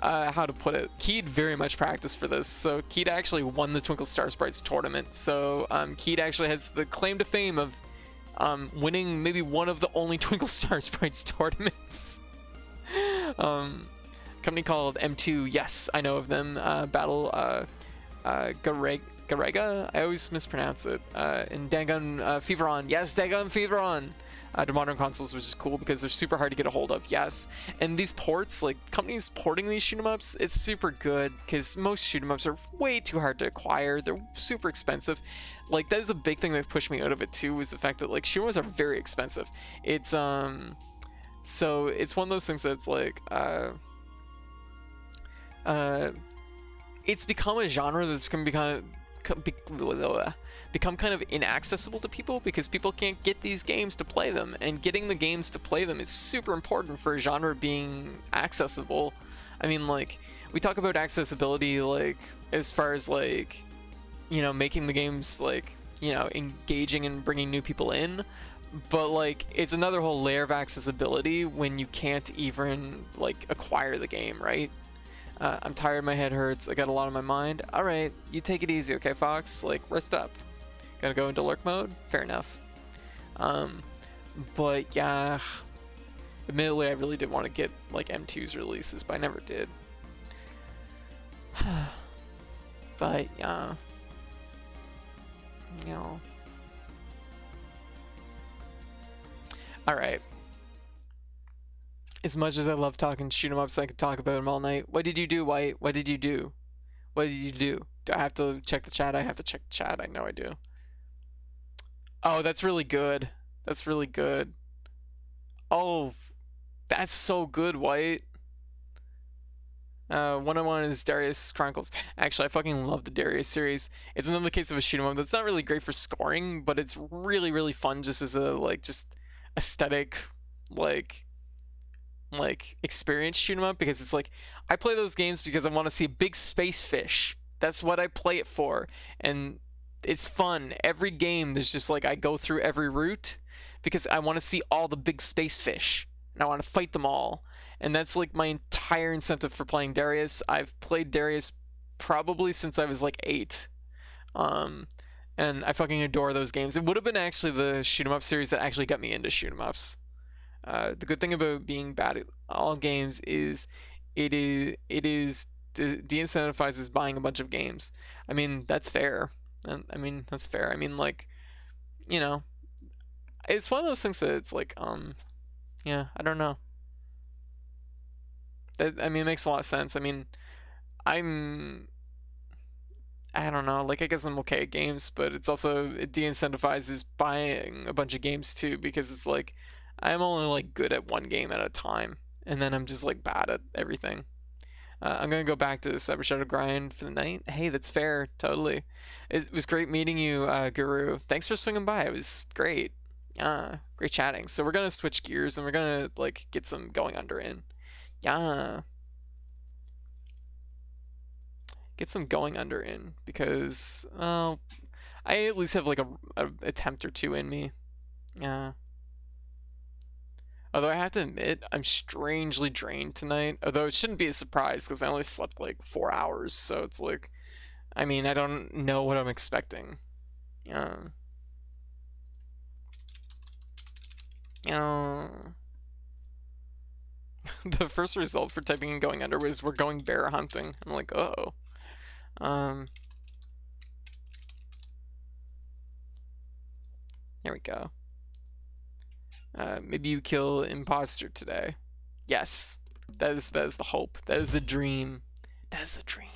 how to put it? Keed very much practiced for this, so Keed actually won the Twinkle Star Sprites tournament. So Keed actually has the claim to fame of winning maybe one of the only Twinkle Star Sprites tournaments. Company called M2, yes, I know of them. Battle Garega, I always mispronounce it. And Dangun Feveron, yes, Dangun Feveron. To modern consoles, which is cool because they're super hard to get a hold of, yes. And these ports, like companies porting these shoot 'em ups, it's super good because most shoot 'em ups are way too hard to acquire. They're super expensive. Like that is a big thing that pushed me out of it too, was the fact that like shoot 'em ups are very expensive. It's so it's one of those things that's like it's become a genre that's become kind of inaccessible to people because people can't get these games to play them, and getting the games to play them is super important for a genre being accessible. I mean, like, we talk about accessibility, like, as far as, like, you know, making the games, like, you know, engaging and bringing new people in, but, like, it's another whole layer of accessibility when you can't even, like, acquire the game, right? I'm tired, my head hurts, I got a lot on my mind. Alright, you take it easy, okay, Fox? Like, rest up. Gotta go into lurk mode? Fair enough. But yeah, Admittedly, I really did want to get like M2's releases, but I never did. But yeah, you know. All right. As much as I love talking shoot 'em ups, I could talk about them all night. What did you do, White? What did you do? What did you do? Do I have to check the chat? I have to check the chat. I know I do. Oh, that's really good. That's really good. Oh, that's so good, White. 101 is Darius Chronicles. Actually, I fucking love the Darius series. It's another case of a shoot 'em up that's not really great for scoring, but it's really, really fun just as a like just aesthetic like experience shoot 'em up, because it's like I play those games because I want to see a big space fish. That's what I play it for, and it's fun. Every game there's just like I go through every route because I want to see all the big space fish and I want to fight them all. And that's like my entire incentive for playing Darius. I've played Darius probably since I was like 8. Um, and I fucking adore those games. It would have been actually the shoot 'em up series that actually got me into shoot 'em ups. The good thing about being bad at all games is it is de-incentivizes buying a bunch of games. I mean, that's fair. And I mean, that's fair. I mean, like, you know, it's one of those things that it's like, yeah, I don't know. That, I mean, it makes a lot of sense. I mean, I'm, I don't know, like, I guess I'm okay at games, but it's also, it de-incentivizes buying a bunch of games too, because it's like, I'm only like good at one game at a time, and then I'm just like bad at everything. I'm gonna go back to the Cyber Shadow grind for the night. Hey, that's fair, totally. It was great meeting you, Guru. Thanks for swinging by. It was great. Great chatting. So we're gonna switch gears and we're gonna like get some going under in. Yeah. Get some going under in because I at least have like a attempt or two in me. Yeah. Although I have to admit, I'm strangely drained tonight. Although it shouldn't be a surprise because I only slept like 4 hours, so it's like, I mean, I don't know what I'm expecting. Yeah. Yeah. The first result for typing and going under was we're going bear hunting. I'm like, oh. There we go. Maybe you kill imposter today. Yes, that is the hope. That is the dream. That is the dream.